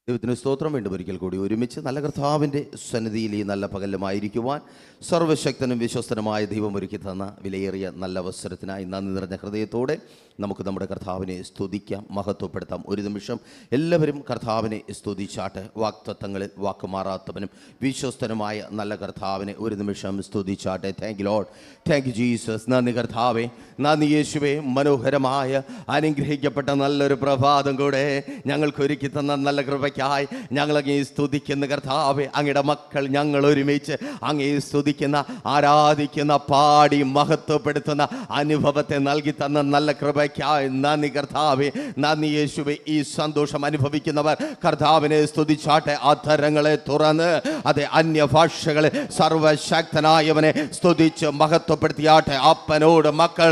ദൈവത്തിന് സ്തോത്രം. വീണ്ടും ഒരിക്കൽ കൂടി ഒരുമിച്ച് നല്ല കർത്താവിൻ്റെ സന്നിധിയിൽ ഈ നല്ല പകലുമായിരിക്കുവാൻ സർവശക്തനും വിശ്വസ്തനുമായ ദൈവം ഒരുക്കി തന്ന വിലയേറിയ നല്ല അവസരത്തിനായി നന്ദി നിറഞ്ഞ ഹൃദയത്തോടെ നമുക്ക് നമ്മുടെ കർത്താവിനെ സ്തുതിക്കാം, മഹത്വപ്പെടുത്താം. ഒരു നിമിഷം എല്ലാവരും കർത്താവിനെ സ്തുതിച്ചാട്ടെ. വാക്തത്വങ്ങളിൽ വാക്കുമാറാത്തവനും വിശ്വസ്തനുമായ നല്ല കർത്താവിനെ ഒരു നിമിഷം സ്തുതിച്ചാട്ടെ. Thank you lord, thank you Jesus. നന്ദി കർത്താവേ, നന്ദി യേശുവേ. മനോഹരമായ അനുഗ്രഹിക്കപ്പെട്ട നല്ലൊരു പ്രഭാതം കൂടെ ഞങ്ങൾക്ക് ഒരുക്കി തന്ന നല്ല കൃപയ്ക്കായി ഞങ്ങളങ്ങേ സ്തുതിക്കുന്ന കർത്താവേ. അങ്ങയുടെ മക്കൾ ഞങ്ങൾ ഒരുമിച്ച് അങ്ങേ സ്തുതിക്കുന്ന, ആരാധിക്കുന്ന, പാടി മഹത്വപ്പെടുത്തുന്ന അനുഭവത്തെ നൽകി തന്ന നല്ല കൃപയ്ക്കായി നന്ദി കർത്താവേ, നന്ദി യേശുവേ. ഈ സന്തോഷം അനുഭവിക്കുന്നവർ കർത്താവിനെ സ്തുതിച്ചാട്ടെ. അധരങ്ങളെ തുറന്ന് അതെ അന്യഭാഷകളെ സർവശക്തനായവനെ സ്തുതിച്ച് മഹത്വപ്പെടുത്തിയാട്ടെ. അപ്പനോട് മക്കൾ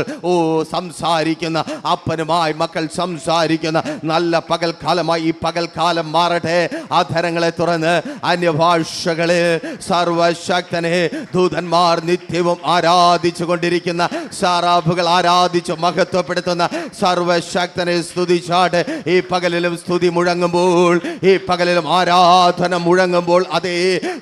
സംസാരിക്കുന്ന, അപ്പനുമായി മക്കൾ സംസാരിക്കുന്ന നല്ല പകൽക്കാലമായി ഈ പകൽക്കാലം മാറട്ടെ. അധരങ്ങളെ തുറന്ന് അന്യഭാഷകളെ സർവശക്തനെ ദൂതന്മാർ നിത്യവും ആരാധിച്ചു കൊണ്ടിരിക്കുന്ന, സാറാഫുകൾ ആരാധിച്ച് മഹത്വപ്പെടുത്തുന്ന സർവശക്തനെ സ്തുതിച്ചാട്ടെ. ഈ പകലിലും സ്തുതി മുഴങ്ങുമ്പോൾ, ഈ പകലിലും ആരാധന മുഴങ്ങുമ്പോൾ അതേ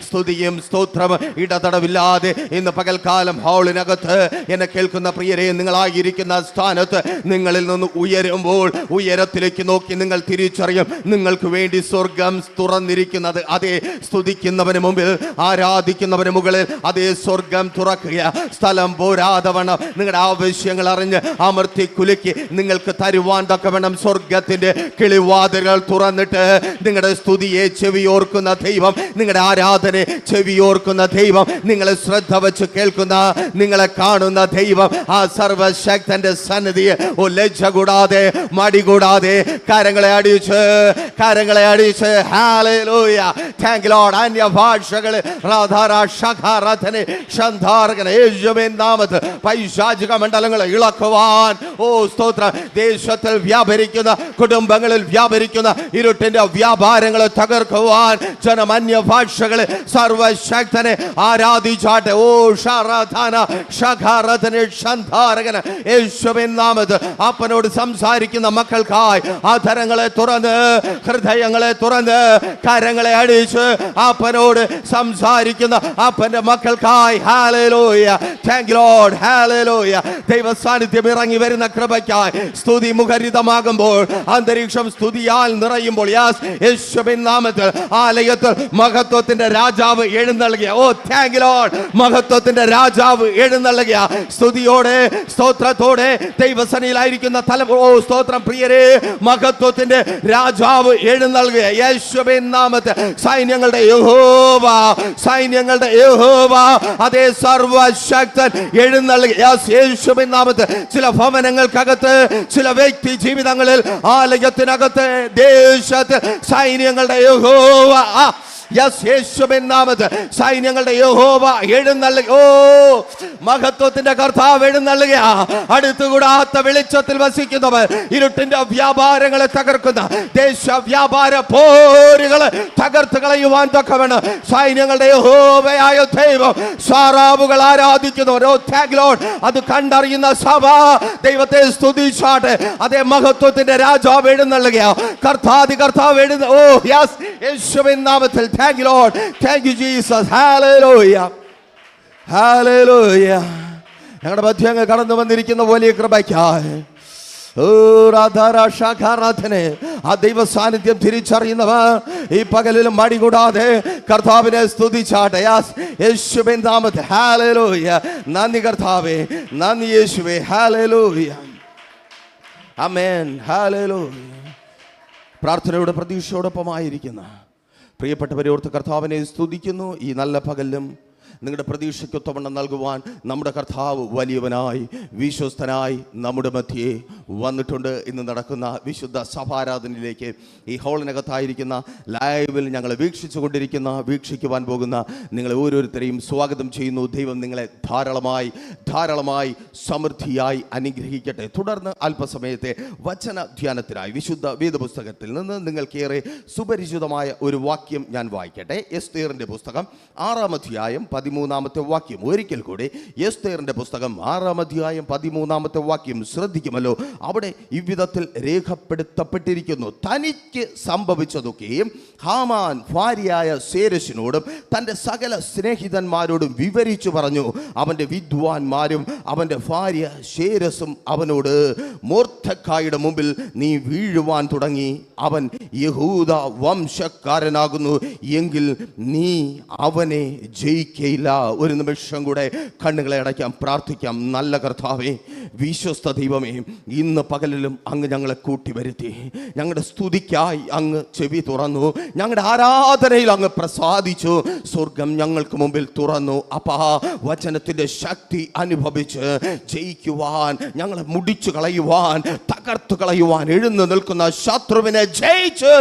സ്തുതിയും സ്തോത്രം ഇടതടവില്ലാതെ ഇന്ന് പകൽക്കാലം ഹാളിനകത്ത് എന്നെ കേൾക്കുന്ന പ്രിയരെ, നിങ്ങളായിരിക്കുന്ന സ്ഥാനത്ത് നിങ്ങളിൽ നിന്ന് ഉയരുമ്പോൾ ഉയരത്തിലേക്ക് നോക്കി നിങ്ങൾ തിരിച്ചറിയും നിങ്ങൾക്ക് വേണ്ടി സ്വർഗം തുറന്നിരിക്കുന്നത്. അതേ സ്തുതിക്കുന്നവന് മുമ്പിൽ, ആരാധിക്കുന്നവന് മുകളിൽ അതേ സ്വർഗം തുറക്കുക. സ്ഥലം പോരാതവണ്ണം നിങ്ങളുടെ ആവശ്യങ്ങൾ അറിഞ്ഞ് അമർത്തി കുലുക്കി നിങ്ങൾക്ക് തരുവാൻ തക്കവണ്ണം സ്വർഗത്തിന്റെ കിളിവാതിലുകൾ തുറന്നിട്ട് നിങ്ങളുടെ സ്തുതിയെ ചെവിയോർക്കുന്ന ദൈവം, നിങ്ങളുടെ ആരാധനയെ ചെവിയോർക്കുന്ന ദൈവം, നിങ്ങളെ ശ്രദ്ധ വെച്ച് കേൾക്കുന്ന, നിങ്ങളെ കാണുന്ന ദൈവം, ആ സർവശക്തന്റെ സന്നിധിയെ ലജ്ജ കൂടാതെ മടി കൂടാതെ കരങ്ങളെ അടിച്ച് ഹല്ലേലൂയ, താങ്ക് യു ലോർഡ്. അന്യഭാഷകളെ യേശുവിൻ നാമത്തിൽ പൈശാചിക മണ്ഡലങ്ങളെ ഇളക്കുവാൻ സ്തോത്രം. ദേശത്തിൽ വ്യാപരിക്കുന്ന, കുടുംബങ്ങളിൽ വ്യാപരിക്കുന്ന ഇരുട്ടിന്റെ വ്യാപാരങ്ങളെ തകർക്കുവാൻ ജനം അന്യഭാഷകളെ സർവശക്തനെ ആരാധിച്ചാട്ടെ. യേശുവിൻ നാമത്തിൽ അപ്പനോട് സംസാരിക്കുന്ന മക്കൾക്കായി അധരങ്ങളെ തുറന്ന്, ഹൃദയങ്ങളെ തുറന്ന്, കരങ്ങളെ അടിച്ച് അപ്പനോട് സംസാരിക്കുന്ന അപ്പന്റെ മക്കൾക്കായി hallelujah, thank you lord, hallelujah. ദൈവ സാന്നിധ്യം ഇറങ്ങി വരുന്ന കൃപയ്ക്കായി സ്തുതി മുഖരിതമാകുമ്പോൾ, അന്തരീക്ഷം സ്തുതിയാൽ നിറയുമ്പോൾ, യേശുവിൻ നാമത്തിൽ ആലയത്തിൽ മഹത്വത്തിന്റെ രാജാവ് എഴുന്നള്ളുക. Thank you Lord. മഹത്വത്തിന്റെ രാജാവ് എഴുന്നള്ളുക. സ്തുതിയോടെ സ്തോത്രത്തോടെ ദൈവസന്നിധിയിലായിരിക്കുന്ന സ്തോത്രം പ്രിയരെ, മഹത്വത്തിന്റെ രാജാവ് എഴുന്നള്ളുക. യേശുവിൻ നാമത്തിൽ സൈന്യങ്ങളുടെ യഹോവ, സൈന്യങ്ങളുടെ യഹോവ അതേ സർവശക്തൻ എഴുന്നള്ളുക. യേശുവിൻ നാമത്തിൽ ചില ഭവനങ്ങൾക്കകത്ത്, ചില വ്യക്തി ജീവിതങ്ങളിൽ, ആലയത്തിനകത്ത്, ദേശത്ത് സൈന്യങ്ങളുടെ യഹോവ, യേശുവിൻ നാമത്തിൽ സൈന്യങ്ങളുടെ യഹോവ എഴുന്നള്ളുക. മഹത്വത്തിന്റെ കർത്താവ് എഴുന്നള്ളുക. അടുത്തുകൂടാത്ത വെളിച്ചത്തിൽ വസിക്കുന്നവർ ഇരുട്ടിന്റെ വ്യാപാരങ്ങളെ തകർക്കുന്ന, ദേശ വ്യാപാര പോരുകളെ തകർത്ത് കളയുവാൻ തക്കവണ്ണം സൈന്യങ്ങളുടെ യഹോവയായ ദൈവം സാറാവുകൾ ആരാധിക്കുന്നവർ. Thank you lord. അത് കണ്ടറിയുന്ന സഭ ദൈവത്തെ സ്തുതിച്ചാട്ടെ. അതേ മഹത്വത്തിന്റെ രാജാവ് എഴുന്നള്ളുക. കർത്താവ് യേശുവിൻ നാമത്തിൽ thank you Lord, thank you Jesus, hallelujah, hallelujah. ഞങ്ങളുടെ മധ്യങ്ങൾ കടന്നു വന്നിരിക്കുന്ന വലിയ കൃപയ്ക്കായി ആ ദൈവ സാന്നിധ്യം തിരിച്ചറിയുന്നവർ ഈ പകലിലും മടി കൂടാതെ കർത്താവിനെ സ്തുതിച്ചാട്ടെ. യേശുവിൻ നാമത്തിൽ ഹല്ലേലൂയ. നന്ദി കർത്താവേ, നന്ദി യേശുവേ, ഹല്ലേലൂയ, ആമേൻ, ഹല്ലേലൂയ. പ്രാർത്ഥനയുടെ പ്രതീക്ഷയോടൊപ്പമായിരിക്കുന്ന പ്രിയപ്പെട്ടവരെ ഓർത്ത് കർത്താവിനെ സ്തുതിക്കുന്നു. ഈ നല്ല പകലിലും നിങ്ങളുടെ പ്രതീക്ഷയ്ക്കൊത്തവണ്ണം നൽകുവാൻ നമ്മുടെ കർത്താവ് വലിയവനായി, വിശ്വസ്തനായി നമ്മുടെ മധ്യേ വന്നിട്ടുണ്ട്. ഇന്ന് നടക്കുന്ന വിശുദ്ധ സഭാരാധനയിലേക്ക് ഈ ഹോളിനകത്തായിരിക്കുന്ന ലൈവിൽ ഞങ്ങളെ വീക്ഷിക്കുവാൻ പോകുന്ന നിങ്ങളെ ഓരോരുത്തരെയും സ്വാഗതം ചെയ്യുന്നു. ദൈവം നിങ്ങളെ ധാരാളമായി സമൃദ്ധിയായി അനുഗ്രഹിക്കട്ടെ. തുടർന്ന് അല്പസമയത്തെ വചന ധ്യാനത്തിനായി വിശുദ്ധ വേദപുസ്തകത്തിൽ നിന്ന് നിങ്ങൾക്കേറെ സുപരിചിതമായ ഒരു വാക്യം ഞാൻ വായിക്കട്ടെ. എസ്തേറിൻ്റെ പുസ്തകം 6-ാം അധ്യായം 13 വാക്യം. ഒരിക്കൽ കൂടി എസ്തേറിന്റെ പുസ്തകം 6 വാക്യം ശ്രദ്ധിക്കുമല്ലോ. അവിടെ ഇவ்விധത്തിൽ രേഖപ്പെടുത്തപ്പെട്ടിരിക്കുന്നു: തനിക്ക് സംഭവിച്ചതൊക്കെയും ഹാമാൻ ഭാര്യയായ സേരശിനോടും തൻ്റെ സകല സ്നേഹിതന്മാരോടും വിവരിച്ചു പറഞ്ഞു. അവൻ്റെ വിദ്വാൻമാരും അവൻ്റെ ഭാര്യ ശേരസും അവനോട്, മൊർദെഖായിയുടെ മുമ്പിൽ നീ വീഴുവാൻ തുടങ്ങി. അവൻ യഹൂദ വംശക്കാരനാകുന്നു, എങ്കിൽ നീ അവനെ ജയിക്കയില്ല. ഒരു നിമിഷം കൂടെ കണ്ണുകളെ അടയ്ക്കാം, പ്രാർത്ഥിക്കാം. നല്ല കർത്താവേ, വിശ്വസ്ത ദൈവമേ, ഇന്ന് പകലിലും അങ്ങ് ഞങ്ങളെ കൂട്ടി വരുത്തി. ഞങ്ങളുടെ സ്തുതിക്കായി അങ്ങ് ചെവി തുറന്നു. ഞങ്ങളുടെ ആരാധനയിൽ അങ്ങ് പ്രസാദിച്ചു. സ്വർഗം ഞങ്ങൾക്ക് മുമ്പിൽ തുറന്നു. അപ്പാ, വചനത്തിന്റെ ശക്തി അനുഭവിച്ച് ജയിക്കുവാൻ, ഞങ്ങളെ മുടിച്ചു കളയുവാൻ, തകർത്തു കളയുവാൻ എഴുന്നു നിൽക്കുന്ന ശത്രുവിനെ ജയിച്ച്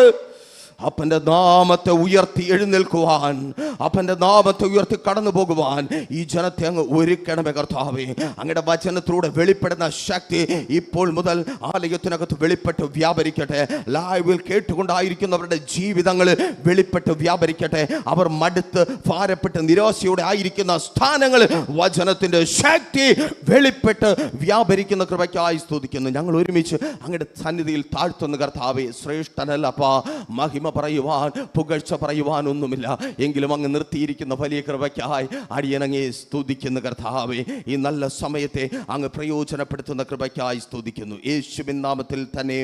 അപ്പൻ്റെ നാമത്തെ ഉയർത്തി എഴുന്നേൽക്കുവാൻ, അപ്പൻ്റെ നാമത്തെ ഉയർത്തി കടന്നു പോകുവാൻ ഈ ജനത്തെ അങ്ങ് ഒരുക്കണമേ കർത്താവേ. അങ്ങയുടെ വചനത്തിലൂടെ വെളിപ്പെടുന്ന ശക്തി ഇപ്പോൾ മുതൽ ആലയത്തിനകത്ത് വെളിപ്പെട്ട് വ്യാപരിക്കട്ടെ. ലൈവിൽ കേട്ടുകൊണ്ടായിരിക്കുന്നവരുടെ ജീവിതങ്ങൾ വെളിപ്പെട്ട് വ്യാപരിക്കട്ടെ. അവർ മടുത്ത് ഭാരപ്പെട്ട് നിരാശയോടെ ആയിരിക്കുന്ന സ്ഥാനങ്ങൾ വചനത്തിൻ്റെ ശക്തി വെളിപ്പെട്ട് വ്യാപരിക്കുന്ന കൃപയ്ക്കായി സ്തുതിക്കുന്നു. ഞങ്ങൾ ഒരുമിച്ച് അങ്ങയുടെ സന്നിധിയിൽ താഴ്ത്തുന്ന കർത്താവേ, ശ്രേഷ്ഠനല്ലപ്പാ, മഹിമ പറയുവാൻ, പുകഴ്ച പറയുവാൻ ഒന്നുമില്ല. എങ്കിലും അങ്ങ് നിർത്തിയിരിക്കുന്ന വലിയ കൃപയ്ക്കായി അടിയനങ്ങെ സ്തുതിക്കുന്ന കർത്താവേ. ഈ നല്ല സമയത്തെ അങ്ങ് പ്രയോജനപ്പെടുത്തുന്ന കൃപയ്ക്കായി സ്തുതിക്കുന്നു. യേശുവിൻ നാമത്തിൽ തന്നെ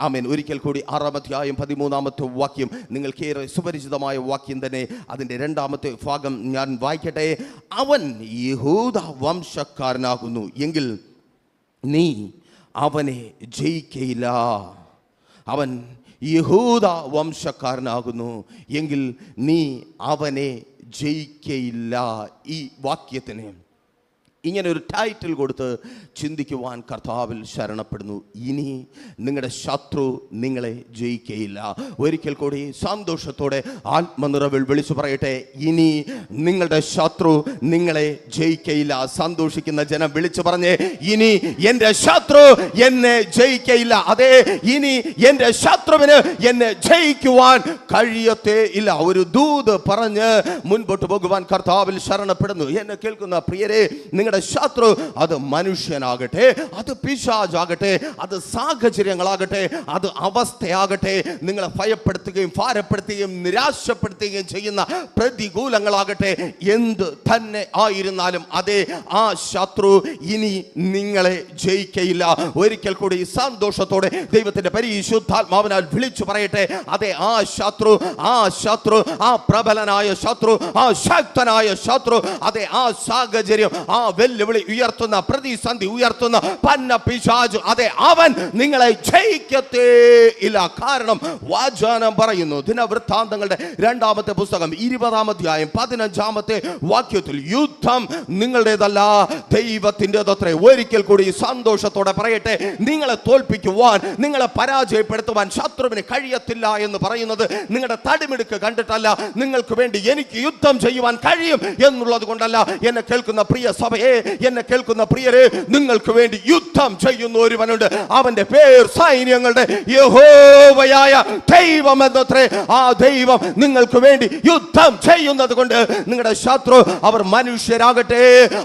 ആമേൻ. ഒരിക്കൽ കൂടി 13 വാക്യം നിങ്ങൾക്കേറെ സുപരിചിതമായ വാക്യം തന്നെ. അതിൻ്റെ 2 ഭാഗം ഞാൻ വായിക്കട്ടെ. അവൻ യഹൂദ വംശക്കാരനാകുന്നു, എങ്കിൽ നീ അവനെ ജയിക്കയില്ല. അവൻ യഹൂദ വംശക്കാരനാകുന്നു, എങ്കിൽ നീ അവനെ ജയിക്കയില്ല. ഈ വാക്യത്തിന് ഇങ്ങനെ ഒരു ടൈറ്റിൽ കൊടുത്ത് ചിന്തിക്കുവാൻ കർത്താവിൽ ശരണപ്പെടുന്നു. ഇനി നിങ്ങളുടെ ശത്രു നിങ്ങളെ ജയിക്കയില്ല. ഒരിക്കൽ കൂടി സന്തോഷത്തോടെ ആത്മനിറവിൽ വിളിച്ചു പറയട്ടെ, ഇനി നിങ്ങളുടെ ശത്രു നിങ്ങളെ ജയിക്കയില്ല. സന്തോഷിക്കുന്ന ജനം വിളിച്ചു പറഞ്ഞേ, ഇനി എൻ്റെ ശത്രു എന്നെ ജയിക്കയില്ല. അതെ, ഇനി എൻ്റെ ശത്രുവിന് എന്നെ ജയിക്കുവാൻ കഴിയത്തേ ഇല്ല. ഒരു ദൂത് പറഞ്ഞ് മുൻപോട്ട് പോകുവാൻ കർത്താവിൽ ശരണപ്പെടുന്നു. എന്നെ കേൾക്കുന്ന പ്രിയരെ, നിങ്ങളുടെ ശത്രു അത് മനുഷ്യനാകട്ടെ, അത് പിശാചാകട്ടെ, അത് സാഹചര്യങ്ങളാകട്ടെ, അത് അവസ്ഥയാകട്ടെ, നിങ്ങളെ ഭയപ്പെടുത്തുകയും ഭാരപ്പെടുത്തുകയും നിരാശപ്പെടുത്തുകയും ചെയ്യുന്ന പ്രതികൂലങ്ങളാകട്ടെ, എന്ത് തന്നെ ആയിരുന്നാലും അതേ, ആ ശത്രു ഇനി നിങ്ങളെ ജയിക്കയില്ല. ഒരിക്കൽ കൂടി സന്തോഷത്തോടെ ദൈവത്തിന്റെ പരിശുദ്ധാത്മാവിനാൽ വിളിച്ചു പറയട്ടെ, അതെ, ആ ശത്രു ആ പ്രബലനായ ശത്രു, ആ ശക്തനായ ശത്രു, അതെ, ആ സാഹചര്യം, ആ വെല്ലുവിളി ഉയർത്തുന്ന, പ്രതിസന്ധി ഉയർത്തുന്ന പന്ന പിശാച്, അതെ, അവൻ നിങ്ങളെ ജയിക്കത്തേ ഇല്ല. കാരണം വചനം പറയുന്നു, ദിനവൃത്താന്തങ്ങളുടെ 2 പുസ്തകം 20 15 വാക്യത്തിൽ, യുദ്ധം നിങ്ങളുടേതല്ല ദൈവത്തിൻ്റെതത്രേ. ഒരിക്കൽ കൂടി സന്തോഷത്തോടെ പറയട്ടെ, നിങ്ങളെ തോൽപ്പിക്കുവാൻ, നിങ്ങളെ പരാജയപ്പെടുത്തുവാൻ ശത്രുവിന് കഴിയത്തില്ല എന്ന് പറയുന്നത് നിങ്ങളുടെ തടിമിടുക്ക് കണ്ടിട്ടല്ല, നിങ്ങൾക്ക് വേണ്ടി എനിക്ക് യുദ്ധം ചെയ്യുവാൻ കഴിയും എന്നുള്ളത് കൊണ്ടല്ല. എന്നെ കേൾക്കുന്ന പ്രിയ സഭയെ, എന്നെ കേൾക്കുന്ന പ്രിയരെ, നിങ്ങൾക്ക് വേണ്ടി യുദ്ധം ചെയ്യുന്ന ഒരുവനുണ്ട്. അവന്റെ പേർ സൈന്യങ്ങളുടെ യഹോവയായ ദൈവം എന്നത്രേ. ആ ദൈവം നിങ്ങൾക്ക് വേണ്ടി യുദ്ധം ചെയ്യുന്നത് കൊണ്ട് നിങ്ങളുടെ ശത്രു, അവർ മനുഷ്യരാകട്ടെ,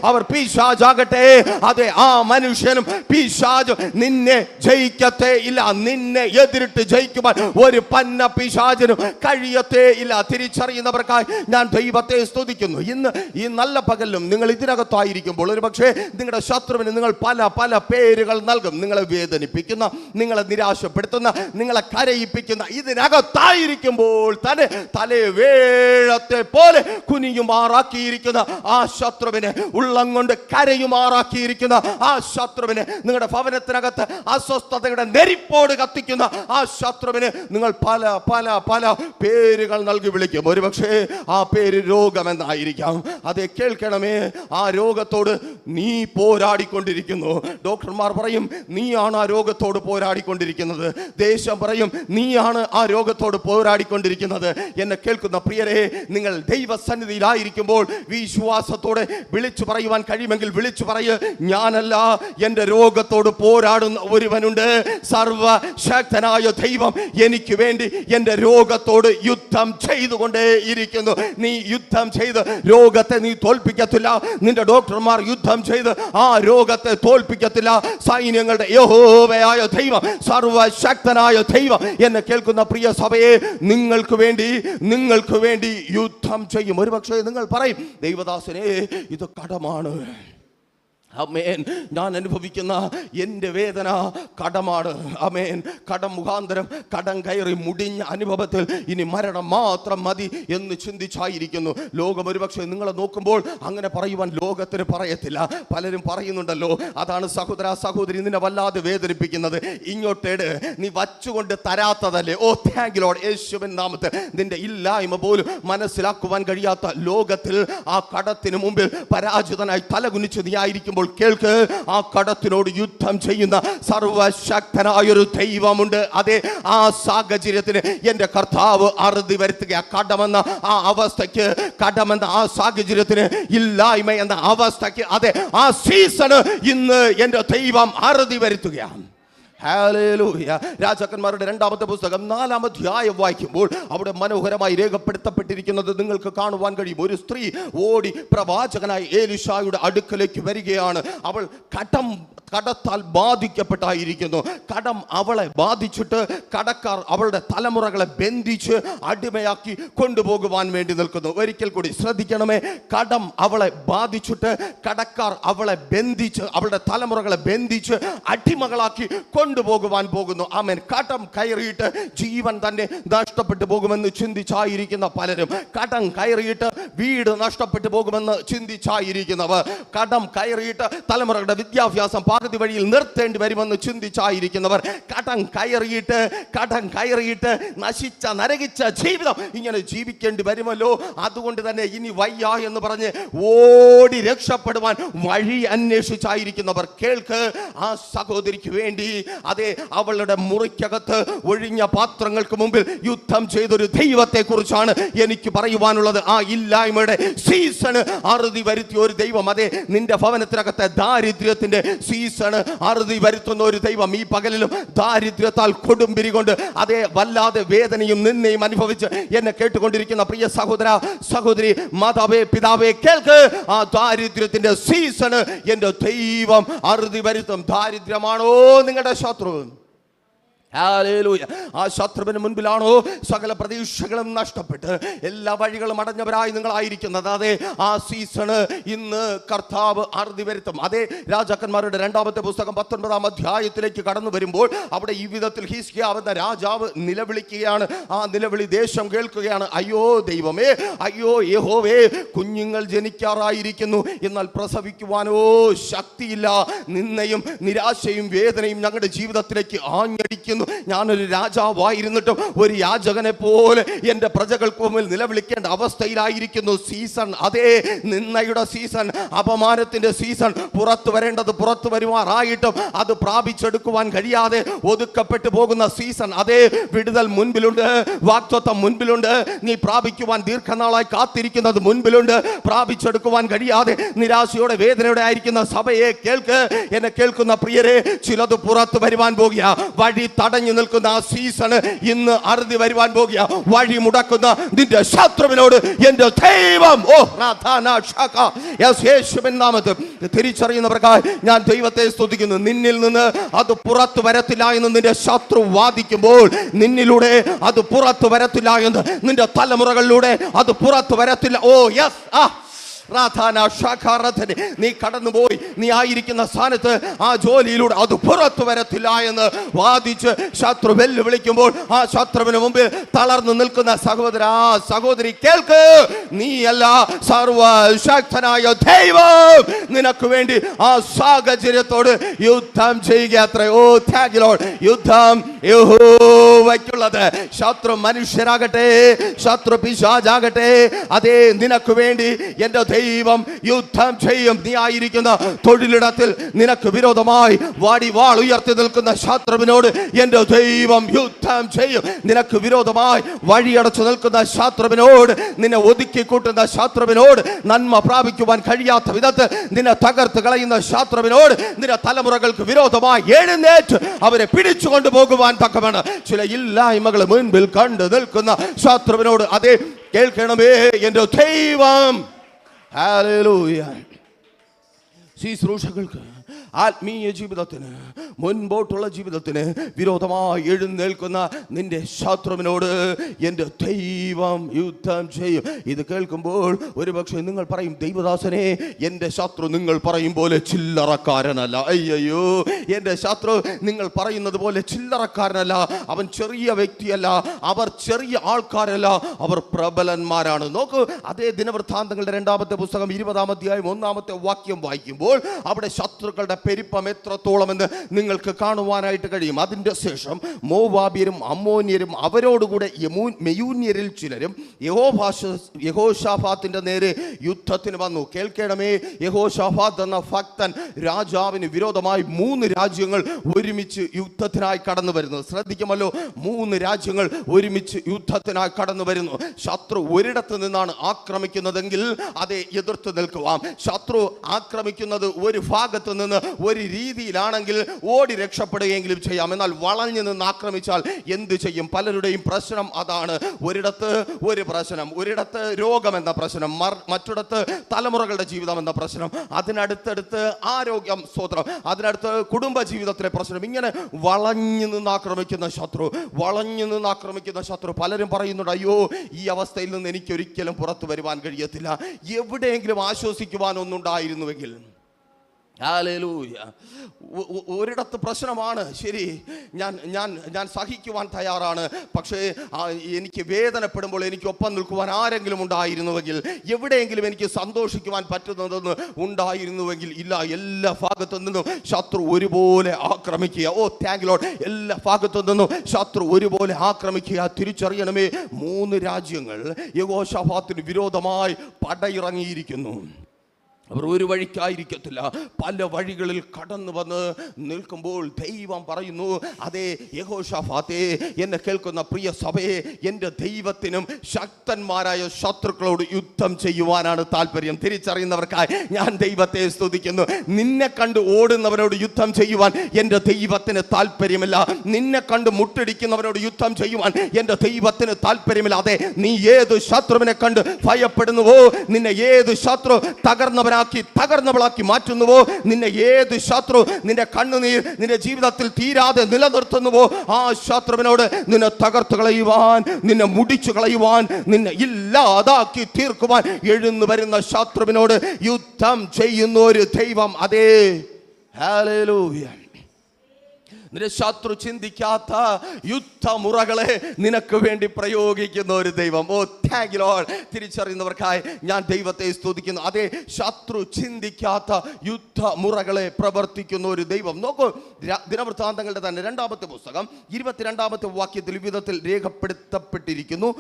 അവർ പിശാചാകട്ടെ, അതെ, ആ മനുഷ്യനും പിശാചും നിന്നെ ജയിക്കത്തേ ഇല്ല. നിന്നെ എതിരിട്ട് ജയിക്കുവാൻ ഒരു പന്ന പിശാചിനും കഴിയത്തേ ഇല്ല. തിരിച്ചറിയുന്നവർക്കായി ഞാൻ ദൈവത്തെ സ്തുതിക്കുന്നു. ഇന്ന് ഈ നല്ല പകലിലും നിങ്ങൾ ഇതിനകത്തായിരിക്കുമ്പോൾ ഒരു പക്ഷേ നിങ്ങളുടെ ശത്രുവിന് നിങ്ങൾ പല പല പേരുകൾ നൽകും. നിങ്ങളെ വേദനിപ്പിക്കുന്ന, നിങ്ങളെ നിരാശപ്പെടുത്തുന്ന, നിങ്ങളെ കരയിപ്പിക്കുന്ന, ഇതിനകത്തായിരിക്കുമ്പോൾ തന്നെ തലവേഴത്തെ പോലെ കുനിയുമാറാക്കിയിരിക്കുന്ന ആ ശത്രുവിനെ, ഉള്ളം കൊണ്ട് കരയുമാറാക്കിയിരിക്കുന്ന ആ ശത്രുവിനെ, നിങ്ങളുടെ ഭവനത്തിനകത്ത് അസ്വസ്ഥതയുടെ നെരിപ്പോട് കത്തിക്കുന്ന ആ ശത്രുവിന് നിങ്ങൾ പല പല പല പേരുകൾ നൽകി വിളിക്കും. ഒരുപക്ഷേ ആ പേര് രോഗമെന്നായിരിക്കാം. അതെ, കേൾക്കണമേ, ആ രോഗത്തോട് നീ പോരാടിക്കൊണ്ടിരിക്കുന്നു. ഡോക്ടർമാർ പറയും നീയാണ് ആ രോഗത്തോട് പോരാടിക്കൊണ്ടിരിക്കുന്നത്. ദേശം പറയും നീയാണ് ആ രോഗത്തോട് പോരാടിക്കൊണ്ടിരിക്കുന്നത്. എന്നെ കേൾക്കുന്ന പ്രിയരെ, നിങ്ങൾ ദൈവസന്നിധിയിലായിരിക്കുമ്പോൾ വിശ്വാസത്തോടെ വിളിച്ചു പറയുവാൻ കഴിയുമെങ്കിൽ വിളിച്ചു പറയ്, ഞാനല്ല, എൻ്റെ രോഗത്തോട് പോരാടുന്ന ഒരുവനുണ്ട്. സർവശക്തനായ ദൈവം എനിക്ക് വേണ്ടി എൻ്റെ രോഗത്തോട് യുദ്ധം ചെയ്തുകൊണ്ടേ ഇരിക്കുന്നു. നീ യുദ്ധം ചെയ്ത് രോഗത്തെ നീ തോൽപ്പിക്കത്തില്ല. നിന്റെ ഡോക്ടർമാർ യുദ്ധം ചെയ്ത് ആ രോഗത്തെ തോൽപ്പിക്കത്തില്ല. സൈന്യങ്ങളുടെ യഹോവയായ ദൈവം, സർവശക്തനായ ദൈവം എന്നെ കേൾക്കുന്ന പ്രിയ സഭയെ നിങ്ങൾക്ക് വേണ്ടി യുദ്ധം ചെയ്യും. ഒരുപക്ഷേ നിങ്ങൾ പറയും, ദൈവദാസനെ ഇത് കടമാണ്. ആമേൻ, ഞാൻ അനുഭവിക്കുന്ന എൻ്റെ വേദന കടമാണ്. ആമേൻ, കടം മുഖാന്തരം കടം കയറി മുടിഞ്ഞ അനുഭവത്തിൽ ഇനി മരണം മാത്രം മതി എന്ന് ചിന്തിച്ചായിരിക്കുന്നു. ലോകം ഒരുപക്ഷെ നിങ്ങളെ നോക്കുമ്പോൾ അങ്ങനെ പറയുവാൻ ലോകത്തിന് പറയത്തില്ല. പലരും പറയുന്നുണ്ടല്ലോ, അതാണ് സഹോദര സഹോദരി നിന്നെ വല്ലാതെ വേദനിപ്പിക്കുന്നത്. ഇങ്ങോട്ടേട് നീ വച്ചുകൊണ്ട് തരാത്തതല്ലേ. ഓ താങ്ക് യു ലോർഡ്. യേശുവിൻ നാമത്തിൽ നിന്റെ ഇല്ലായ്മ പോലും മനസ്സിലാക്കുവാൻ കഴിയാത്ത ലോകത്തിൽ ആ കടത്തിന് മുമ്പിൽ പരാജിതനായി തലകുനിച്ച് നീ ആയിരിക്കുമ്പോൾ കേൾക്ക്, ആ കടത്തിനോട് യുദ്ധം ചെയ്യുന്ന സർവശക്തനായൊരു ദൈവമുണ്ട്. അതെ, ആ സാഹചര്യത്തിന് എൻ്റെ കർത്താവ് അറുതി വരുത്തുക. കടമെന്ന ആ അവസ്ഥയ്ക്ക്, കടമെന്ന ആ സാഹചര്യത്തിന്, ഇല്ലായ്മ എന്ന അവസ്ഥയ്ക്ക്, അതെ ആ സീസണ് ഇന്ന് എൻ്റെ ദൈവം അറുതി വരുത്തുകയാണ്. ഹല്ലേലൂയ. രാജാക്കന്മാരുടെ 2-ാമത്തെ പുസ്തകം 4-ാം അധ്യായം വായിക്കുമ്പോൾ അവിടെ മനോഹരമായി രേഖപ്പെടുത്തപ്പെട്ടിരിക്കുന്നത് നിങ്ങൾക്ക് കാണുവാൻ കഴിയും. ഒരു സ്ത്രീ ഓടി പ്രവാചകനായ എലീശായുടെ അടുക്കലേക്ക് വരികയാണ്. അവൾ കടത്താൽ ബാധിക്കപ്പെട്ടായിരിക്കുന്നു. കടം അവളെ ബാധിച്ചിട്ട് കടക്കാർ അവളുടെ തലമുറകളെ ബന്ധിച്ച് അടിമയാക്കി കൊണ്ടുപോകുവാൻ വേണ്ടി നിൽക്കുന്നു. ഒരിക്കൽ കൂടി ശ്രദ്ധിക്കണമേ, കടം അവളെ ബാധിച്ചിട്ട് കടക്കാർ അവളെ ബന്ധിച്ച്, അവളുടെ തലമുറകളെ ബന്ധിച്ച് അടിമകളാക്കി കൊണ്ടുപോകുവാൻ പോകുന്നു. ആമേൻ. കടം കയറിയിട്ട് ജീവൻ തന്നെ നഷ്ടപ്പെട്ടു പോകുമെന്ന് ചിന്തിച്ചായിരിക്കുന്ന പലരും, കടം കയറിയിട്ട് വീട് നഷ്ടപ്പെട്ടു പോകുമെന്ന് ചിന്തിച്ചായിരിക്കുന്നവർ, കടം കയറിയിട്ട് തലമുറകളുടെ വിദ്യാഭ്യാസം പകുതി വഴിയിൽ നിർത്തേണ്ടി വരുമെന്ന് ചിന്തിച്ചായിരിക്കുന്നവർ, കടം കയറിയിട്ട് നരകിച്ച ജീവിതം ഇങ്ങനെ ജീവിക്കേണ്ടി വരുമല്ലോ, അതുകൊണ്ട് തന്നെ ഇനി വയ്യ എന്ന് പറഞ്ഞ് ഓടി രക്ഷപ്പെടുവാൻ വഴി അന്വേഷിച്ചായിരിക്കുന്നവർ, കേൾക്ക്, ആ സഹോദരിക്ക് വേണ്ടി, അതെ അവളുടെ മുറിക്കകത്ത് ഒഴിഞ്ഞ പാത്രങ്ങൾക്ക് മുമ്പിൽ യുദ്ധം ചെയ്തൊരു ദൈവത്തെ കുറിച്ചാണ് എനിക്ക് പറയുവാനുള്ളത്. ആ ഇല്ലായ്മയുടെ സീസൺ അറുതി വരുത്തിയ ഒരു ദൈവം, അതെ നിന്റെ ഭവനത്തിനകത്തെ ദാരിദ്ര്യത്തിന്റെ സീസൺ അറുതി വരുത്തുന്ന ഒരു ദൈവം ഈ പകലിലും ദാരിദ്ര്യത്താൽ കൊടുമ്പിരി കൊണ്ട്, അതേ വല്ലാതെ വേദനയും നിന്നയും അനുഭവിച്ച് എന്നെ കേട്ടുകൊണ്ടിരിക്കുന്ന പ്രിയ സഹോദര സഹോദരി, മാതാവേ പിതാവേ, കേൾക്ക്, ആ ദാരിദ്ര്യത്തിന്റെ സീസൺ എന്റെ ദൈവം അറുതി വരുത്തും. ദാരിദ്ര്യമാണോ നിങ്ങളുടെ ശത്രു? ഹല്ലേലൂയ. ആ ശത്രുവിന് മുൻപിലാണോ സകല പ്രതീക്ഷകളും നഷ്ടപ്പെട്ട് എല്ലാ വഴികളും അടഞ്ഞവരായി നിങ്ങളായിരിക്കുന്നത്? അതെ, ആ സീസണ് ഇന്ന് കർത്താവ് അറുതി വരുത്തും. അതെ, രാജാക്കന്മാരുടെ 2-ാമത്തെ പുസ്തകം 19-ാം അധ്യായത്തിലേക്ക് കടന്നു വരുമ്പോൾ അവിടെ ഈ വിധത്തിൽ ഹിസ്കിയാവ് എന്ന രാജാവ് നിലവിളിക്കുകയാണ്. ആ നിലവിളി ദേശം കേൾക്കുകയാണ്. അയ്യോ ദൈവമേ, അയ്യോ യഹോവേ, കുഞ്ഞുങ്ങൾ ജനിക്കാറായിരിക്കുന്നു, എന്നാൽ പ്രസവിക്കുവാനോ ശക്തിയില്ല. നിന്നയും നിരാശയും വേദനയും ഞങ്ങളുടെ ജീവിതത്തിലേക്ക് ആഞ്ഞടിക്കുന്നു. ഞാനൊരു രാജാവായിരുന്നിട്ടും ഒരു യാചകനെ പോലെ എൻ്റെ പ്രജകൾക്ക് മുമ്പിൽ നിലവിളിക്കേണ്ട അവസ്ഥയിലായിരിക്കുന്നു. സീസൺ, അതേ നിന്നയുടെ സീസൺ, അപമാനത്തിന്റെ സീസൺ, പുറത്തു വരേണ്ടത് പുറത്തു വരുമാറായിട്ടും അത് പ്രാപിച്ചെടുക്കുവാൻ കഴിയാതെ ഒതുക്കപ്പെട്ടു പോകുന്ന സീസൺ, അതേ വിടുതൽ മുൻപിലുണ്ട്, വാഗ്ദത്തം മുൻപിലുണ്ട്, നീ പ്രാപിക്കുവാൻ ദീർഘനാളായി കാത്തിരിക്കുന്നത് മുൻപിലുണ്ട്, പ്രാപിച്ചെടുക്കുവാൻ കഴിയാതെ നിരാശയോടെ വേദനയോടെ ആയിരിക്കുന്ന സഭയെ കേൾക്ക്, എന്നെ കേൾക്കുന്ന പ്രിയരെ, ചിലത് പുറത്തു വരുവാൻ പോകുക. വഴി തടഞ്ഞു നിൽക്കുന്ന ആ സീസണ് ഇന്ന് അറുതി വരുവാൻ പോകുക. വഴി മുടക്കുന്ന നിന്റെ ശത്രുവിനോട് എന്റെ ദൈവം, യേശുവിൻ നാമത്തിൽ തിരിച്ചറിയുന്നവർക്കായി ഞാൻ ദൈവത്തെ സ്തുതിക്കുന്നു. നിന്നിൽ നിന്ന് അത് പുറത്തു വരത്തില്ല എന്ന് നിന്റെ ശത്രു വാദിക്കുമ്പോൾ, നിന്നിലൂടെ അത് പുറത്തു വരത്തില്ല എന്ന് നിന്റെ തലമുറകളിലൂടെ അത് പുറത്തു വരത്തില്ല. ഓ യെസ്, നീ കടന്നുപോയി, നീ ആയിരിക്കുന്ന സ്ഥാനത്ത് ആ ജോലിയിലൂടെ അത് പുറത്തു വരത്തില്ല എന്ന് വാദിച്ച് ശത്രു വെല്ലുവിളിക്കുമ്പോൾ, ആ ശത്രുവിന് മുമ്പിൽ തളർന്നു നിൽക്കുന്ന സഹോദര സഹോദരി, കേൾക്ക്, നീയല്ല, സർവശക്തനായ ദൈവം നിനക്ക് വേണ്ടി ആ സാഹചര്യത്തോട് യുദ്ധം ചെയ്യുക. അത്രേ. ഓ താങ്ക് യു ലോർഡ്. യുദ്ധം യഹോവ യഹോവയ്ക്കുള്ളത്. ശത്രു മനുഷ്യരാകട്ടെ, ശത്രു പിശാചാകട്ടെ, അതേ നിനക്ക് വേണ്ടി എൻ്റെ ദൈവം യുദ്ധം ചെയ്യും. നീ ആയിരിക്കുന്ന തൊഴിലിടത്തിൽ നിനക്ക് വിരോധമായി വാൾ ഉയർത്തി നിൽക്കുന്ന ശത്രുവിനോട് എൻ്റെ ദൈവം യുദ്ധം ചെയ്യും. നിനക്ക് വിരോധമായി വഴിയടച്ചു നിൽക്കുന്ന ശത്രുവിനോട്, നിന്നെ ഒതുക്കി കൂട്ടുന്ന ശത്രുവിനോട്, നന്മ പ്രാപിക്കുവാൻ കഴിയാത്ത വിധത്തിൽ നിന്നെ തകർത്ത് കളയുന്ന ശത്രുവിനോട്, നിന്റെ തലമുറകൾക്ക് വിരോധമായി എഴുന്നേറ്റ് അവരെ പിടിച്ചു കൊണ്ടുപോകുവാൻ തക്കമാണ് ചില ഇല്ലായ്മകൾ മുൻപിൽ കണ്ടു നിൽക്കുന്ന ശത്രുവിനോട് അതേ കേൾക്കണമേ എൻ്റെ ദൈവം. ഹല്ലേലൂയ. ശുശ്രൂഷകൾക്ക്, ആത്മീയ ജീവിതത്തിന്, മുൻപോട്ടുള്ള ജീവിതത്തിന് വിരോധമായി എഴുന്നേൽക്കുന്ന നിന്റെ ശത്രുവിനോട് എൻ്റെ ദൈവം യുദ്ധം ചെയ്യും. ഇത് കേൾക്കുമ്പോൾ ഒരുപക്ഷെ നിങ്ങൾ പറയും, ദൈവദാസനെ, എൻ്റെ ശത്രു നിങ്ങൾ പറയും പോലെ ചില്ലറക്കാരനല്ല. അയ്യോ, എൻ്റെ ശത്രു നിങ്ങൾ പറയുന്നത് പോലെ ചില്ലറക്കാരനല്ല. അവൻ ചെറിയ വ്യക്തിയല്ല, അവർ ചെറിയ ആൾക്കാരല്ല, അവർ പ്രബലന്മാരാണ്. നോക്കൂ, അതേ ദിനവൃത്താന്തങ്ങളുടെ 2-ാമത്തെ പുസ്തകം 20-ാം അധ്യായം 1-ാമത്തെ വാക്യം വായിക്കുമ്പോൾ അവിടെ ശത്രുക്കളുടെ പെരുപ്പം എത്രത്തോളം എന്ന് നിങ്ങൾക്ക് കാണുവാനായിട്ട് കഴിയും. അതിൻ്റെ ശേഷം മോവാബ്യരും അമ്മോന്യരും അവരോടുകൂടെ മെയൂന്യരിൽ ചിലരും യഹോശാഫാത്തിന്റെ നേരെ യുദ്ധത്തിന് വന്നു. കേൾക്കണമേ, യഹോശാഫാത്ത് എന്ന ഭക്തൻ രാജാവിന് വിരോധമായി 3 രാജ്യങ്ങൾ ഒരുമിച്ച് യുദ്ധത്തിനായി കടന്നു വരുന്നു. ശ്രദ്ധിക്കുമല്ലോ, 3 രാജ്യങ്ങൾ ഒരുമിച്ച് യുദ്ധത്തിനായി കടന്നു വരുന്നു. ശത്രു ഒരിടത്ത് നിന്നാണ് ആക്രമിക്കുന്നതെങ്കിൽ അതെ എതിർത്ത് നിൽക്കുവാം. ശത്രു ആക്രമിക്കുന്നത് ഒരു ഭാഗത്ത് നിന്ന് ഒരു രീതിയിലാണെങ്കിൽ ഓടി രക്ഷപ്പെടുകയെങ്കിലും ചെയ്യാം. എന്നാൽ വളഞ്ഞു നിന്ന് ആക്രമിച്ചാൽ എന്ത് ചെയ്യും? പലരുടെയും പ്രശ്നം അതാണ്. ഒരിടത്ത് ഒരു പ്രശ്നം, ഒരിടത്ത് രോഗമെന്ന പ്രശ്നം, മറ്റിടത്ത് തലമുറകളുടെ ജീവിതം എന്ന പ്രശ്നം, അതിനടുത്തടുത്ത് ആരോഗ്യം, സ്തോത്രം, അതിനടുത്ത് കുടുംബ ജീവിതത്തിലെ പ്രശ്നം. ഇങ്ങനെ വളഞ്ഞു നിന്ന് ആക്രമിക്കുന്ന ശത്രു, വളഞ്ഞു നിന്ന് ആക്രമിക്കുന്ന ശത്രു. പലരും പറയുന്നുണ്ട്, അയ്യോ, ഈ അവസ്ഥയിൽ നിന്ന് എനിക്കൊരിക്കലും പുറത്തു വരുവാൻ കഴിയത്തില്ല, എവിടെയെങ്കിലും ആശ്വസിക്കുവാൻ ഒന്നുണ്ടായിരുന്നുവെങ്കിൽ. ഹല്ലേലൂയ. ഒരിടത്ത് പ്രശ്നമാണ്, ശരി, ഞാൻ സഹിക്കുവാൻ തയ്യാറാണ്. പക്ഷേ എനിക്ക് വേദനപ്പെടുമ്പോൾ എനിക്ക് ഒപ്പം നിൽക്കുവാൻ ആരെങ്കിലും ഉണ്ടായിരുന്നുവെങ്കിൽ, എവിടെയെങ്കിലും എനിക്ക് സന്തോഷിക്കുവാൻ പറ്റുന്നതെന്ന് ഉണ്ടായിരുന്നുവെങ്കിൽ. ഇല്ല, എല്ലാ ഭാഗത്തു നിന്നും ശത്രു ഒരുപോലെ ആക്രമിക്കുക. ഓ താങ്ക് ലോർഡ്. എല്ലാ ഭാഗത്തു നിന്നും ശത്രു ഒരുപോലെ ആക്രമിക്കുക. തിരിച്ചറിയണമേ, 3 രാജ്യങ്ങൾ യഹോശാഫാത്തിന് വിരോധമായി പടയിറങ്ങിയിരിക്കുന്നു. അവർ ഒരു വഴിക്കായിരിക്കത്തില്ല, പല വഴികളിൽ കടന്നു വന്ന് നിൽക്കുമ്പോൾ ദൈവം പറയുന്നു, അതേ യഹോശാഫാത്തേ, എന്നെ കേൾക്കുന്ന പ്രിയ സഭയെ, എൻ്റെ ദൈവത്തിനും ശക്തന്മാരായ ശത്രുക്കളോട് യുദ്ധം ചെയ്യുവാനാണ് താല്പര്യം. തിരിച്ചറിയുന്നവർക്കായി ഞാൻ ദൈവത്തെ സ്തുതിക്കുന്നു. നിന്നെ കണ്ട് ഓടുന്നവരോട് യുദ്ധം ചെയ്യുവാൻ എൻ്റെ ദൈവത്തിന് താല്പര്യമില്ല. നിന്നെ കണ്ട് മുട്ടിടിക്കുന്നവരോട് യുദ്ധം ചെയ്യുവാൻ എൻ്റെ ദൈവത്തിന് താല്പര്യമില്ല. അതെ, നീ ഏത് ശത്രുവിനെ കണ്ട് ഭയപ്പെടുന്നുവോ, നിന്നെ ഏത് ശത്രു തകർന്നവളാക്കി മാറ്റുന്നുവോ, നിന്നെ ഏത് ശത്രു നിന്റെ കണ്ണുനീർ നിന്റെ ജീവിതത്തിൽ തീരാതെ നിലനിർത്തുന്നുവോ, ആ ശത്രുവിനോട് നിന്നെ തകർത്ത് കളയുവാൻ, നിന്നെ മുടിച്ചു കളയുവാൻ, നിന്നെ ഇല്ലാതാക്കി തീർക്കുവാൻ എഴുന്നു വരുന്ന ശത്രുവിനോട് യുദ്ധം ചെയ്യുന്ന ഒരു ദൈവം. അതേ, ഹല്ലേലൂയ. നിന്റെ ശത്രു ചിന്തിക്കാത്ത യുദ്ധമുറകളെ നിനക്ക് വേണ്ടി പ്രയോഗിക്കുന്ന ഒരു ദൈവം. ഓ താങ്ക് യു ലോർഡ്. തിരിച്ചറിയുന്നവർക്കായി ഞാൻ ദൈവത്തെ സ്തുതിക്കുന്നു. അതേ, ശത്രു ചിന്തിക്കാത്ത യുദ്ധമുറകളെ പ്രവർത്തിക്കുന്ന ഒരു ദൈവം. നോക്കൂ, ദിനവൃത്താന്തങ്ങളുടെ തന്നെ 2-ാമത്തെ പുസ്തകം 22-ാമത്തെ വാക്യത്തിൽ വിധത്തിൽ രേഖപ്പെടുത്തപ്പെട്ടിരിക്കുന്നു,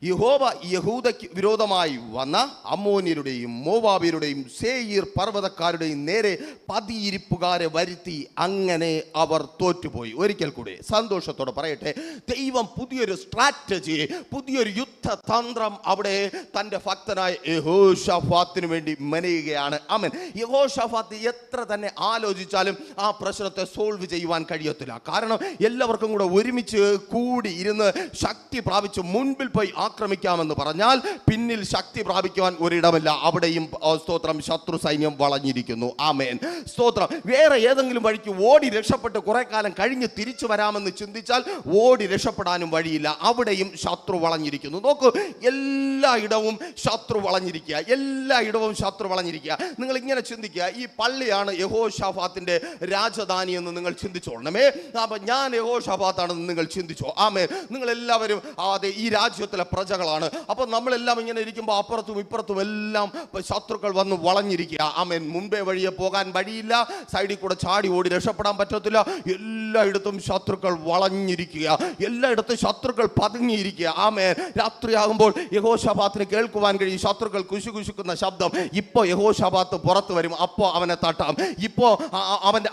യഹോവ യഹൂദയ്ക്ക് വിരോധമായി വന്ന അമ്മോന്യരുടെയും മോവാബ്യരുടെയും സേയീർ പർവ്വതക്കാരുടെയും നേരെ പതിയിരിപ്പുകാരെ വരുത്തി, അങ്ങനെ അവർ തോറ്റുപോയി. ഒരിക്കൽ കൂടെ സന്തോഷത്തോടെ പറയട്ടെ, ദൈവം പുതിയൊരു സ്ട്രാറ്റജി, പുതിയൊരു യുദ്ധതന്ത്രം അവിടെ തൻ്റെ ഭക്തനായ യഹോശാഫാത്തിന് വേണ്ടി മെനയുകയാണ്. ആമേൻ. യഹോശാഫാത്ത് എത്ര തന്നെ ആലോചിച്ചാലും ആ പ്രശ്നത്തെ സോൾവ് ചെയ്യുവാൻ കഴിയത്തില്ല. കാരണം എല്ലാവർക്കും കൂടെ ഒരുമിച്ച് കൂടി ഇരുന്ന് ശക്തി പ്രാപിച്ച് മുൻപിൽ പോയി ആക്രമിക്കാമെന്ന് പറഞ്ഞാൽ പിന്നിൽ ശക്തി പ്രാപിക്കുവാൻ ഒരിടമില്ല. അവിടെയും സ്തോത്രം ശത്രു സൈന്യം വളഞ്ഞിരിക്കുന്നു. ആമേൻ, സ്തോത്രം. വേറെ ഏതെങ്കിലും വഴിക്ക് ഓടി രക്ഷപ്പെട്ട് കുറെ കാലം കഴിഞ്ഞ് തിരിച്ചു വരാമെന്ന് ചിന്തിച്ചാൽ ഓടി രക്ഷപ്പെടാനും വഴിയില്ല. അവിടെയും ശത്രു വളഞ്ഞിരിക്കുന്നു. നോക്കൂ, എല്ലായിടവും ശത്രു വളഞ്ഞിരിക്കുക, എല്ലായിടവും ശത്രു വളഞ്ഞിരിക്കുക. നിങ്ങൾ ഇങ്ങനെ ചിന്തിക്കുക, ഈ പള്ളിയാണ് യഹോശാഫാത്തിന്റെ രാജധാനി എന്ന് നിങ്ങൾ ചിന്തിച്ചോളണമേ. അപ്പൊ ഞാൻ യഹോശാഫാത്താണെന്ന് നിങ്ങൾ ചിന്തിച്ചോ. ആമേൻ. നിങ്ങൾ എല്ലാവരും അതെ ഈ രാജ്യത്തിലെ പ്രജകളാണ്. അപ്പോൾ നമ്മളെല്ലാം ഇങ്ങനെ ഇരിക്കുമ്പോൾ അപ്പുറത്തും ഇപ്പുറത്തും എല്ലാം ശത്രുക്കൾ വന്ന് വളഞ്ഞിരിക്കുക. ആമേൻ. മുൻപേ വഴിയെ പോകാൻ വഴിയില്ല, സൈഡിൽ കൂടെ ചാടി ഓടി രക്ഷപ്പെടാൻ പറ്റത്തില്ല. എല്ലായിടത്തും ശത്രുക്കൾ വളഞ്ഞിരിക്കുക, എല്ലായിടത്തും ശത്രുക്കൾ പതുങ്ങിയിരിക്കുക. ആമേൻ. രാത്രിയാകുമ്പോൾ യഹോശാഫാത്തിന് കേൾക്കുവാൻ കഴിയും ശത്രുക്കൾ കുശുകുശുക്കുന്ന ശബ്ദം. ഇപ്പോൾ യഹോശാഫാത്ത് പുറത്തു വരും, അപ്പോൾ അവനെ തട്ടാം. ഇപ്പോൾ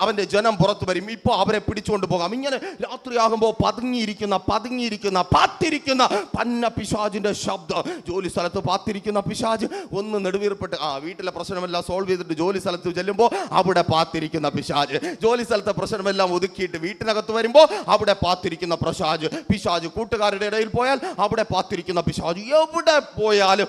അവന്റെ ജനം പുറത്തു വരും, ഇപ്പോൾ അവരെ പിടിച്ചുകൊണ്ട് പോകാം. ഇങ്ങനെ രാത്രിയാകുമ്പോൾ പതുങ്ങിയിരിക്കുന്ന പാത്തിരിക്കുന്ന പന്ന പിശാചിന്റെ ശബ്ദം. ജോലി സ്ഥലത്ത് പാത്തിരിക്കുന്ന പിശാച് ഒന്ന് നെടുവീർപ്പെട്ട് വീട്ടിലെ പ്രശ്നമെല്ലാം സോൾവ് ചെയ്തിട്ട് ജോലി സ്ഥലത്ത് ചെല്ലുമ്പോൾ അവിടെ പാത്തിരിക്കുന്ന പിശാച്. ജോലി സ്ഥലത്തെ പ്രശ്നമെല്ലാം ഒതുക്കിയിട്ട് വീട്ടിനകത്ത് വരുമ്പോൾ അവിടെ പാത്തിരിക്കുന്ന പിശാച്. കൂട്ടുകാരുടെ ഇടയിൽ പോയാൽ അവിടെ പാത്തിരിക്കുന്ന പിശാച്. എവിടെ പോയാലും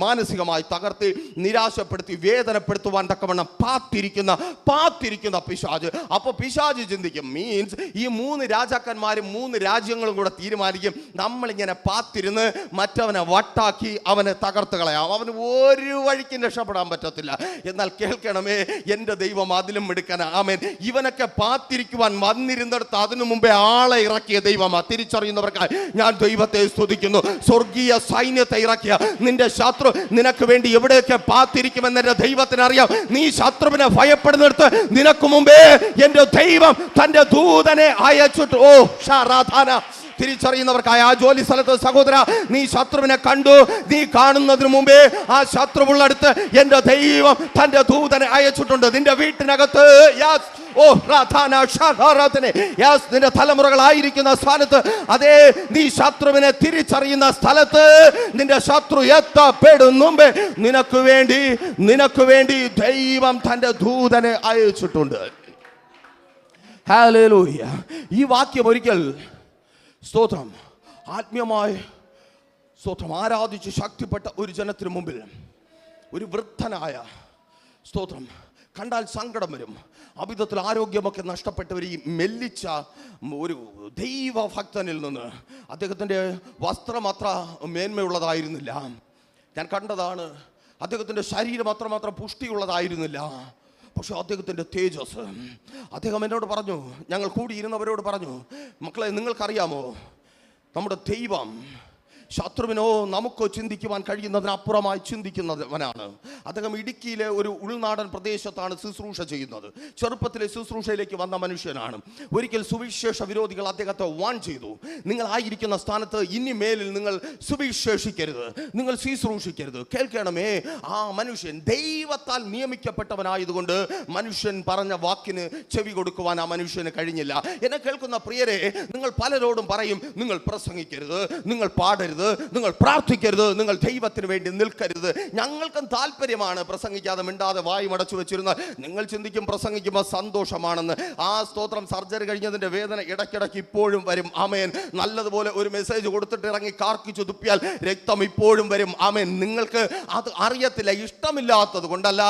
മാനസികമായി തകർത്തി നിരാശപ്പെടുത്തി വേദനപ്പെടുത്തുവാൻ തക്കവണ്ണം പാത്തിരിക്കുന്ന പിശാച്. അപ്പൊ പിശാച് ചിന്തിക്കും, മീൻസ് ഈ 3 രാജാക്കന്മാരും 3 രാജ്യങ്ങളും കൂടെ തീരുമാനിക്കും, നമ്മളിങ്ങനെ പാത്തിരുന്ന് മറ്റവനെ വട്ടാക്കി അവനെ തകർത്ത് കളയാം, അവന് ഒരു വഴിക്കും രക്ഷപ്പെടാൻ പറ്റത്തില്ല. എന്നാൽ കേൾക്കണമേ, എൻ്റെ ദൈവം അതിലും മിടുക്കനാ. ആമേൻ. ഇവനൊക്കെ പാത്തിരിക്കുവാൻ വന്നിരുന്നിടത്ത് അതിനു മുമ്പേ ആളെ ഇറക്കിയ ദൈവമാ. തിരിച്ചറിയുന്നവർക്കായി ഞാൻ ദൈവത്തെ സ്തുതിക്കുന്നു. സ്വർഗീയ സൈന്യത്തെ ഇറക്കിയ നിന്റെ ശത്രു നിനക്ക് വേണ്ടി എവിടെയൊക്കെ പാത്തിരിക്കുമെന്ന് എൻ്റെ ദൈവത്തിന് അറിയാം. നീ ശത്രുവിനെ ഭയപ്പെടുന്നിടത്ത് നിനക്ക് മുമ്പേ എൻ്റെ ദൈവം തന്റെ ദൂതനെ അയച്ചിട്ട് തിരിച്ചറിയുന്നവർക്കായ ആ ജോലി സ്ഥലത്ത് സഹോദര, നീ ശത്രുവിനെ കണ്ടു, നീ കാണുന്നതിന് മുമ്പേ ആ ശത്രുവുള്ളടുത്ത് എൻ്റെ ദൈവം തന്റെ ദൂതനെ അയച്ചിട്ടുണ്ട്. നിന്റെ വീട്ടിനകത്ത് നിന്റെ തലമുറകളായിരിക്കുന്ന സ്ഥലത്ത്, അതേ നീ ശത്രുവിനെ തിരിച്ചറിയുന്ന സ്ഥലത്ത് നിന്റെ ശത്രു എത്തപ്പെടും മുമ്പേ നിനക്ക് വേണ്ടി ദൈവം തന്റെ ദൂതനെ അയച്ചിട്ടുണ്ട്. ഹല്ലേലൂയ. ഈ വാക്യം ഒരിക്കൽ സ്തോത്രം ആത്മീയമായി സ്തോത്രം ആരാധിച്ച് ശക്തിപ്പെട്ട ഒരു ജനത്തിന് മുമ്പിൽ ഒരു വൃദ്ധനായ സ്തോത്രം കണ്ടാൽ സങ്കടം വരും, അവിധത്തിൽ ആരോഗ്യമൊക്കെ നഷ്ടപ്പെട്ടവർ ഈ മെല്ലിച്ച ഒരു ദൈവഭക്തനിൽ നിന്ന്, അദ്ദേഹത്തിൻ്റെ വസ്ത്രം അത്ര മേന്മയുള്ളതായിരുന്നില്ല, ഞാൻ കണ്ടതാണ്. അദ്ദേഹത്തിൻ്റെ ശരീരം അത്രമാത്രം പുഷ്ടിയുള്ളതായിരുന്നില്ല. പക്ഷെ അദ്ദേഹത്തിൻ്റെ തേജസ്, അദ്ദേഹം എന്നോട് പറഞ്ഞു, ഞങ്ങൾ കൂടിയിരുന്നവരോട് പറഞ്ഞു, മക്കളെ നിങ്ങൾക്കറിയാമോ, നമ്മുടെ ദൈവം ശത്രുവിനോ നമുക്കോ ചിന്തിക്കുവാൻ കഴിയുന്നതിനപ്പുറമായി ചിന്തിക്കുന്നവനാണ്. അദ്ദേഹം ഇടുക്കിയിലെ ഒരു ഉൾനാടൻ പ്രദേശത്താണ് ശുശ്രൂഷ ചെയ്യുന്നത്. ചെറുപ്പത്തിലെ ശുശ്രൂഷയിലേക്ക് വന്ന മനുഷ്യനാണ്. ഒരിക്കൽ സുവിശേഷ വിരോധികൾ അദ്ദേഹത്തെ വാൺ ചെയ്തു, നിങ്ങളായിരിക്കുന്ന സ്ഥാനത്ത് ഇനി മേലിൽ നിങ്ങൾ സുവിശേഷിക്കരുത്, നിങ്ങൾ ശുശ്രൂഷിക്കരുത്. കേൾക്കണമേ, ആ മനുഷ്യൻ ദൈവത്താൽ നിയമിക്കപ്പെട്ടവനായതുകൊണ്ട് മനുഷ്യൻ പറഞ്ഞ വാക്കിന് ചെവി കൊടുക്കുവാൻ ആ മനുഷ്യന് കഴിഞ്ഞില്ല. എന്നെ കേൾക്കുന്ന പ്രിയരെ, നിങ്ങൾ പലരോടും പറയും, നിങ്ങൾ പ്രസംഗിക്കരുത്, നിങ്ങൾ പാടരുത്, നിങ്ങൾ പ്രാർത്ഥിക്കരുത്, നിങ്ങൾ ദൈവത്തിന് വേണ്ടി നിൽക്കരുത്. ഞങ്ങൾക്കും താല്പര്യമാണ് പ്രസംഗിക്കാതെ മിണ്ടാതെ വായി മടച്ചു വെച്ചിരുന്ന. നിങ്ങൾ ചിന്തിക്കും പ്രസംഗിക്കുമ്പോൾ സന്തോഷമാണെന്ന്. ആ സ്തോത്രം സർജറി കഴിഞ്ഞതിന്റെ വേദന ഇടയ്ക്കിടയ്ക്ക് ഇപ്പോഴും വരും. ആമേൻ. നല്ലതുപോലെ ഒരു മെസ്സേജ് കൊടുത്തിട്ട് ഇറങ്ങി കാർക്കിച്ചു തുപ്പിയാൽ രക്തം ഇപ്പോഴും വരും. ആമേൻ. നിങ്ങൾക്ക് അത് അറിയത്തില്ല, ഇഷ്ടമില്ലാത്തത് കൊണ്ടല്ല,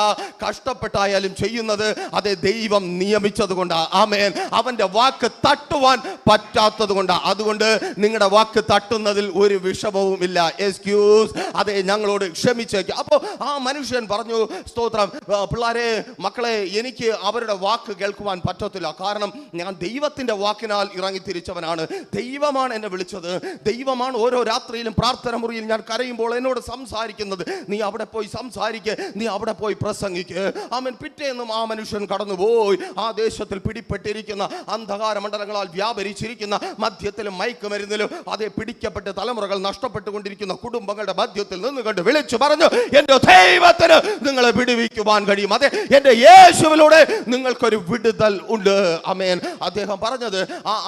കഷ്ടപ്പെട്ടായാലും ചെയ്യുന്നത് അതേ ദൈവം നിയമിച്ചത് കൊണ്ടാ. ആമേൻ. അവന്റെ വാക്ക് തട്ടുവാൻ പറ്റാത്തത് കൊണ്ടാ. അതുകൊണ്ട് നിങ്ങളുടെ വാക്ക് തട്ടുന്നതിൽ ഒരു വിഷമവും ഇല്ല. എക്സ്ക്യൂസ്, അതെ ഞങ്ങളോട് ക്ഷമിച്ചേക്ക്. അപ്പോൾ ആ മനുഷ്യൻ പറഞ്ഞു, സ്തോത്രം, പിള്ളാരെ, മക്കളെ, എനിക്ക് അവരുടെ വാക്ക് കേൾക്കുവാൻ പറ്റത്തില്ല. കാരണം ഞാൻ ദൈവത്തിന്റെ വാക്കിനാൽ ഇറങ്ങി തിരിച്ചവനാണ്. ദൈവമാണ് എന്നെ വിളിച്ചത്. ദൈവമാണ് ഓരോ രാത്രിയിലും പ്രാർത്ഥന മുറിയിൽ ഞാൻ കരയുമ്പോൾ എന്നോട് സംസാരിക്കുന്നത്. നീ അവിടെ പോയി സംസാരിക്ക്, നീ അവിടെ പോയി പ്രസംഗിക്ക്. ആമേൻ. പിറ്റേന്നും ആ മനുഷ്യൻ കടന്നുപോയി. ആ ദേശത്തിൽ പിടിപ്പെട്ടിരിക്കുന്ന അന്ധകാര മണ്ഡലങ്ങളാൽ വ്യാപരിച്ചിരിക്കുന്ന മദ്യത്തിലും മയക്കുമരുന്നിലും അതേ പിടിക്കപ്പെട്ട് തലമുറകൾ നഷ്ടപ്പെട്ടുകൊണ്ടിരിക്കുന്ന കുടുംബങ്ങളുടെ മധ്യത്തിൽ നിന്ന് കണ്ട് വിളിച്ചു പറഞ്ഞു, എന്റെ ദൈവത്തിന് നിങ്ങളെ വിടുവിക്കുവാൻ കഴിയും. അതെ, എന്റെ യേശുവിലൂടെ നിങ്ങൾക്കൊരു വിടുതൽ ഉണ്ട്. ആമേൻ. അദ്ദേഹം പറഞ്ഞത്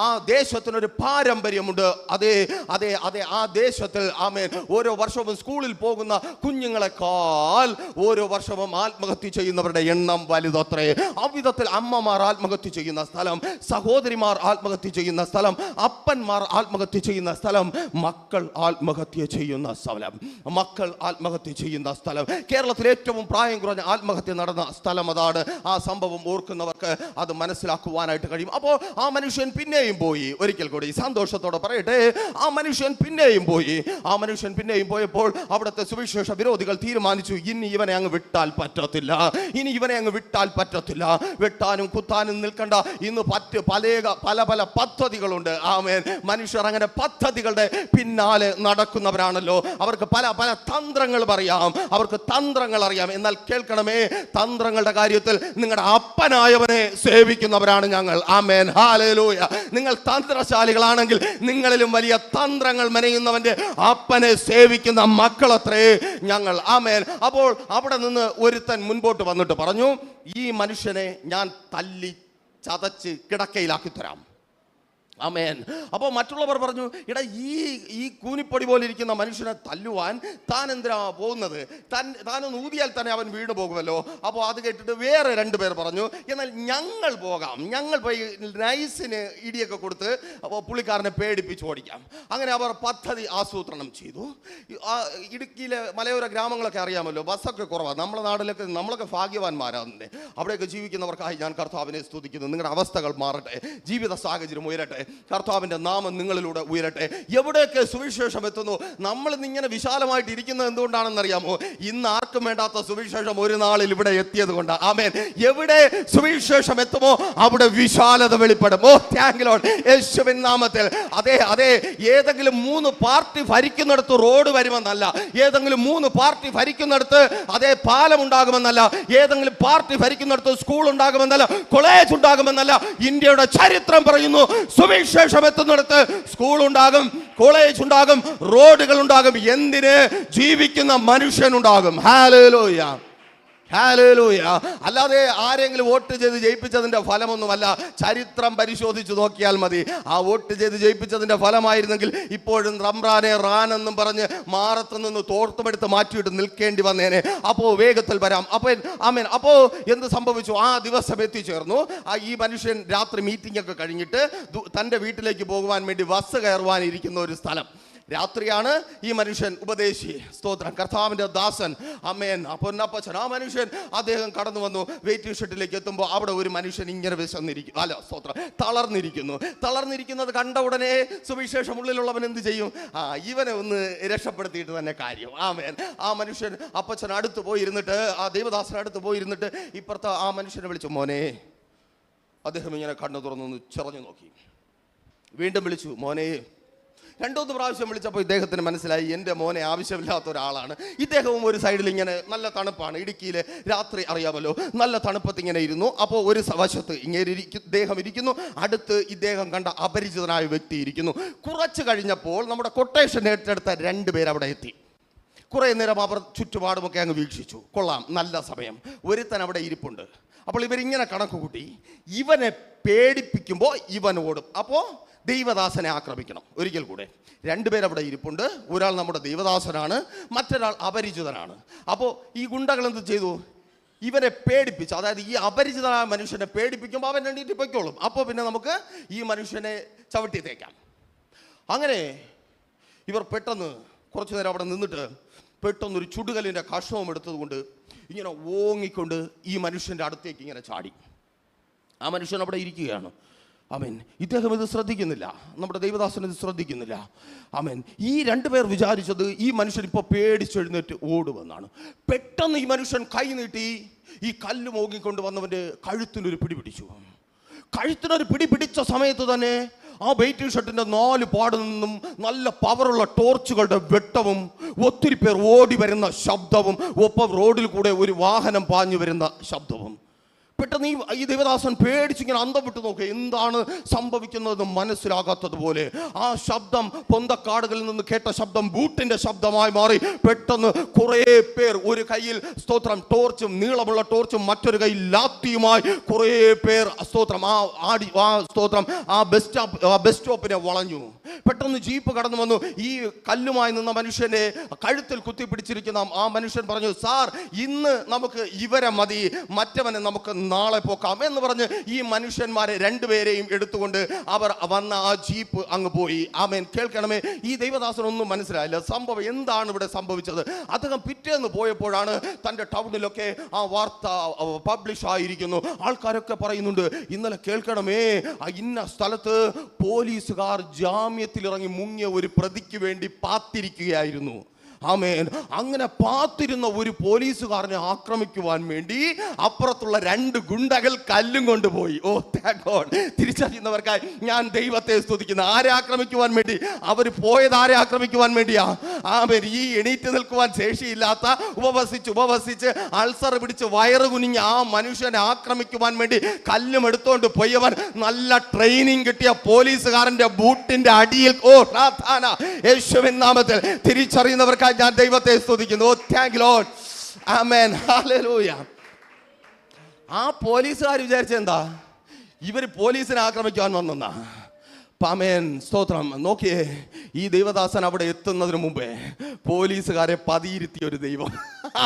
ആ ദേശത്തിനൊരു പാരമ്പര്യമുണ്ട്. അതെ അതെ അതെ ആ ദേശത്തിൽ ആമേൻ ഓരോ വർഷവും സ്കൂളിൽ പോകുന്ന കുഞ്ഞുങ്ങളെക്കാൾ ഓരോ വർഷവും ആത്മഹത്യ ചെയ്യുന്നവരുടെ എണ്ണം വലുതത്രേ. അവിധത്തിൽ അമ്മമാർ ആത്മഹത്യ ചെയ്യുന്ന സ്ഥലം, സഹോദരിമാർ ആത്മഹത്യ ചെയ്യുന്ന സ്ഥലം, അപ്പന്മാർ ആത്മഹത്യ ചെയ്യുന്ന സ്ഥലം, മക്കൾ ആത്മഹത്യ ചെയ്യുന്ന സ്ഥലം, കേരളത്തിൽ ഏറ്റവും പ്രായം കുറഞ്ഞ ആത്മഹത്യ നടന്ന സ്ഥലം അതാണ്. ആ സംഭവം ഓർക്കുന്നവർക്ക് അത് മനസ്സിലാക്കുവാനായിട്ട് കഴിയും. അപ്പോൾ ആ മനുഷ്യൻ പിന്നെയും പോയി. ഒരിക്കൽ കൂടി സന്തോഷത്തോടെ പറയട്ടെ, ആ മനുഷ്യൻ പിന്നെയും പോയപ്പോൾ അവിടുത്തെ സുവിശേഷ വിരോധികൾ തീരുമാനിച്ചു, ഇനി ഇവനെ അങ്ങ് വിട്ടാൽ പറ്റത്തില്ല, വെട്ടാനും കുത്താനും നിൽക്കണ്ട. ഇന്ന് പല പദ്ധതികളുണ്ട്. ആമേൻ. മനുഷ്യർ അങ്ങനെ പദ്ധതികളുടെ പിന്നാലെ നടക്കുന്നവരാണല്ലോ. അവർക്ക് പല പല തന്ത്രങ്ങളും അറിയാം, അവർക്ക് തന്ത്രങ്ങൾ അറിയാം. എന്നാൽ കേൾക്കണമേ, തന്ത്രങ്ങളുടെ കാര്യത്തിൽ നിങ്ങളുടെ അപ്പനായവനെ സേവിക്കുന്നവരാണ് ഞങ്ങൾ. ആമേൻ, ഹല്ലേലൂയ. നിങ്ങൾ തന്ത്രശാലികളാണെങ്കിൽ നിങ്ങളിലും വലിയ തന്ത്രങ്ങൾ മെനയുന്നവന്റെ അപ്പനെ സേവിക്കുന്ന മക്കളത്രേ ഞങ്ങൾ. ആമേൻ. അപ്പോൾ അവിടെ നിന്ന് ഒരുത്തൻ മുൻപോട്ട് വന്നിട്ട് പറഞ്ഞു, ഈ മനുഷ്യനെ ഞാൻ തല്ലി ചതച്ച് കിടക്കയിലാക്കി തരാം. ആമേൻ. അപ്പോൾ മറ്റുള്ളവർ പറഞ്ഞു, എടാ ഈ കൂനിപ്പൊടി പോലെ ഇരിക്കുന്ന മനുഷ്യനെ തല്ലുവാൻ താൻ എന്തിനാ പോകുന്നത്? താനൊന്ന് ഊതിയാൽ തന്നെ അവൻ വീണു പോകുമല്ലോ. അപ്പോൾ അത് കേട്ടിട്ട് വേറെ 2 പേർ പറഞ്ഞു, എന്നാൽ ഞങ്ങൾ പോകാം, ഞങ്ങൾ പോയി നൈസിന് ഇടിയൊക്കെ കൊടുത്ത് അപ്പോൾ പുള്ളിക്കാരനെ പേടിപ്പിച്ച് ഓടിക്കാം. അങ്ങനെ അവർ പദ്ധതി ആസൂത്രണം ചെയ്തു. ഇടുക്കിയിലെ മലയോര ഗ്രാമങ്ങളൊക്കെ അറിയാമല്ലോ, ബസ്സൊക്കെ കുറവാണ്. നമ്മുടെ നാട്ടിലൊക്കെ നമ്മളൊക്കെ ഭാഗ്യവാന്മാരാണ്. അവിടെയൊക്കെ ജീവിക്കുന്നവർക്കായി ഞാൻ കർത്താവിനെ സ്തുതിക്കുന്നു. നിങ്ങളുടെ അവസ്ഥകൾ മാറട്ടെ, ജീവിത സാഹചര്യം ഉയരട്ടെ, കർത്താവിന്റെ നാമം നിങ്ങളിലൂടെ ഉയരട്ടെ. എവിടെയൊക്കെ സുവിശേഷം എത്തുന്നു, നമ്മൾ ഇങ്ങനെ വിശാലമായിട്ട് ഇരിക്കുന്നത് എന്തുകൊണ്ടാണെന്നറിയാമോ? ഇന്ന് ആർക്കും വേണ്ടാത്ത സുവിശേഷം ഒരു നാളിൽ ഇവിടെ എത്തിയത് കൊണ്ട്. ആമേൻ. എവിടെ സുവിശേഷം എത്തുമോ അവിടെ വിശാലത വെളിപ്പെടും. ഓ താങ്ക് ലോർഡ്, യേശുവിൻ നാമത്തിൽ. അതെ അതെ, ഏതെങ്കിലും 3 പാർട്ടി ഭരിക്കുന്നിടത്ത് റോഡ് വരുമെന്നല്ല, ഏതെങ്കിലും 3 പാർട്ടി ഭരിക്കുന്നിടത്ത് അതേ പാലം ഉണ്ടാകുമെന്നല്ല, ഏതെങ്കിലും പാർട്ടി ഭരിക്കുന്നിടത്ത് സ്കൂൾ ഉണ്ടാകുമെന്നല്ല, കോളേജ് ഉണ്ടാകുമെന്നല്ല. ഇന്ത്യയുടെ ചരിത്രം പറയുന്നു, സുവിശേഷം എത്തുന്നിടത്ത് സ്കൂൾ ഉണ്ടാകും, കോളേജ് ഉണ്ടാകും, റോഡുകൾ ഉണ്ടാകും. എന്തിന്? ജീവിക്കുന്ന മനുഷ്യനുണ്ടാകും. Hallelujah, hallelujah. അല്ലാതെ ആരെങ്കിലും വോട്ട് ചെയ്ത് ജയിപ്പിച്ചതിന്റെ ഫലമൊന്നുമല്ല. ചരിത്രം പരിശോധിച്ച് നോക്കിയാൽ മതി. ആ വോട്ട് ചെയ്ത് ജയിപ്പിച്ചതിന്റെ ഫലമായിരുന്നെങ്കിൽ ഇപ്പോഴും റംറാനെ റാനെന്നും പറഞ്ഞ് മാറത്ത് നിന്ന് തോർത്തുമെടുത്ത് മാറ്റിയിട്ട് നിൽക്കേണ്ടി വന്നേനെ. അപ്പോൾ വേഗത്തിൽ വരാം. ആമേൻ. അപ്പോൾ എന്ത് സംഭവിച്ചു? ആ ദിവസം എത്തിച്ചേർന്നു. ഈ മനുഷ്യൻ രാത്രി മീറ്റിംഗ് ഒക്കെ കഴിഞ്ഞിട്ട് തൻ്റെ വീട്ടിലേക്ക് പോകുവാൻ വേണ്ടി ബസ് കയറുവാനിരിക്കുന്ന ഒരു സ്ഥലം. രാത്രിയാണ്. ഈ മനുഷ്യൻ ഉപദേശി, സ്തോത്രം, കർത്താവിന്റെ ദാസൻ, അമ്മേൻ, പൊന്നപ്പച്ചൻ, ആ മനുഷ്യൻ അദ്ദേഹം കടന്നു വന്നു. വെയിറ്റിംഗ് ഷെഡിലേക്ക് എത്തുമ്പോൾ അവിടെ ഒരു മനുഷ്യൻ ഇങ്ങനെ വിശന്നിരിക്കും, അല്ല സ്തോത്രം, തളർന്നിരിക്കുന്നത് കണ്ട ഉടനെ സുവിശേഷം ഉള്ളിലുള്ളവൻ എന്ത് ചെയ്യും? ഇവനെ ഒന്ന് രക്ഷപ്പെടുത്തിയിട്ട് തന്നെ കാര്യം. ആമേൻ. ആ മനുഷ്യൻ അപ്പച്ചൻ അടുത്ത് പോയിരുന്നിട്ട്, ആ ദൈവദാസൻ അടുത്ത് പോയിരുന്നിട്ട് ഇപ്പുറത്ത് ആ മനുഷ്യനെ വിളിച്ചു, മോനെ. അദ്ദേഹം ഇങ്ങനെ കണ്ണു തുറന്നൊന്ന് ചെറഞ്ഞു നോക്കി. വീണ്ടും വിളിച്ചു, മോനെ. 2-3 പ്രാവശ്യം വിളിച്ചപ്പോൾ ഇദ്ദേഹത്തിന് മനസ്സിലായി, എൻ്റെ മോനെ ആവശ്യമില്ലാത്ത ഒരാളാണ്. ഇദ്ദേഹവും ഒരു സൈഡിൽ ഇങ്ങനെ, നല്ല തണുപ്പാണ്, ഇടുക്കിയിലെ രാത്രി അറിയാമല്ലോ, നല്ല തണുപ്പത്ത് ഇങ്ങനെ ഇരുന്നു. അപ്പോൾ ഒരു വശത്ത് ഇദ്ദേഹം ഇരിക്കുന്നു, അടുത്ത് ഇദ്ദേഹം കണ്ട അപരിചിതനായ വ്യക്തി ഇരിക്കുന്നു. കുറച്ച് കഴിഞ്ഞപ്പോൾ നമ്മുടെ കൊട്ടേഷൻ ഏറ്റെടുത്ത 2 പേർ അവിടെ എത്തി. കുറേ നേരം അവർ ചുറ്റുപാടുമൊക്കെ അങ്ങ് വീക്ഷിച്ചു. കൊള്ളാം, നല്ല സമയം. ഒരുത്തൻ അവിടെ ഇരിപ്പുണ്ട്. അപ്പോൾ ഇവരിങ്ങനെ കണക്ക് കൂട്ടി, ഇവനെ പേടിപ്പിക്കുമ്പോൾ ഇവൻ ഓടും, അപ്പോൾ ദൈവദാസനെ ആക്രമിക്കണം. ഒരിക്കൽ കൂടെ 2 പേരവിടെ ഇരിപ്പുണ്ട്. ഒരാൾ നമ്മുടെ ദൈവദാസനാണ്, മറ്റൊരാൾ അപരിചിതനാണ്. അപ്പോൾ ഈ ഗുണ്ടകൾ എന്ത് ചെയ്തു? ഇവരെ പേടിപ്പിച്ചു. അതായത് ഈ അപരിചിതനായ മനുഷ്യനെ പേടിപ്പിക്കുമ്പോൾ അവൻ എണ്ണീറ്റ് പൊയ്ക്കോളും. അപ്പോൾ പിന്നെ നമുക്ക് ഈ മനുഷ്യനെ ചവിട്ടി തേക്കാം. അങ്ങനെ ഇവർ പെട്ടെന്ന് കുറച്ചു നേരം അവിടെ നിന്നിട്ട് പെട്ടെന്നൊരു ചുടുകല്ലിൻ്റെ കഷ്ണവും എടുത്തതുകൊണ്ട് ഇങ്ങനെ ഓങ്ങിക്കൊണ്ട് ഈ മനുഷ്യൻ്റെ അടുത്തേക്ക് ഇങ്ങനെ ചാടി. ആ മനുഷ്യൻ അവിടെ ഇരിക്കുകയാണ്. ആമേൻ. ഇദ്ദേഹം ഇത് ശ്രദ്ധിക്കുന്നില്ല, നമ്മുടെ ദൈവദാസൻ ഇത് ശ്രദ്ധിക്കുന്നില്ല. ആമേൻ. ഈ 2 പേർ വിചാരിച്ചത് ഈ മനുഷ്യൻ ഇപ്പോൾ പേടിച്ചെഴുന്നേറ്റ് ഓടുമെന്നാണ്. പെട്ടെന്ന് ഈ മനുഷ്യൻ കൈ നീട്ടി ഈ കല്ല് മോങ്ങിക്കൊണ്ട് വന്നവൻ്റെ കഴുത്തിനൊരു പിടി പിടിച്ചു. കഴുത്തിനൊരു പിടി പിടിച്ച സമയത്ത് തന്നെ ആ വെയിറ്റിംഗ് ഷെഡിൻ്റെ 4 പാട് നിന്നും നല്ല പവറുള്ള ടോർച്ചുകളുടെ വെട്ടവും ഒത്തിരി പേർ ഓടി വരുന്ന ശബ്ദവും ഒപ്പം റോഡിൽ കൂടെ ഒരു വാഹനം പാഞ്ഞു വരുന്ന ശബ്ദവും. പെട്ടെന്ന് ഈ ദേവദാസൻ പേടിച്ചിങ്ങനെ അന്തം വിട്ടു നോക്കുക, എന്താണ് സംഭവിക്കുന്നതെന്ന് മനസ്സിലാകാത്തതുപോലെ. ആ ശബ്ദം പൊന്തക്കാടുകളിൽ നിന്ന് കേട്ട ശബ്ദം ബൂട്ടിന്റെ ശബ്ദമായി മാറി. പെട്ടെന്ന് കുറേ പേർ, ഒരു കയ്യിൽ സ്തോത്രം ടോർച്ചും, നീളമുള്ള ടോർച്ചും, മറ്റൊരു കയ്യിൽ ലാത്തിയുമായി കുറേ പേർ സ്തോത്രം സ്തോത്രം ആ ബസ് സ്റ്റോപ്പിനെ വളഞ്ഞു. പെട്ടെന്ന് ജീപ്പ് കടന്നു വന്നു. ഈ കല്ലുമായി നിന്ന മനുഷ്യനെ കഴുത്തിൽ കുത്തിപ്പിടിച്ചിരിക്കുന്ന ആ മനുഷ്യൻ പറഞ്ഞു, സാർ, ഇന്ന് നമുക്ക് ഇവരെ മതി, മറ്റവനെ നമുക്ക് നാളെ പോക്കാം എന്ന് പറഞ്ഞ് ഈ മനുഷ്യന്മാരെ 2 പേരെയും എടുത്തുകൊണ്ട് അവർ വന്ന ആ ജീപ്പ് അങ്ങ് പോയി. ആമേൻ. കേൾക്കണമേ, ഈ ദൈവദാസനൊന്നും മനസ്സിലായില്ല സംഭവം എന്താണ് ഇവിടെ സംഭവിച്ചത്. അദ്ദേഹം പിറ്റേന്ന് പോയപ്പോഴാണ് തൻ്റെ ടൗണിലൊക്കെ ആ വാർത്ത പബ്ലിഷ് ആയിരിക്കുന്നു. ആൾക്കാരൊക്കെ പറയുന്നുണ്ട്, ഇന്നലെ കേൾക്കണമേ, ഇന്ന സ്ഥലത്ത് പോലീസുകാർ ജാമ്യത്തിലിറങ്ങി മുങ്ങിയ ഒരു പ്രതിക്ക് വേണ്ടി പാത്തിരിക്കുകയായിരുന്നു. ആമേൻ. അങ്ങനെ പാത്തിരുന്ന ഒരു പോലീസുകാരനെ ആക്രമിക്കുവാൻ വേണ്ടി അപ്പുറത്തുള്ള 2 ഗുണ്ടകൾ കല്ലും കൊണ്ടുപോയി. ഓ താങ്ക് ഗോഡ്. തിരിച്ചറിയുന്നവർക്കായി ഞാൻ ദൈവത്തെ സ്തുതിക്കുന്നു. ആരെ ആക്രമിക്കുവാൻ വേണ്ടി? അവർ പോയത് ആരെ ആക്രമിക്കുവാൻ വേണ്ടിയാ? ആമേൻ. ഈ എണീറ്റ് നിൽക്കുവാൻ ശേഷിയില്ലാത്ത, ഉപവസിച്ച് അൾസർ പിടിച്ച് വയറ് കുനിഞ്ഞ് ആ മനുഷ്യനെ ആക്രമിക്കുവാൻ വേണ്ടി കല്ലും എടുത്തോണ്ട് പോയവൻ നല്ല ട്രെയിനിങ് കിട്ടിയ പോലീസുകാരന്റെ ബൂട്ടിന്റെ അടിയിൽ, ഓ പ്രാർത്ഥന യേശുവിൻ നാമത്തിൽ തിരിച്ചറിയുന്നവർക്കായി ഞാൻ ദൈവത്തെ സ്തുതിക്കുന്നു. ഓ താങ്ക് ലോർഡ്. ആമേൻ. ഹല്ലേലൂയ. ആ പോലീസുകാർ വിചാരിച്ചെന്താ? ഇവർ പോലീസിനെ ആക്രമിക്കാൻ വന്നെന്നാ. ആമേൻ. സ്തോത്രം. നോക്കിയേ, ഈ ദൈവദാസൻ അവിടെ എത്തുന്നതിന് മുമ്പേ പോലീസുകാരെ പതിയിരുത്തിയ ഒരു ദൈവം.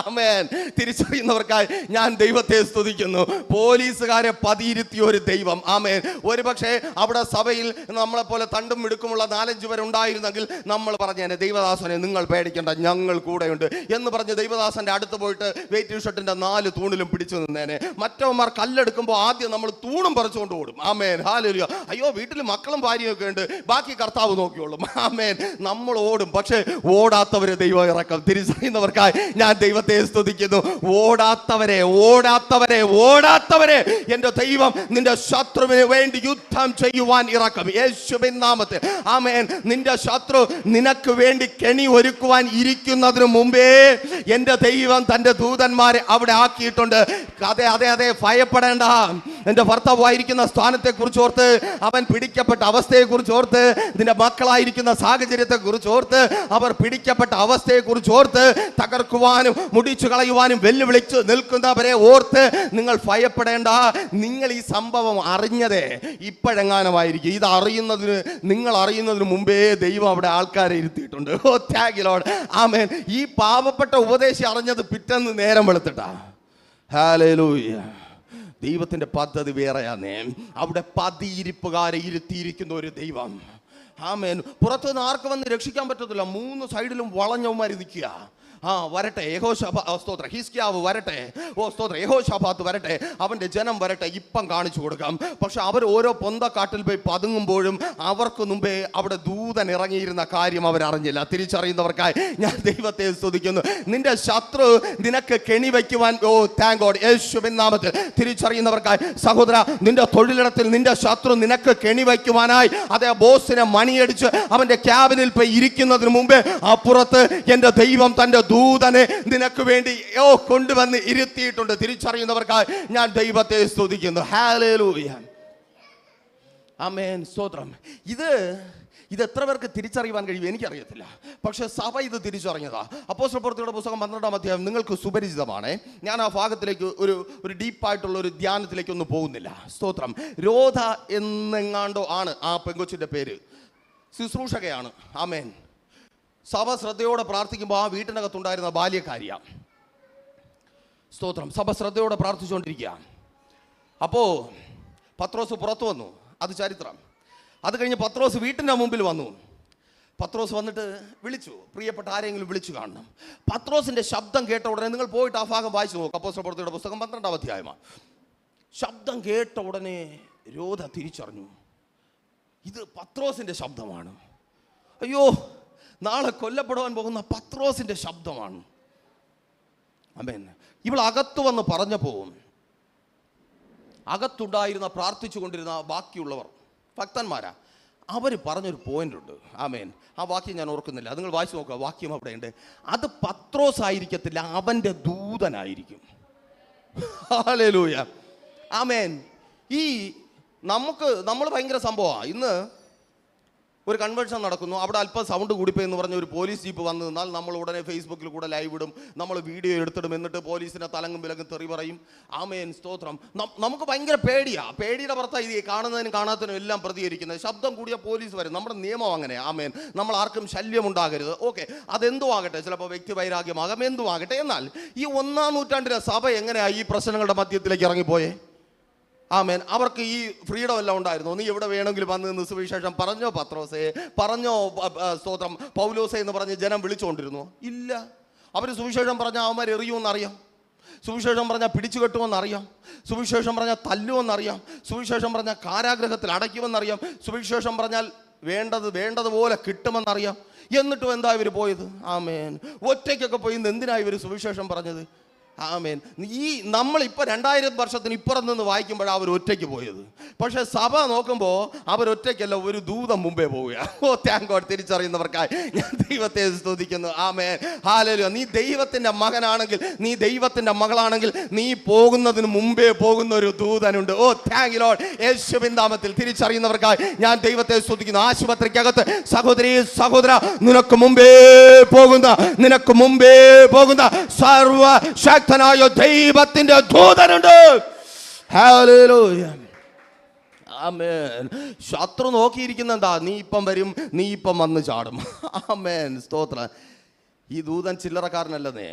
ആമേൻ. തിരിച്ചറിയുന്നവർക്കായി ഞാൻ ദൈവത്തെ സ്തുതിക്കുന്നു. പോലീസുകാരെ പതിയിരുത്തിയ ഒരു ദൈവം. ആമേൻ. ഒരു പക്ഷേ അവിടെ സഭയിൽ നമ്മളെപ്പോലെ തണ്ടും മിടുക്കുമുള്ള 4-5 പേരുണ്ടായിരുന്നെങ്കിൽ നമ്മൾ പറഞ്ഞേനെ, ദൈവദാസനെ നിങ്ങൾ പേടിക്കേണ്ട, ഞങ്ങൾ കൂടെയുണ്ട് എന്ന് പറഞ്ഞ് ദൈവദാസന്റെ അടുത്ത് പോയിട്ട് വെയിറ്റിംഗ് ഷർട്ടിന്റെ 4 തൂണിലും പിടിച്ചു നിന്നേനെ. മറ്റവന്മാർ കല്ലെടുക്കുമ്പോൾ ആദ്യം നമ്മൾ തൂണും പറിച്ചുകൊണ്ട് ഓടും. ആമേൻ. ഹല്ലേലൂയ. അയ്യോ, വീട്ടിൽ മക്കളും ഭാര്യയൊക്കെ ഉണ്ട്, ബാക്കി കർത്താവ് നോക്കിയോളും. ആമേൻ. നമ്മൾ ഓടും, പക്ഷേ ഓടാത്തവരെ ദൈവം ഇറക്കും. തിരിച്ചറിയുന്നവർക്കായി ഞാൻ ദൈവത്തെ സ്തുതിക്കുന്നു. ഓടാത്തവരെ എന്റെ ദൈവം നിന്റെ ശത്രുവിന് വേണ്ടി യുദ്ധം ചെയ്യുവാൻ ഇറക്കും യേശുവിൻ നാമത്തിൽ. ആമേൻ. നിന്റെ ശത്രു നിനക്ക് വേണ്ടി കെണി ഒരുക്കുവാൻ ഇരിക്കുന്നതിന് മുമ്പേ എന്റെ ദൈവം തന്റെ ദൂതന്മാരെ അവിടെ ആക്കിയിട്ടുണ്ട്. അതെ, ഭയപ്പെടേണ്ട. എന്റെ ഭർത്താവായിരിക്കുന്ന സ്ഥാനത്തെ കുറിച്ച് ഓർത്ത്, അവൻ പിടിക്കപ്പെട്ട അവസ്ഥയെ കുറിച്ച് ഓർത്ത്, നിന്റെ മക്കളായിരിക്കുന്ന സാഹചര്യത്തെ കുറിച്ച് ഓർത്ത്, അവർ പിടിക്കപ്പെട്ട അവസ്ഥയെ കുറിച്ച് ഓർത്ത്, തകർക്കുവാനും മുടിച്ചു കളയുവാനും വെല്ലുവിളിച്ച് നിൽക്കുന്നവരെ ഓർത്ത് നിങ്ങൾ ഭയപ്പെടേണ്ട. നിങ്ങൾ ഈ സംഭവം അറിഞ്ഞതേ ഇപ്പോഴെങ്ങാനുമായിരിക്കും. ഇത് അറിയുന്നതിന്, നിങ്ങൾ അറിയുന്നതിന് മുമ്പേ ദൈവം അവിടെ ആൾക്കാരെ ഇരുത്തിയിട്ടുണ്ട്. ഓ താങ്ക് യു ലോർഡ്. ആമേൻ. ഈ പാവപ്പെട്ട ഉപദേശി അറിഞ്ഞത് പിറ്റേന്ന് നേരം വെളുത്തിട്ടാ. ഹല്ലേലൂയ. ദൈവത്തിന്റെ പദ്ധതി വേറെയാന്നേ. അവിടെ പതിയിരിപ്പുകാരെ ഇരുത്തിയിരിക്കുന്ന ഒരു ദൈവം. ആമേൻ. പുറത്തുനിന്ന് ആർക്ക് വന്ന് രക്ഷിക്കാൻ പറ്റത്തില്ല. 3 സൈഡിലും വളഞ്ഞവന്മാർ നിൽക്കുക. വരട്ടെ സ്തോത്രം, ഹിസ്കിയാവ് വരട്ടെ, സ്തോത്രം, യഹോശാഫാത്ത് വരട്ടെ, അവൻ്റെ ജനം വരട്ടെ, ഇപ്പം കാണിച്ചു കൊടുക്കാം. പക്ഷെ അവർ ഓരോ പൊന്തക്കാട്ടിൽ പോയി പതുങ്ങുമ്പോഴും അവർക്ക് മുമ്പേ അവിടെ ദൂതൻ ഇറങ്ങിയിരുന്ന കാര്യം അവരറിഞ്ഞില്ല. തിരിച്ചറിയുന്നവർക്കായി ഞാൻ ദൈവത്തെ സ്തുതിക്കുന്നു. നിന്റെ ശത്രു നിനക്ക് കെണി വയ്ക്കുവാൻ, ഓ താങ്ക് ഗോഡ്, യേശുവിൻ നാമത്തിൽ തിരിച്ചറിയുന്നവർക്കായി സഹോദര, നിന്റെ തൊഴിലിടത്തിൽ നിന്റെ ശത്രു നിനക്ക് കെണി വയ്ക്കുവാനായി അതേ ബോസിനെ മണിയടിച്ച് അവന്റെ ക്യാബിനിൽ പോയി ഇരിക്കുന്നതിന് മുമ്പേ അപ്പുറത്ത് എന്റെ ദൈവം തന്റെ ദൂതനെ നിനക്ക് വേണ്ടി കൊണ്ടുവന്ന് ഇരുത്തിയിട്ടുണ്ട്. തിരിച്ചറിയുന്നവർക്കായി ഞാൻ ദൈവത്തെ സ്തുതിക്കുന്നു. ഹല്ലേലൂയ. ആമേൻ. സ്തോത്രം. ഇത് എത്ര പേർക്ക് തിരിച്ചറിയുവാൻ കഴിയും എനിക്കറിയത്തില്ല. പക്ഷെ സഭ ഇത് തിരിച്ചറിഞ്ഞതാ. അപ്പോസ്തല പ്രവൃത്തിയുടെ പുസ്തകം 12-ാം അധ്യായം നിങ്ങൾക്ക് സുപരിചിതമാണ്. ഞാൻ ആ ഭാഗത്തിലേക്ക് ഒരു ഡീപ്പായിട്ടുള്ള ഒരു ധ്യാനത്തിലേക്കൊന്നും പോകുന്നില്ല. സ്തോത്രം. രോധ എന്നെങ്ങാണ്ടോ ആണ് ആ പെങ്കൊച്ചിൻ്റെ പേര്. ശുശ്രൂഷകയാണ്. ആമേൻ. സഭ ശ്രദ്ധയോടെ പ്രാർത്ഥിക്കുമ്പോൾ ആ വീട്ടിനകത്തുണ്ടായിരുന്ന ബാല്യക്കാരിയാണ്. സ്തോത്രം. സഭ ശ്രദ്ധയോടെ പ്രാർത്ഥിച്ചുകൊണ്ടിരിക്കുക. അപ്പോൾ പത്രോസ് പുറത്തു വന്നു. അത് ചരിത്രം. അത് കഴിഞ്ഞ് പത്രോസ് വീട്ടിൻ്റെ മുമ്പിൽ വന്നു. പത്രോസ് വന്നിട്ട് വിളിച്ചു, പ്രിയപ്പെട്ട ആരെങ്കിലും വിളിച്ചു കാണണം. പത്രോസിൻ്റെ ശബ്ദം കേട്ട ഉടനെ, നിങ്ങൾ പോയിട്ട് ആ ഭാഗം വായിച്ചു നോക്കുക. അപ്പോസ്തല പ്രവൃത്തിയുടെ പുസ്തകം 12-ാം അധ്യായമാണ്. ശബ്ദം കേട്ട ഉടനെ രോധ തിരിച്ചറിഞ്ഞു, ഇത് പത്രോസിൻ്റെ ശബ്ദമാണ്. അയ്യോ, നാളെ കൊല്ലപ്പെടുവാൻ പോകുന്ന പത്രോസിൻ്റെ ശബ്ദമാണ്. ആമേൻ. ഇവൾ അകത്ത് വന്ന് പറഞ്ഞപ്പോൾ അകത്തുണ്ടായിരുന്ന പ്രാർത്ഥിച്ചു കൊണ്ടിരുന്ന ബാക്കിയുള്ളവർ ഭക്തന്മാരാ, അവർ പറഞ്ഞൊരു പോയിന്റ് ഉണ്ട്. ആമേൻ. ആ വാക്യം ഞാൻ ഓർക്കുന്നില്ല, നിങ്ങൾ വായിച്ചു നോക്കുക. വാക്യം അവിടെ ഉണ്ട്. അത് പത്രോസ് ആയിരിക്കത്തില്ല, അവൻ്റെ ദൂതനായിരിക്കും. ഹല്ലേലൂയ. ആമേൻ. നമ്മൾ ഭയങ്കര സംഭവമാണ്. ഇന്ന് ഒരു കൺവെൻഷൻ നടക്കുന്നു, അവിടെ അല്പം സൗണ്ട് കൂടിപ്പോയി എന്ന് പറഞ്ഞ ഒരു പോലീസ് ജീപ്പ് വന്നു നിന്നാൽ നമ്മൾ ഉടനെ ഫേസ്ബുക്കിൽ കൂടെ ലൈവ് ഇടും, നമ്മൾ വീഡിയോ എടുത്തിടും, എന്നിട്ട് പോലീസിനെ തലങ്ങും വിലങ്ങും തെറി പറയും. ആമേൻ. സ്തോത്രം. നമുക്ക് ഭയങ്കര പേടിയാണ്. പേടിയുടെ പുറത്താണ് ഇത് കാണുന്നതിനും കാണാത്തതിനും എല്ലാം പ്രതികരിക്കുന്നത്. ശബ്ദം കൂടിയ പോലീസ് വരും. നമ്മുടെ നിയമം അങ്ങനെ. ആമേൻ. നമ്മൾ ആർക്കും ശല്യം ഉണ്ടാകരുത്. ഓക്കെ, അതെന്തും ആകട്ടെ, ചിലപ്പോൾ വ്യക്തി വൈരാഗ്യമാകാം, എന്തും ആകട്ടെ. എന്നാൽ ഈ 1-ാം നൂറ്റാണ്ടിലെ സഭ എങ്ങനെയാണ് ഈ പ്രശ്നങ്ങളുടെ മധ്യത്തിലേക്ക് ഇറങ്ങിപ്പോയേ? ആമേൻ. അവർക്ക് ഈ ഫ്രീഡം എല്ലാം ഉണ്ടായിരുന്നു. നീ എവിടെ വേണമെങ്കിലും വന്ന് നിന്ന് സുവിശേഷം പറഞ്ഞോ പത്രോസേ, പറഞ്ഞോ സ്തോത്രം പൗലോസേ എന്ന് പറഞ്ഞ് ജനം വിളിച്ചുകൊണ്ടിരുന്നു? ഇല്ല. അവർ സുവിശേഷം പറഞ്ഞാൽ അവന്മാർ എറിയുമെന്നറിയാം, സുവിശേഷം പറഞ്ഞാൽ പിടിച്ചു കെട്ടുമെന്നറിയാം, സുവിശേഷം പറഞ്ഞാൽ തല്ലുമെന്നറിയാം, സുവിശേഷം പറഞ്ഞാൽ കാരാഗ്രഹത്തിൽ അടയ്ക്കുമെന്നറിയാം, സുവിശേഷം പറഞ്ഞാൽ വേണ്ടതുപോലെ കിട്ടുമെന്നറിയാം. എന്നിട്ടും എന്താ ഇവർ പോയത്? ആമേൻ. ഒറ്റയ്ക്കൊക്കെ പോയി എന്തിനാ ഇവർ സുവിശേഷം പറഞ്ഞത്? ആമേൻ. ഈ നമ്മളിപ്പോൾ 2000 വർഷത്തിന് ഇപ്പുറം നിന്ന് വായിക്കുമ്പോഴാണ് അവർ ഒറ്റയ്ക്ക് പോയത്. പക്ഷെ സഭ നോക്കുമ്പോൾ അവരൊറ്റയ്ക്കല്ല, ഒരു ദൂതം മുമ്പേ പോവുകയാണ്. ഓ താങ്ക് ഗോഡ്. തിരിച്ചറിയുന്നവർക്കായി ഞാൻ ദൈവത്തെ സ്തുതിക്കുന്നു. ആമേൻ. ഹല്ലേലൂയ. നീ ദൈവത്തിൻ്റെ മകനാണെങ്കിൽ, നീ ദൈവത്തിൻ്റെ മകളാണെങ്കിൽ, നീ പോകുന്നതിന് മുമ്പേ പോകുന്ന ഒരു ദൂതനുണ്ട്. ഓ താങ്ക് ലോർഡ്. യേശുവിൻ നാമത്തിൽ തിരിച്ചറിയുന്നവർക്കായി ഞാൻ ദൈവത്തെ സ്തുതിക്കുന്നു. ആശുപത്രിക്കകത്ത് സഹോദരി സഹോദര, നിനക്ക് മുമ്പേ പോകുന്ന സർവശക്തനായ ദൈവത്തിന്റെ ദൂതനുണ്ട്. ഹല്ലേലൂയ. ആമേൻ. ശത്രു നോക്കിയിരിക്കുന്ന എന്താ? നീ ഇപ്പം വരും, നീ ഇപ്പം വന്ന് ചാടും. ആമേൻ. സ്തോത്രം. ഈ ദൂതൻ ചില്ലറക്കാരനല്ലെന്നേ.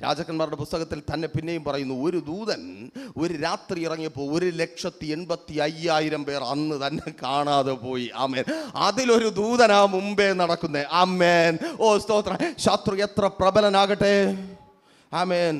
രാജാക്കന്മാരുടെ പുസ്തകത്തിൽ തന്നെ പിന്നെയും പറയുന്നു, ഒരു ദൂതൻ ഒരു രാത്രി ഇറങ്ങിയപ്പോൾ 1,85,000 പേർ അന്ന് തന്നെ കാണാതെ പോയി. ആമേൻ. അതിലൊരു ദൂതനാ മുമ്പേ നടക്കുന്നേ. ആമേൻ. ഓ സ്തോത്രം. ശത്രു എത്ര പ്രബലനാകട്ടെ, ആമേൻ,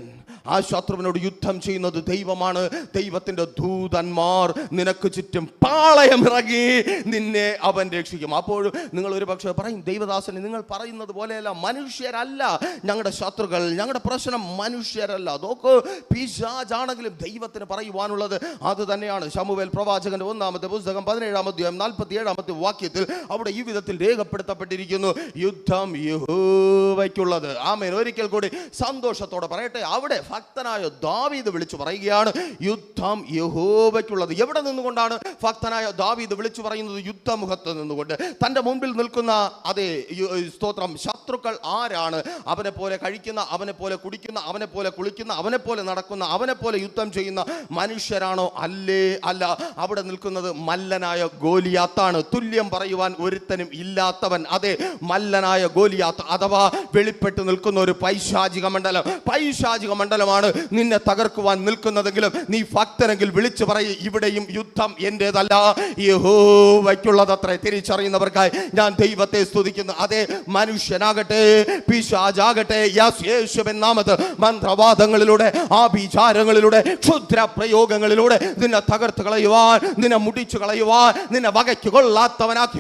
ആ ശത്രുവിനോട് യുദ്ധം ചെയ്യുന്നത് ദൈവമാണ്. ദൈവത്തിൻ്റെ ദൂതന്മാർ നിനക്ക് ചുറ്റും പാളയമിറങ്ങി നിന്നെ അവൻ രക്ഷിക്കും. അപ്പോൾ നിങ്ങൾ ഒരു പക്ഷേ പറയും, ദൈവദാസനെ നിങ്ങൾ പറയുന്നത് പോലെയല്ല, മനുഷ്യരല്ല ഞങ്ങളുടെ ശത്രുക്കൾ, ഞങ്ങളുടെ പ്രശ്നം മനുഷ്യരല്ല. നോക്ക്, പിശാചാണെങ്കിലും ദൈവത്തിന് പറയുവാനുള്ളത് അത് തന്നെയാണ്. ശമൂവേൽ പ്രവാചകന്റെ 1-ാമത്തെ പുസ്തകം 17-ാം അധ്യായം 47-ാമത്തെ വാക്യത്തിൽ അവിടെ ഈ വിധത്തിൽ രേഖപ്പെടുത്തപ്പെട്ടിരിക്കുന്നു, യുദ്ധം യഹോവയ്ക്കുള്ളത്. ആമേൻ. ഒരിക്കൽ കൂടി സന്തോഷത്തോടെ പറയട്ടെ, അവിടെ ഭക്തനായ ദാവീദ് വിളിച്ചു പറയുകയാണ്, യുദ്ധം യഹോവയ്ക്കുള്ളത്. എവിടെ നിന്നുകൊണ്ടാണ് ഭക്തനായ ദാവീദ് വിളിച്ചു പറയുന്നത്? യുദ്ധമുഖത്ത് നിന്നുകൊണ്ട്. തൻ്റെ മുൻപിൽ നിൽക്കുന്ന അതേ സ്തോത്രം ശത്രുക്കൾ ആരാണ്? അവനെ പോലെ കഴിക്കുന്ന, അവനെ പോലെ കുടിക്കുന്ന, അവനെ പോലെ കുളിക്കുന്ന, അവനെ പോലെ നടക്കുന്ന, അവനെ പോലെ യുദ്ധം ചെയ്യുന്ന മനുഷ്യരാണോ? അല്ലേ, അല്ല. അവിടെ നിൽക്കുന്നത് മല്ലനായ ഗോലിയാത്താണ്. തുല്യം പറയുവാൻ ഒരുത്തനും ഇല്ലാത്തവൻ. അതെ, മല്ലനായ ഗോലിയാത്ത് അഥവാ വെളിപ്പെട്ട് നിൽക്കുന്ന ഒരു പൈശാചിക മണ്ഡലമാണ് നിന്നെ തകർക്കുവാൻ നിൽക്കുന്നതെങ്കിലും നീ ഭക്തനെങ്കിൽ വിളിച്ചു പറയും, ഇവിടെയും യുദ്ധം എന്റേതല്ല, യഹോവയ്ക്കുള്ളതത്രേ. തിരിച്ചറിയുന്നവർക്കായി ഞാൻ ദൈവത്തെ സ്തുതിക്കുന്നു. അതേ, മനുഷ്യനാകട്ടെ, പിശാചാകട്ടെ, യേശുവിൻ നാമത്തിൽ മന്ത്രവാദങ്ങളിലൂടെ, ആഭിചാരങ്ങളിലൂടെ, ക്ഷുദ്ര പ്രയോഗങ്ങളിലൂടെ നിന്നെ തകർത്ത് കളയുവാൻ, നിന്നെ മുടിച്ചു കളയുവാൻ, നിന്നെ വകയ്ക്ക്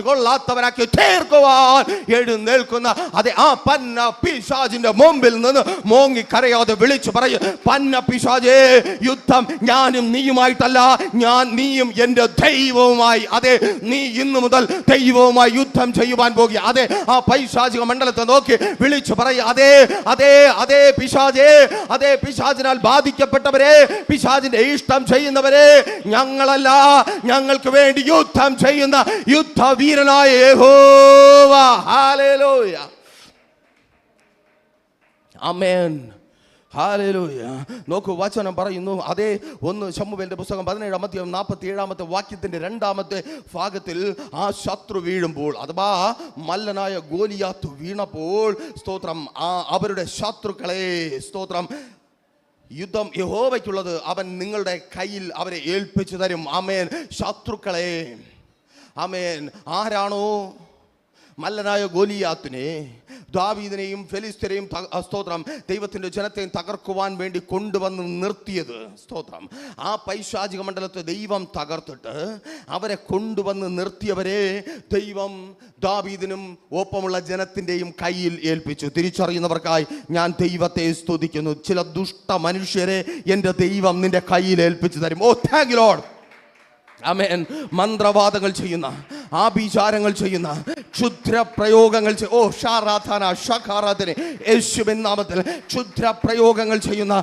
കൊള്ളാത്തവനാക്കി തീർക്കുവാൻ എഴുന്നേൽക്കുന്ന അതേ ആ പന്ന പിശാചിന്റെ മുമ്പിൽ നിന്ന് മോങ്ങി കരയാതെ വിളിച്ചു പറയും, പന്ന പിശാചേ, യുദ്ധം ഞാനും നീയുമായിട്ടല്ല, നീയും എന്റെ ദൈവവുമായി. അതെ, നീ ഇന്നു മുതൽ ദൈവവുമായി യുദ്ധം ചെയ്യുവാൻ പോകുക. അതെ, ആ പൈശാചിക മണ്ഡലത്തെ നോക്കി വിളിച്ചു പറയും, അതേ പിശാചേ, അതേ പിശാചിനാൽ ബാധിക്കപ്പെട്ടവരെ, പിശാചിന്റെ ഇഷ്ടം ചെയ്യുന്നവരെ, ഞങ്ങളല്ല, ഞങ്ങൾക്ക് വേണ്ടി യുദ്ധം ചെയ്യുന്ന യുദ്ധവീരനായ യഹോവ. ഹല്ലേലൂയ. ആമേൻ. ഹല്ലേലൂയ. നോക്കൂ, വചനം പറയുന്നു, അതേ 1 ശമൂവേലിന്റെ പുസ്തകം 17-ാം അധ്യായം 47-ാമത്തെ വാക്യത്തിന്റെ 2-ാമത്തെ ഭാഗത്തിൽ ആ ശത്രു വീഴുമ്പോൾ, അഥവാ മല്ലനായ ഗോലിയാത്ത് വീണപ്പോൾ, സ്തോത്രം, അവരുടെ ശത്രുക്കളെ, സ്തോത്രം, യുദ്ധം യഹോവയ്ക്കുള്ളത്, അവൻ നിങ്ങളുടെ കയ്യിൽ അവരെ ഏൽപ്പിച്ചു തരും. ആമേൻ. ശത്രുക്കളെ, ആമേൻ. ആരാണോ മല്ലനായ ഗോലിയാത്തിനെ, ദാവീദിനെയും ഫെലിസ്ത്യരെയും സ്തോത്രം ദൈവത്തിൻ്റെ ജനത്തെയും തകർക്കുവാൻ വേണ്ടി കൊണ്ടുവന്ന് നിർത്തിയത്, സ്തോത്രം, ആ പൈശാചിക മണ്ഡലത്തെ ദൈവം തകർത്തിട്ട് അവരെ കൊണ്ടുവന്ന് നിർത്തിയവരെ ദൈവം ദാവീദിനും ഒപ്പമുള്ള ജനത്തിൻ്റെയും കയ്യിൽ ഏൽപ്പിച്ചു. തിരിച്ചറിയുന്നവർക്കായി ഞാൻ ദൈവത്തെ സ്തുതിക്കുന്നു. ചില ദുഷ്ട മനുഷ്യരെ എൻ്റെ ദൈവം നിന്റെ കയ്യിൽ ഏൽപ്പിച്ചു തരും. ഓ താങ്ക് യു ലോർഡ്. ആമേൻ. മന്ത്രവാദങ്ങൾ ചെയ്യുന്ന, ആഭിചാരങ്ങൾ ചെയ്യുന്ന, ക്ഷുദ്ര പ്രയോഗങ്ങൾ യേശുവിൻ നാമത്തിൽ ക്ഷുദ്ര പ്രയോഗങ്ങൾ ചെയ്യുന്ന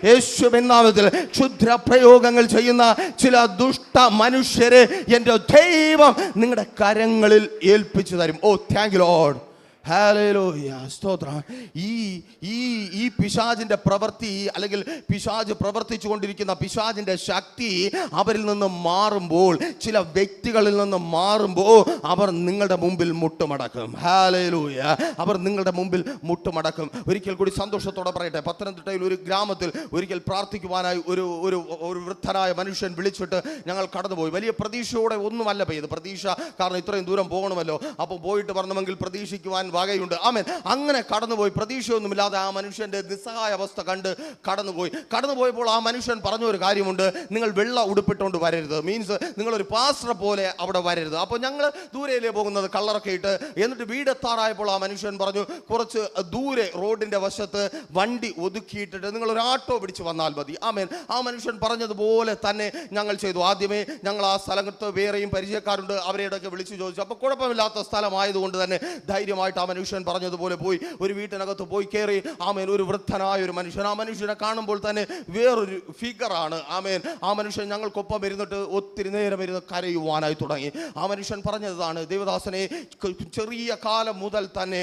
യേശുവിൻ നാമത്തിൽ ക്ഷുദ്ര പ്രയോഗങ്ങൾ ചെയ്യുന്ന ചില ദുഷ്ട മനുഷ്യരെ എൻ്റെ ദൈവം നിങ്ങളുടെ കരങ്ങളിൽ ഏൽപ്പിച്ചു തരും. ഓ താങ്ക് യു ലോർഡ്. ഹല്ലേലൂയ. സ്തോത്രം. ഈ പിശാചിന്റെ പ്രവൃത്തി, അല്ലെങ്കിൽ പിശാച് പ്രവർത്തിച്ചു കൊണ്ടിരിക്കുന്ന പിശാചിന്റെ ശക്തി അവരിൽ നിന്ന് മാറുമ്പോൾ, ചില വ്യക്തികളിൽ നിന്ന് മാറുമ്പോൾ അവർ നിങ്ങളുടെ മുമ്പിൽ മുട്ടുമടക്കും. ഹല്ലേലൂയ. അവർ നിങ്ങളുടെ മുമ്പിൽ മുട്ടുമടക്കും. ഒരിക്കൽ കൂടി സന്തോഷത്തോടെ പറയട്ടെ, പത്തനംതിട്ടയിൽ ഒരു ഗ്രാമത്തിൽ ഒരിക്കൽ പ്രാർത്ഥിക്കുവാനായി ഒരു വൃദ്ധനായ മനുഷ്യൻ വിളിച്ചിട്ട് ഞങ്ങൾ കടന്നുപോയി. വലിയ പ്രതീക്ഷയോടെ ഒന്നുമല്ല പെയ്ത്, പ്രതീക്ഷ കാരണം ഇത്രയും ദൂരം പോകണമല്ലോ, അപ്പോൾ പോയിട്ട് വരണമെങ്കിൽ പ്രതീക്ഷിക്കുവാൻ വകയുണ്ട്. ആമേൻ. അങ്ങനെ കടന്നുപോയി, പ്രതീക്ഷയൊന്നുമില്ലാതെ ആ മനുഷ്യൻ്റെ നിസ്സഹായ അവസ്ഥ കണ്ട് കടന്നുപോയപ്പോൾ ആ മനുഷ്യൻ പറഞ്ഞ ഒരു കാര്യമുണ്ട്: നിങ്ങൾ വെള്ള ഉടുപ്പിട്ടുകൊണ്ട് വരരുത്. മീൻസ് നിങ്ങളൊരു പാസ്റ്റർ പോലെ അവിടെ വരരുത്. അപ്പോൾ ഞങ്ങൾ ദൂരയിലേ പോകുന്നത്, കള്ളറൊക്കെ ഇട്ട്. എന്നിട്ട് വീടെത്താറായപ്പോൾ ആ മനുഷ്യൻ പറഞ്ഞു, കുറച്ച് ദൂരെ റോഡിൻ്റെ വശത്ത് വണ്ടി ഒതുക്കിയിട്ടിട്ട് നിങ്ങളൊരു ആട്ടോ പിടിച്ച് വന്നാൽ മതി. ആമേൻ. ആ മനുഷ്യൻ പറഞ്ഞതുപോലെ തന്നെ ഞങ്ങൾ ചെയ്തു. ആദ്യമേ ഞങ്ങൾ ആ സ്ഥലത്ത് വേറെയും പരിചയക്കാരുണ്ട്, അവരെയൊക്കെ വിളിച്ചു ചോദിച്ചു. അപ്പോൾ കുഴപ്പമില്ലാത്ത സ്ഥലമായതുകൊണ്ട് തന്നെ ധൈര്യമായിട്ട് ആ മനുഷ്യൻ പറഞ്ഞതുപോലെ പോയി ഒരു വീട്ടിനകത്ത് പോയി കയറി. ആമേൻ. ഒരു വൃദ്ധനായ ഒരു മനുഷ്യൻ. ആ മനുഷ്യനെ കാണുമ്പോൾ തന്നെ വേറൊരു ഫിഗറാണ്. ആമേൻ. ആ മനുഷ്യൻ ഞങ്ങൾക്കൊപ്പം ഇരുന്നിട്ട് ഒത്തിരി നേരം ഇരുന്ന് കരയുവാനായി തുടങ്ങി. ആ മനുഷ്യൻ പറഞ്ഞതാണ്: ദേവദാസനെ, ചെറിയ കാലം മുതൽ തന്നെ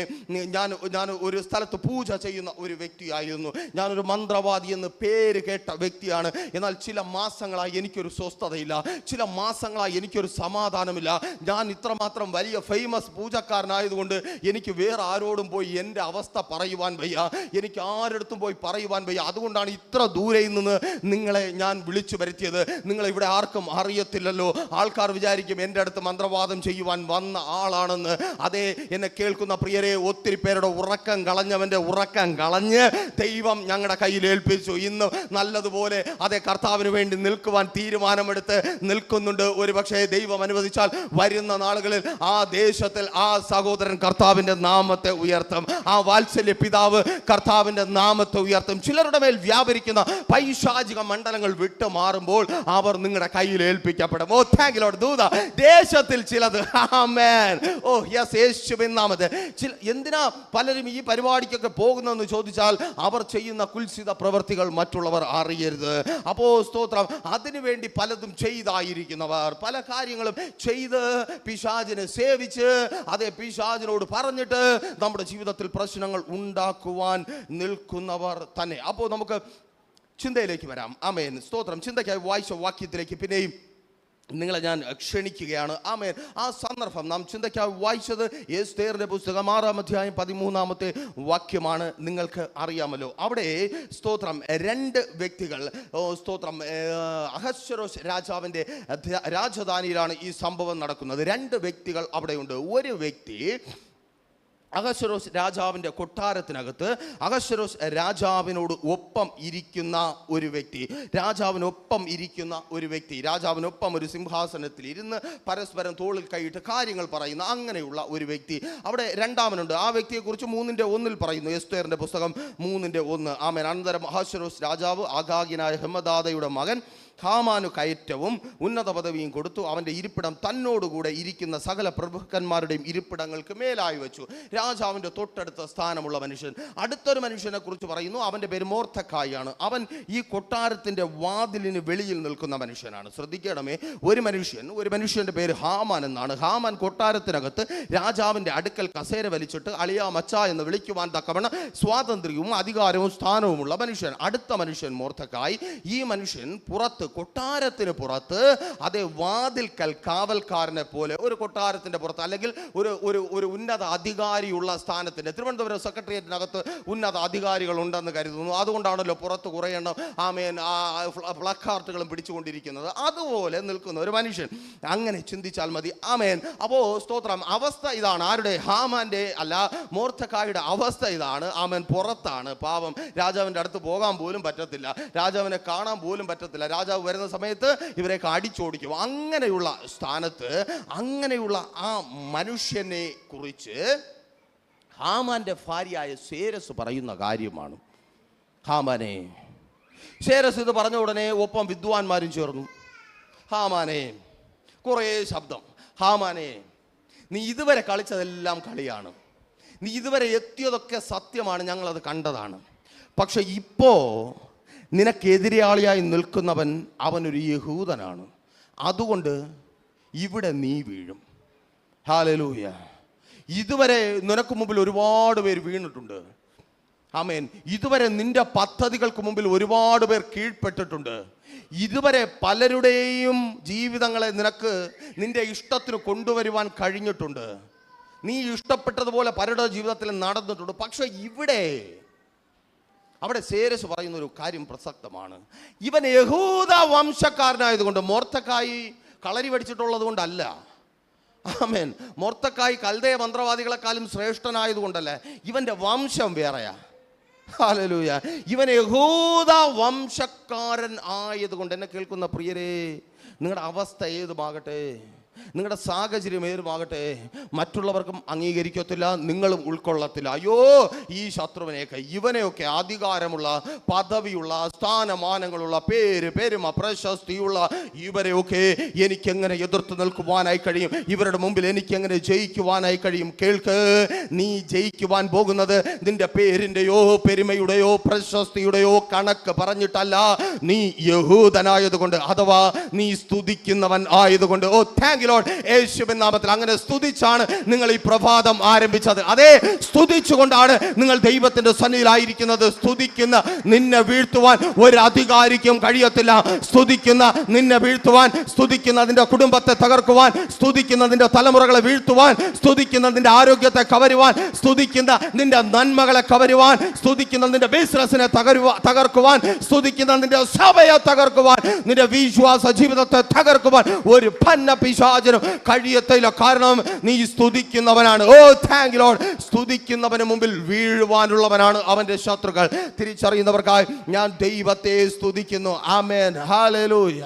ഞാൻ ഒരു സ്ഥലത്ത് പൂജ ചെയ്യുന്ന ഒരു വ്യക്തിയായിരുന്നു. ഞാനൊരു മന്ത്രവാദി എന്ന് പേര് കേട്ട വ്യക്തിയാണ്. എന്നാൽ ചില മാസങ്ങളായി എനിക്കൊരു സ്വസ്ഥതയില്ല, ചില മാസങ്ങളായി എനിക്കൊരു സമാധാനമില്ല. ഞാൻ ഇത്രമാത്രം വലിയ ഫേമസ് പൂജക്കാരനായതുകൊണ്ട് എനിക്ക് വേറെ ആരോടും പോയി എൻ്റെ അവസ്ഥ പറയുവാൻ വയ്യ, എനിക്ക് ആരെടുത്തും പോയി പറയുവാൻ വയ്യ. അതുകൊണ്ടാണ് ഇത്ര ദൂരയിൽ നിന്ന് നിങ്ങളെ ഞാൻ വിളിച്ചു വരുത്തിയത്. നിങ്ങളെ ഇവിടെ ആർക്കും അറിയത്തില്ലല്ലോ. ആൾക്കാർ വിചാരിക്കും എൻ്റെ അടുത്ത് മന്ത്രവാദം ചെയ്യുവാൻ വന്ന ആളാണെന്ന്. അതേ, എന്നെ കേൾക്കുന്ന പ്രിയരെ, ഒത്തിരി പേരുടെ ഉറക്കം കളഞ്ഞവൻ്റെ ഉറക്കം കളഞ്ഞ് ദൈവം ഞങ്ങളുടെ കയ്യിൽ ഏൽപ്പിച്ചു. ഇന്ന് നല്ലതുപോലെ അതേ കർത്താവിന് വേണ്ടി നിൽക്കുവാൻ തീരുമാനമെടുത്ത് നിൽക്കുന്നുണ്ട്. ഒരു പക്ഷേ ദൈവം അനുവദിച്ചാൽ വരുന്ന നാളുകളിൽ ആ ദേശത്തിൽ ആ സഹോദരൻ കർത്താവിൻ്റെ നാമത്തെ ഉയർത്തും. ആ വാത്സല്യ പിതാവ് കർത്താവിൻ്റെ നാമത്തെ ഉയർത്തും. ചിലരുടെ മേൽ വ്യാപരിക്കുന്ന പൈശാചിക മണ്ഡലങ്ങൾ വിട്ടു മാറുമ്പോൾ അവർ നിങ്ങളുടെ കയ്യിൽ ഏൽപ്പിക്കപ്പെടും. ഓ താങ്ക് യു ലോർഡ്. ദൂത ദേശത്തിൽ ചിലത്, ആമേൻ, ഓ യെസ്, യേശുവിൻ നാമത്തിൽ. എന്തിനാ പലരും ഈ പരിപാടിക്കൊക്കെ പോകുന്നതെന്ന് ചോദിച്ചാൽ, അവർ ചെയ്യുന്ന കുൽസിത പ്രവൃത്തികൾ മറ്റുള്ളവർ അറിയരുത്. അപ്പോൾ സ്തോത്രം, അതിനുവേണ്ടി പലതും ചെയ്തായിരിക്കുന്നവർ, പല കാര്യങ്ങളും ചെയ്ത് പിശാചിനെ സേവിച്ച് അതേ പിശാചിനോട് പറഞ്ഞിട്ട് നമ്മുടെ ജീവിതത്തിൽ പ്രശ്നങ്ങൾ ഉണ്ടാക്കുവാൻ നിൽക്കുന്നവർ തന്നെ. അപ്പോൾ നമുക്ക് ചിന്തയിലേക്ക് വരാം. ആമേൻ, സ്തോത്രം. ചിന്തയ്ക്കായി വായിച്ച വാക്യത്തിലേക്ക് പിന്നെയും നിങ്ങളെ ഞാൻ ക്ഷണിക്കുകയാണ്. ആമേൻ. ആ സന്ദർഭം നാം ചിന്തയ്ക്കായി വായിച്ചത് എസ്തേറിന്റെ പുസ്തകം 6-ാം അധ്യായം 13-ാമത്തെ വാക്യമാണ്. നിങ്ങൾക്ക് അറിയാമല്ലോ. അവിടെ സ്തോത്രം 2 വ്യക്തികൾ, സ്തോത്രം, അഹശ്വേരോശ് രാജാവിൻ്റെ രാജധാനിയിലാണ് ഈ സംഭവം നടക്കുന്നത്. 2 വ്യക്തികൾ അവിടെയുണ്ട്. ഒരു വ്യക്തി അഹശ്വേരോശ് രാജാവിൻ്റെ കൊട്ടാരത്തിനകത്ത് അഹശ്വേരോശ് രാജാവിനോട് ഒപ്പം ഇരിക്കുന്ന ഒരു വ്യക്തി, രാജാവിനൊപ്പം ഇരിക്കുന്ന ഒരു വ്യക്തി, രാജാവിനൊപ്പം ഒരു സിംഹാസനത്തിൽ ഇരുന്ന് പരസ്പരം തോളിൽ കൈയിട്ട് കാര്യങ്ങൾ പറയുന്ന അങ്ങനെയുള്ള ഒരു വ്യക്തി അവിടെ രണ്ടാമനുണ്ട്. ആ വ്യക്തിയെക്കുറിച്ച് 3:1 പറയുന്നു. എസ്തേറിൻ്റെ പുസ്തകം 3:1. ആമേൻ. അനന്തരം അഹശ്വേരോശ് രാജാവ് അഗാഗ്യനായ ഹെമദാദയുടെ മകൻ ഹാമാനു കയറ്റവും ഉന്നത പദവിയും കൊടുത്തു. അവൻ്റെ ഇരിപ്പിടം തന്നോടുകൂടെ ഇരിക്കുന്ന സകല പ്രഭുക്കന്മാരുടെയും ഇരിപ്പിടങ്ങൾക്ക് മേലായി വെച്ചു. രാജാവിൻ്റെ തൊട്ടടുത്ത സ്ഥാനമുള്ള മനുഷ്യൻ. അടുത്തൊരു മനുഷ്യനെ കുറിച്ച് പറയുന്നു. അവൻ്റെ പേര് മൊർദെഖായി ആണ്. അവൻ ഈ കൊട്ടാരത്തിൻ്റെ വാതിലിന് വെളിയിൽ നിൽക്കുന്ന മനുഷ്യനാണ്. ശ്രദ്ധിക്കണമേ, ഒരു മനുഷ്യൻ്റെ പേര് ഹാമാൻ എന്നാണ്. ഹാമാൻ കൊട്ടാരത്തിനകത്ത് രാജാവിൻ്റെ അടുക്കൽ കസേര വലിച്ചിട്ട് അളിയാ മച്ചാ എന്ന് വിളിക്കുവാൻ തക്കവണ്ണം സ്വാതന്ത്ര്യവും അധികാരവും സ്ഥാനവുമുള്ള മനുഷ്യൻ. അടുത്ത മനുഷ്യൻ മൊർദെഖായി. ഈ മനുഷ്യൻ കൊട്ടാരത്തിന് പുറത്ത് അതേ വാതിൽക്കൽ കാവൽക്കാരനെ പോലെ, ഒരു കൊട്ടാരത്തിൻ്റെ പുറത്ത് അല്ലെങ്കിൽ ഒരു ഉന്നത അധികാരിയുള്ള സ്ഥാനത്തിൻ്റെ, തിരുവനന്തപുരം സെക്രട്ടേറിയറ്റിനകത്ത് ഉന്നത അധികാരികൾ ഉണ്ടെന്ന് കരുതുന്നു. അതുകൊണ്ടാണല്ലോ പുറത്ത് കുറേ എണ്ണം ആമേൻ പ്ലക്കാർട്ടുകളും പിടിച്ചുകൊണ്ടിരിക്കുന്നത്. അതുപോലെ നിൽക്കുന്ന ഒരു മനുഷ്യൻ. അങ്ങനെ ചിന്തിച്ചാൽ മതി. ആമേൻ. അപ്പോൾ സ്തോത്രം, അവസ്ഥ ഇതാണ്. ആരുടെ? ഹാമാൻ്റെ അല്ല, മൊർദെഖായിയുടെ അവസ്ഥ ഇതാണ്. ആമേൻ. പുറത്താണ്. പാവം, രാജാവിൻ്റെ അടുത്ത് പോകാൻ പോലും പറ്റത്തില്ല, രാജാവിനെ കാണാൻ പോലും പറ്റത്തില്ല. രാജാവ് വരുന്ന സമയത്ത് ഇവരെയൊക്കെ അടിച്ചോടിക്കും. അങ്ങനെയുള്ള സ്ഥാനത്ത് അങ്ങനെയുള്ള ആ മനുഷ്യനെ കുറിച്ച് ഹാമാന്റെ ഭാര്യയായ സേരസ് പറയുന്ന കാര്യമാണ്. ഹാമാനെ, സേരസ് ഇത് പറഞ്ഞ ഉടനെ ഒപ്പം വിദ്വാൻമാരും ചേർന്നു. ഹാമാനെ, കുറേ ശബ്ദം. ഹാമാനെ, നീ ഇതുവരെ കളിച്ചതെല്ലാം കളിയാണ്, നീ ഇതുവരെ എത്തിയതൊക്കെ സത്യമാണ്, ഞങ്ങളത് കണ്ടതാണ്. പക്ഷെ ഇപ്പോൾ നിനക്കെതിരാളിയായി നിൽക്കുന്നവൻ അവനൊരു യഹൂദനാണ്. അതുകൊണ്ട് ഇവിടെ നീ വീഴും. ഹല്ലേലൂയ. ഇതുവരെ നിനക്ക് മുമ്പിൽ ഒരുപാട് പേര് വീണിട്ടുണ്ട്. ആമേൻ. ഇതുവരെ നിന്റെ പദ്ധതികൾക്ക് മുമ്പിൽ ഒരുപാട് പേർ കീഴ്പ്പെട്ടിട്ടുണ്ട്. ഇതുവരെ പലരുടെയും ജീവിതങ്ങളെ നിനക്ക് നിന്റെ ഇഷ്ടത്തിന് കൊണ്ടുവരുവാൻ കഴിഞ്ഞിട്ടുണ്ട്. നീ ഇഷ്ടപ്പെട്ടതുപോലെ പലരുടെ ജീവിതത്തിൽ നടന്നിട്ടുണ്ട്. പക്ഷെ അവിടെ സേരസ് പറയുന്ന ഒരു കാര്യം പ്രസക്തമാണ്. ഇവൻ യഹൂദ വംശക്കാരനായതുകൊണ്ട്, മൊർദെഖായി കളരി പഠിച്ചിട്ടുള്ളത് കൊണ്ടല്ല, ആമേൻ. മൊർദെഖായി കൽദയ മന്ത്രവാദികളെക്കാളും ശ്രേഷ്ഠനായതുകൊണ്ടല്ലേ, ഇവന്റെ വംശം വേറെയാ. ഹല്ലേലൂയ. ഇവൻ യഹൂദ വംശക്കാരൻ ആയതുകൊണ്ട്. എന്നെ കേൾക്കുന്ന പ്രിയരെ, നിങ്ങളുടെ അവസ്ഥ ഏതുമാകട്ടെ, നിങ്ങളുടെ സാഹചര്യം ഏതുമാകട്ടെ, മറ്റുള്ളവർക്കും അംഗീകരിക്കത്തില്ല, നിങ്ങളും ഉൾക്കൊള്ളത്തില്ല. അയ്യോ, ഈ ശത്രുവിനെയൊക്കെ, ഇവനെയൊക്കെ അധികാരമുള്ള, പദവിയുള്ള, സ്ഥാനമാനങ്ങളുള്ള, പെരുമ പ്രശസ്തിയുള്ള ഇവരെയൊക്കെ എനിക്കെങ്ങനെ എതിർത്ത് നിൽക്കുവാനായി കഴിയും? ഇവരുടെ മുമ്പിൽ എനിക്കെങ്ങനെ ജയിക്കുവാനായി കഴിയും? കേൾക്ക്, നീ ജയിക്കുവാൻ പോകുന്നത് നിന്റെ പേരിൻ്റെയോ പെരുമയുടെയോ പ്രശസ്തിയുടെയോ കണക്ക് പറഞ്ഞിട്ടല്ല, നീ യഹൂദനായതുകൊണ്ട്, അഥവാ നീ സ്തുതിക്കുന്നവൻ ആയതുകൊണ്ട്. ഓ താങ്ക് യു ലോർഡ്. യേശുവിൻ നാമത്തിൽ അങ്ങനെ സ്തുതിച്ചാണ് നിങ്ങൾ ഈ പ്രഭാതം ആരംഭിച്ചത്. അതേ സ്തുതിച്ചുകൊണ്ടാണ് നിങ്ങൾ ദൈവത്തിന്റെ സന്നിധിയിലായിരിക്കുന്നത്. സ്തുതിക്കുന്ന നിന്നെ വീഴ്ത്തുവാൻ ഒരു അധികാരിക്കും കഴിയത്തില്ല. സ്തുതിക്കുന്ന നിന്നെ വീഴ്ത്തുവാൻ, സ്തുതിക്കുന്ന നിന്റെ കുടുംബത്തെ തകർക്കുവാൻ, സ്തുതിക്കുന്ന നിന്റെ തലമുറകളെ വീഴ്ത്തുവാൻ, സ്തുതിക്കുന്ന നിന്റെ ആരോഗ്യത്തെ കവരുവാൻ, സ്തുതിക്കുന്ന നിന്റെ നന്മകളെ കവരുവാൻ, സ്തുതിക്കുന്ന നിന്റെ ബിസിനസിനെ തകർക്കുവാൻ, സ്തുതിക്കുന്ന നിന്റെ സഭയെ തകർക്കുവാൻ, നിന്റെ വിശ്വാസ ജീവിതത്തെ തകർക്കുവാൻ ഒരു പിശാചിനും കഴിയത്തില്ല. കാരണം നീ സ്തുതിക്കുന്നവനാണ്. ഓ താങ്ക് യു ലോർഡ്. സ്തുതിക്കുന്നവന് മുമ്പിൽ വീഴുവാനുള്ളവനാണ് അവന്റെ ശത്രുക്കൾ. തിരിച്ചറിയുന്നവർക്കായി ഞാൻ ദൈവത്തെ സ്തുതിക്കുന്നു. ആമേൻ. ഹല്ലേലൂയ.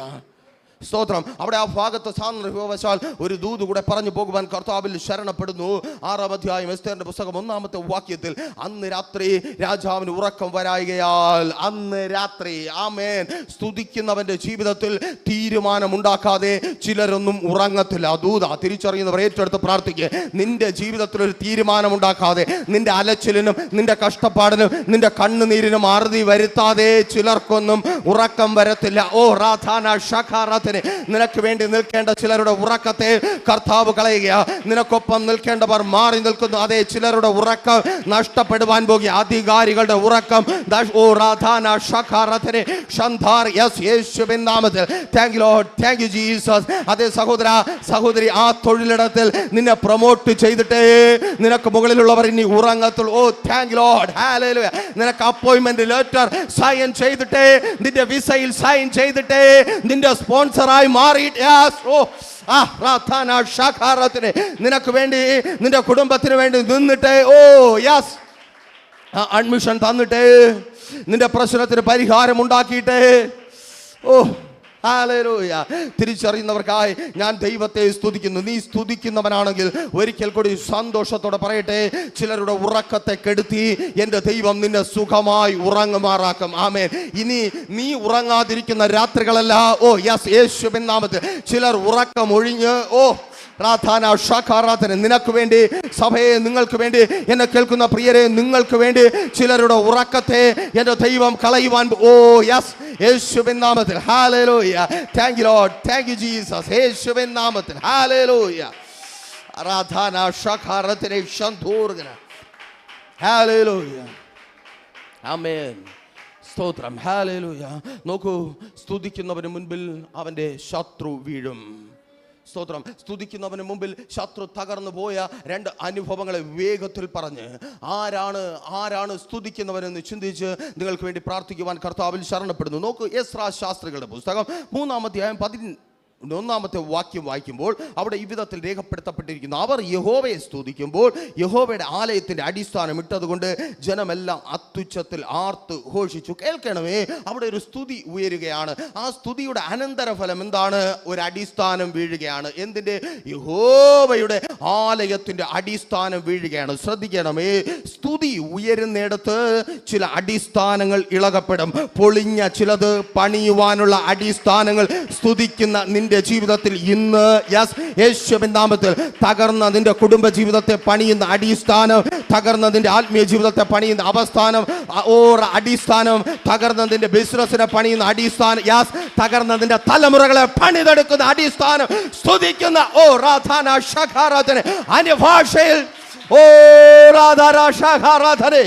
സ്തോത്രം. അവിടെ ആ ഭാഗത്ത് സാന്ദർഭികവശാൽ ഒരു ദൂത് കൂടെ പറഞ്ഞു പോകുവാൻ കർത്താവിൽ ശരണപ്പെടുന്നു. 6-ാം അധ്യായം എസ്തേറിന്റെ പുസ്തകം 1-ാമത്തെ വാക്യത്തിൽ, അന്ന് രാത്രി രാജാവിന് ഉറക്കം വരായികയാൽ, അന്ന് രാത്രി, ആമേൻ, സ്തുതിക്കുന്നവന്റെ ജീവിതത്തിൽ തീരുമാനമുണ്ടാക്കാതെ ചിലരൊന്നും ഉറങ്ങത്തില്ല. ദൂത തിരിച്ചറിയുന്നവർ ഏറ്റെടുത്ത് പ്രാർത്ഥിക്കുക. നിന്റെ ജീവിതത്തിൽ ഒരു തീരുമാനമുണ്ടാക്കാതെ, നിന്റെ അലച്ചിലിനും നിന്റെ കഷ്ടപ്പാടിനും നിന്റെ കണ്ണുനീരിനും അറുതി വരുത്താതെ ചിലർക്കൊന്നും ഉറക്കം വരത്തില്ല. ഓ റാഥാന ഷഖാറ. നിനക്ക് വേണ്ടി നിൽക്കേണ്ട ചിലരുടെ ഉറക്കത്തെ കർത്താവ് കളയുക. നിനക്കൊപ്പം നിൽക്കേണ്ടവർ മാറി നിൽക്കുന്നു. അതേ, ചിലരുടെ ഉറക്കം നഷ്ടപ്പെടുവാൻ പോകുക. അധികാരികളുടെ ഉറക്കം. യേശുവിൻ നാമത്തിൽ thank you lord. Thank you Jesus. അതേ സഹോദര സഹോദരി, ആ തൊഴിലിടത്തിൽ നിന്നെ പ്രൊമോട്ട് ചെയ്തിട്ടേ നിനക്ക് മുകളിലുള്ളവർ ഇനി ഉറങ്ങത്തുള്ളൂ. ഓ താങ്ക് യു ലോർഡ്. ഹല്ലേലൂയ. നിനക്ക് അപ്പോയിന്റ്മെന്റ് ലെറ്റർ സൈൻ ചെയ്തിട്ടേ, നിന്റെ വിസയിൽ സൈൻ ചെയ്തിട്ടേ, നിന്റെ സ്പോൺസർ നിനക്ക് വേണ്ടി, നിന്റെ കുടുംബത്തിന് വേണ്ടി നിന്നിട്ടേ, ഓ യെസ്, അഡ്മിഷൻ തന്നിട്ടേ, നിന്റെ പ്രശ്നത്തിന് പരിഹാരം ഉണ്ടാക്കിയിട്ടേ. ഓ ഹല്ലേലൂയ. തിരിച്ചറിയുന്നവർക്കായി ഞാൻ ദൈവത്തെ സ്തുതിക്കുന്നു. നീ സ്തുതിക്കുന്നവനാണെങ്കിൽ ഒരിക്കൽ കൂടി സന്തോഷത്തോടെ പറയട്ടെ, ചിലരുടെ ഉറക്കത്തെ കെടുത്തി എൻ്റെ ദൈവം നിന്നെ സുഖമായി ഉറങ്ങുമാറാക്കും. ആമേൻ. ഇനി നീ ഉറങ്ങാതിരിക്കുന്ന രാത്രികളല്ല, ഓ യെസ്, യേശുവിൻ നാമത്തിൽ ചിലർ ഉറക്കം ഒഴിഞ്ഞ്, ഓ പ്രാർത്ഥന ഷാഖാറാധന, നിനക്ക് വേണ്ടി, സഭയെ, നിങ്ങൾക്ക് വേണ്ടി, എന്നെ കേൾക്കുന്ന പ്രിയരെ, നിങ്ങൾക്ക് വേണ്ടി ചിലരുടെ ഉറക്കത്തെ എൻ്റെ ദൈവം കളയുവാൻ. ഓ യെസ്, യേശുവിൻ നാമത്തിൽ. Hallelujah. Thank you lord. Thank you Jesus. യേശുവിൻ നാമത്തിൽ. ഹല്ലേലൂയ. ആരാധന ഷഖാറത്തിനെ ശന്തൂർഗന. ഹല്ലേലൂയ. ആമേൻ. സ്തോത്രം. ഹല്ലേലൂയ. നോക്കൂ, സ്തുതിക്കുന്നവന് മുൻപിൽ അവന്റെ ശത്രു വീഴും. സ്തോത്രം. സ്തുതിക്കുന്നവന് മുമ്പിൽ ശത്രു തകർന്നു പോയ 2 അനുഭവങ്ങളെ വേഗത്തിൽ പറഞ്ഞ് ആരാണ് സ്തുതിക്കുന്നവനെന്ന് ചിന്തിച്ച് നിങ്ങൾക്ക് വേണ്ടി പ്രാർത്ഥിക്കുവാൻ കർത്താവിൽ ശരണപ്പെടുന്നു. നോക്കൂ, എസ്രാ ശാസ്ത്രികളുടെ പുസ്തകം 3-ാം അധ്യായം 11-ാമത്തെ വാക്യം വായിക്കുമ്പോൾ അവിടെ ഈ വിധത്തിൽ രേഖപ്പെടുത്തപ്പെട്ടിരിക്കുന്നു. അവർ യഹോവയെ സ്തുതിക്കുമ്പോൾ യഹോവയുടെ ആലയത്തിന്റെ അടിസ്ഥാനം ഇട്ടതുകൊണ്ട് ജനമെല്ലാം അത്യുച്ചത്തിൽ ആർത്ത് ഘോഷിച്ചു. കേൾക്കണമേ, അവിടെ ഒരു സ്തുതി ഉയരുകയാണ്. ആ സ്തുതിയുടെ അനന്തരഫലം എന്താണ്? ഒരു അടിസ്ഥാനം വീഴുകയാണ്. എന്തിന്റെ? യഹോവയുടെ ആലയത്തിന്റെ അടിസ്ഥാനം വീഴുകയാണ്. ശ്രദ്ധിക്കണമേ, സ്തുതി ഉയരുന്നിടത്ത് ചില അടിസ്ഥാനങ്ങൾ ഇളകപ്പെടും. പൊളിഞ്ഞ ചിലത് പണിയുവാനുള്ള അടിസ്ഥാനങ്ങൾ സ്തുതിക്കുന്ന നിന്റെ ജീവിതത്തിൽ ഇന്ന്, യെസ്, യേശുവിൻ നാമത്തിൽ, തകർന്ന നിന്റെ കുടുംബ ജീവിതത്തെ പണിയുന്ന അടിസ്ഥാനം, തകർന്ന നിന്റെ ആത്മീയ ജീവിതത്തെ പണിയുന്ന അവസ്ഥാനം, അടിസ്ഥാനം, തകർന്ന നിന്റെ ബിസിനസിനെ പണിയുന്ന അടിസ്ഥാനം, യെസ്, തകർന്ന നിന്റെ തലമുറകളെ പണിതെടുക്കുന്ന അടിസ്ഥാനം സ്തുതിക്കുന്ന, ഓ റാധാന ഷഖാറാധന, അന്യഭാഷയിൽ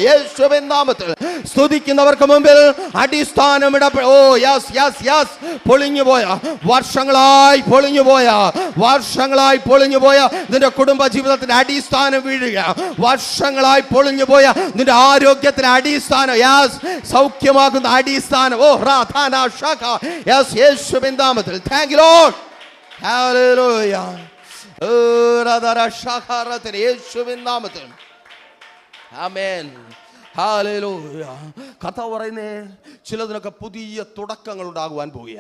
യേശുവിൻ നാമത്തിൽ സ്തുതിക്കുന്നവർക്ക് മുമ്പിൽ അടിസ്ഥാനം ഓ യെസ് യെസ് യെസ് പൊളിഞ്ഞുപോയ, വർഷങ്ങളായി പൊളിഞ്ഞുപോയ നിന്റെ കുടുംബ ജീവിതത്തിന്റെ അടിസ്ഥാനം വീഴുക. വർഷങ്ങളായി പൊളിഞ്ഞുപോയ നിന്റെ ആരോഗ്യത്തിന്റെ അടിസ്ഥാനം, യെസ്, സൗഖ്യമാകുന്ന അടിസ്ഥാനം, ഓ റാധാന ഷഖ, യെസ്, യേശുവിൻ നാമത്തിൽ. Thank you lord. ഹല്ലേലൂയ. യേശുവിൻ നാമത്തിൽ ആമേൻ. ഹല്ലേലൂയ. കർത്താവ് പറയുന്നേ, ചിലതിനൊക്കെ പുതിയ തുടക്കങ്ങൾ ഉണ്ടാകുവാൻ പോവുക.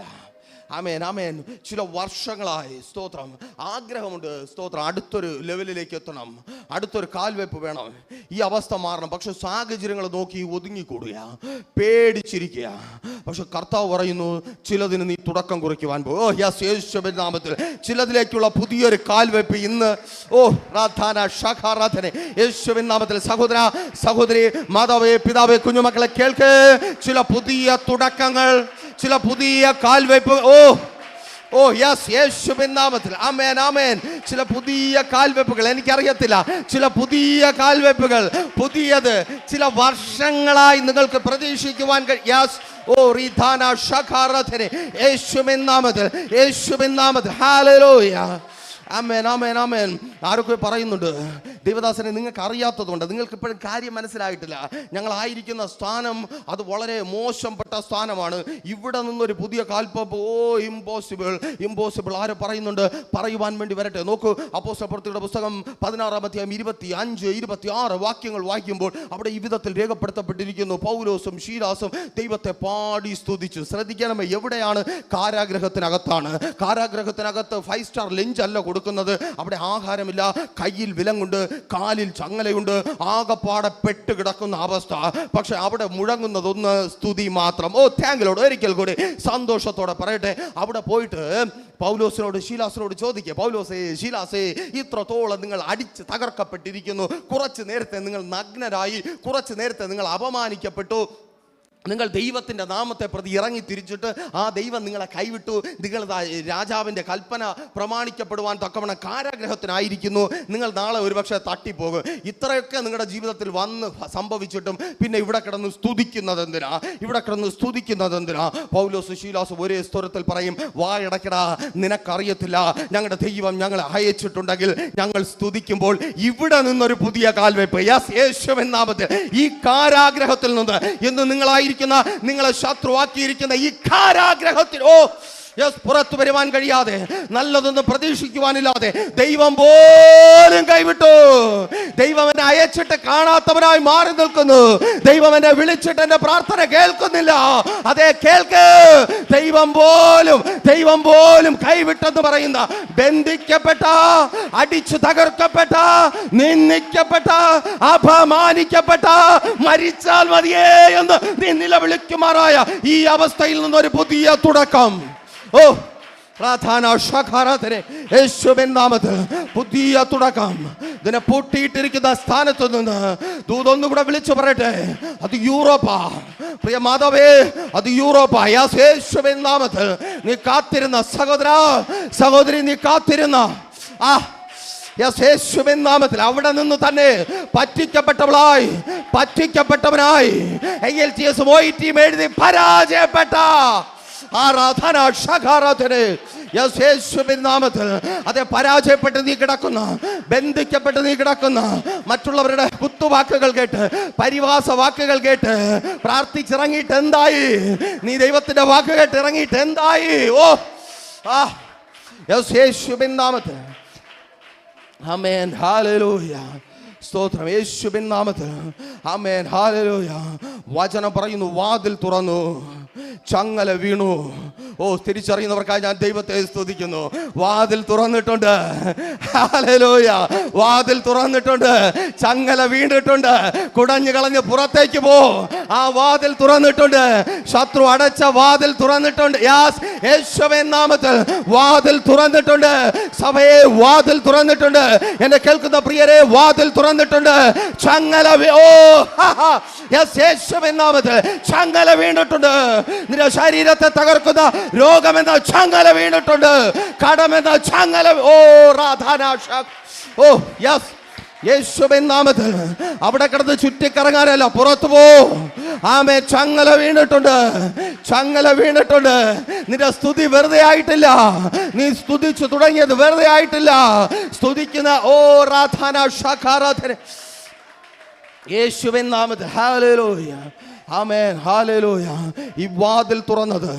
ആമേൻ ആമേൻ. ചില വർഷങ്ങളായി സ്തോത്രം ആഗ്രഹമുണ്ട്, സ്തോത്രം അടുത്തൊരു ലെവലിലേക്ക് എത്തണം, അടുത്തൊരു കാൽവെപ്പ് വേണം, ഈ അവസ്ഥ മാറണം. പക്ഷെ സാഹചര്യങ്ങൾ നോക്കി ഒതുങ്ങിക്കൂടുക, പേടിച്ചിരിക്കുക. പക്ഷെ കർത്താവ് പറയുന്നു, ചിലതിന് നീ തുടക്കം കുറിക്കുവാൻ പോകും. ഓ യെസ്, യേശുവിൻ നാമത്തിൽ ചിലതിലേക്കുള്ള പുതിയൊരു കാൽവെപ്പ് ഇന്ന്. ഓ പ്രാർത്ഥന ശാഖാരാധന യേശുവിൻ നാമത്തിൽ. സഹോദര സഹോദരി, മാതാവേ പിതാവേ, കുഞ്ഞുമക്കളെ കേൾക്ക്. ചില പുതിയ തുടക്കങ്ങൾ, ചില പുതിയ കാൽവെപ്പ്. ഓ യെസ്, യേശുവിൻ നാമത്തിൽ. ആമേൻ ആമേൻ. ചില പുതിയ കാൽവെപ്പുകൾ, എനിക്കറിയത്തില്ല, ചില പുതിയ കാൽവെപ്പുകൾ, പുതിയത് ചില വർഷങ്ങളായി നിങ്ങൾക്ക് പ്രതീക്ഷിക്കുവാൻ യെസ്. ഓ റീധാന ശഖാരഥന യേശുവിൻ നാമത്തിൽ, യേശുവിൻ നാമത്തിൽ. ഹല്ലേലൂയ. ആമേൻ ആമേൻ ആമേൻ. ആരൊക്കെ പറയുന്നുണ്ട്, ദൈവദാസനെ നിങ്ങൾക്ക് അറിയാത്തതുകൊണ്ട്, നിങ്ങൾക്ക് ഇപ്പോഴും കാര്യം മനസ്സിലായിട്ടില്ല, ഞങ്ങളായിരിക്കുന്ന സ്ഥാനം അത് വളരെ മോശപ്പെട്ട സ്ഥാനമാണ്, ഇവിടെ നിന്നൊരു പുതിയ കാൽവെപ്പ് ഇമ്പോസിബിൾ ഇമ്പോസിബിൾ. ആരോ പറയുന്നുണ്ട്, പറയുവാൻ വേണ്ടി വരട്ടെ. നോക്കൂ, അപ്പോസ്തല പ്രവൃത്തിയുടെ പുസ്തകം 16-ാം അധ്യായം 25-26 വാക്യങ്ങൾ വായിക്കുമ്പോൾ അവിടെ ഈ വിധത്തിൽ രേഖപ്പെടുത്തപ്പെട്ടിരിക്കുന്നു. പൗലോസും ശീലാസും ദൈവത്തെ പാടി സ്തുതിച്ചു. ശ്രദ്ധിക്കണമേ, എവിടെയാണ്? കാരാഗ്രഹത്തിനകത്താണ്. കാരാഗ്രഹത്തിനകത്ത് 5 സ്റ്റാർ ലഞ്ച് അല്ല കൊടുക്കുന്നത്, അവിടെ ആഹാരമില്ല, കയ്യിൽ വിലങ്ങുണ്ട്, കാലിൽ ചങ്ങലയുണ്ട്, ആകപ്പാടെ പെട്ട് കിടക്കുന്ന അവസ്ഥ. പക്ഷെ അവിടെ മുഴങ്ങുന്നതൊന്ന് സ്തുതി മാത്രം. ഓ താങ്കളോട് ഒരിക്കൽ കൂടി സന്തോഷത്തോടെ പറയട്ടെ, അവിടെ പോയിട്ട് പൗലോസിനോട് ശീലാസിനോട് ചോദിക്കുക, പൗലോസേ ശീലാസേ, ഇത്രത്തോളം നിങ്ങൾ അടിച്ച് തകർക്കപ്പെട്ടിരിക്കുന്നു, കുറച്ച് നേരത്തെ നിങ്ങൾ നഗ്നരായി, കുറച്ച് നേരത്തെ നിങ്ങൾ അപമാനിക്കപ്പെട്ടു, നിങ്ങൾ ദൈവത്തിൻ്റെ നാമത്തെ പ്രതി ഇറങ്ങി തിരിച്ചിട്ട് ആ ദൈവം നിങ്ങളെ കൈവിട്ടു, നിങ്ങൾ രാജാവിൻ്റെ കൽപ്പന പ്രമാണിക്കപ്പെടുവാൻ തക്കവണ്ണം കാരാഗ്രഹത്തിനായിരിക്കുന്നു, നിങ്ങൾ നാളെ ഒരുപക്ഷെ തട്ടിപ്പോകും. ഇത്രയൊക്കെ നിങ്ങളുടെ ജീവിതത്തിൽ വന്ന് സംഭവിച്ചിട്ടും പിന്നെ ഇവിടെ കിടന്ന് സ്തുതിക്കുന്നത് എന്തിനാ? ഇവിടെ കിടന്ന് സ്തുതിക്കുന്നത് എന്തിനാ? പൗലോസ് ശീലാസ് ഒരേ സ്വരത്തിൽ പറയും, വായടക്കടാ, നിനക്കറിയത്തില്ല ഞങ്ങളുടെ ദൈവം ഞങ്ങളെ അയച്ചിട്ടുണ്ടെങ്കിൽ ഞങ്ങൾ സ്തുതിക്കുമ്പോൾ ഇവിടെ നിന്നൊരു പുതിയ കാൽവെപ്പ്. യെസ്, യേശുവിൻ നാമത്തിൽ. ഈ കാരാഗ്രഹത്തിൽ നിന്ന് എന്ന് നിങ്ങളായിരിക്കും നിങ്ങളെ ശത്രുവാക്കിയിരിക്കുന്ന ഈ കാരാഗ്രഹത്തിൽ പുറത്തു വരുവാൻ കഴിയാതെ, നല്ലതൊന്നും പ്രതീക്ഷിക്കുവാനില്ലാതെ ദൈവം പോലും കൈവിട്ടു. ദൈവം എന്നെ അയച്ചിട്ട് കാണാത്തവനായി മാറി നിൽക്കുന്നു. ദൈവം എന്നെ വിളിച്ചിട്ട് എന്റെ പ്രാർത്ഥന കേൾക്കുന്നില്ല. അതേ, കേൾക്ക്. ദൈവം പോലും കൈവിട്ടെന്ന് പറയുന്ന, ബന്ധിക്കപ്പെട്ട, അടിച്ചു തകർക്കപ്പെട്ട, നിന്ദിക്കപ്പെട്ട, അപമാനിക്കപ്പെട്ട, മരിച്ചാൽ മതിയേ എന്ന് നീ നിലവിളിക്കുമാറായ ഈ അവസ്ഥയിൽ നിന്നൊരു പുതിയ തുടക്കം. ഓ പ്രാർത്ഥന ശഖാരഥനെ യേശുവിൻ നാമത്തിൽ പുതിയ തുടക്കം. ഇതിനെ പൂട്ടിയിട്ടിരിക്കുന്ന സ്ഥാനത്ത് നിന്ന് ദൂതൊന്നും കൂടെ വിളിച്ചു പറയട്ടെ, അത് യൂറോപ്പാ. പ്രിയ മാതാവേ, അത് യൂറോപ്പാ. യേശുവിൻ നാമത്തിൽ നീ കാത്തിരുന്ന സഹോദര സഹോദരി, നീ കാത്തിരുന്ന യേശുവിൻ നാമത്തിൽ അവിടെ നിന്ന് തന്നെ പറ്റിക്കപ്പെട്ടവളായി, പറ്റിക്കപ്പെട്ടവനായി ALTS OIT എഴുതി പരാജയപ്പെട്ട ആരാധന ശഖാരാധന യേശുവിൻ നാമത്തിൽ അതെ പരാജയപ്പെട്ട് നീ കിടക്കുന്ന, ബന്ധിക്കപ്പെട്ട് നീ കിടക്കുന്ന, മറ്റുള്ളവരുടെ കുത്തുവാക്കുകൾ കേട്ട്, പരിഹാസ വാക്കുകൾ കേട്ട് പ്രാർത്ഥിച്ചിറങ്ങിയിട്ട് എന്തായി? നീ ദൈവത്തിന്റെ വാക്ക് കേട്ട് ഇറങ്ങിയിട്ട് എന്തായി? യേശുവിൻ നാമത്തിൽ. ആമേൻ. ഹല്ലേലൂയ. സ്തോത്രം. യേശുവിൻ നാമത്തിൽ. ആമേൻ. ഹല്ലേലൂയ. വചനം പറയുന്നു, വാതിൽ തുറന്നു, ചങ്ങല വീണു. തിരിച്ചറിയുന്നവർക്കായി ഞാൻ ദൈവത്തെ സ്തുതിക്കുന്നു. വാതിൽ തുറന്നിട്ടുണ്ട്. ഹല്ലേലൂയ. വാതിൽ തുറന്നിട്ടുണ്ട്. ചങ്ങല വീണിട്ടുണ്ട്. കുടഞ്ഞു കളഞ്ഞ് പുറത്തേക്ക് പോ. ആ വാതിൽ തുറന്നിട്ടുണ്ട്. ശത്രു അടച്ച വാതിൽ തുറന്നിട്ടുണ്ട്. യേശുവിൻ നാമത്തിൽ വാതിൽ തുറന്നിട്ടുണ്ട്. സഭയെ വാതിൽ തുറന്നിട്ടുണ്ട്. എന്നെ കേൾക്കുന്ന പ്രിയരെ, വാതിൽ തുറന്നിട്ടുണ്ട്. ചങ്ങല യേശുവിൻ നാമത്തിൽ ചങ്ങല വീണിട്ടുണ്ട്. നിന്റെ ശരീരത്തെ തകർക്കുന്ന രോഗമെന്ന ചങ്ങല വീണിട്ടുണ്ട്. കടമെന്ന ചങ്ങല യേശുവിൻ നാമത്തിൽ അവിടെ കിടന്ന് ചുറ്റിക്കറങ്ങാനല്ല, പുറത്തു പോ. ആമേ. ചങ്ങല വീണിട്ടുണ്ട്. ചങ്ങല വീണിട്ടുണ്ട്. നിന്റെ സ്തുതി വെറുതെ ആയിട്ടില്ല. നീ സ്തുതിച്ചു തുടങ്ങിയത് വെറുതെ ആയിട്ടില്ല. സ്തുതിക്കുന്ന രാധാന ശഖാരാധന യേശുവിൻ നാമത്തിൽ. ഹല്ലേലൂയ. ആമേൻ, ഹല്ലേലൂയ. ഈ വാതിൽ തുറന്നത്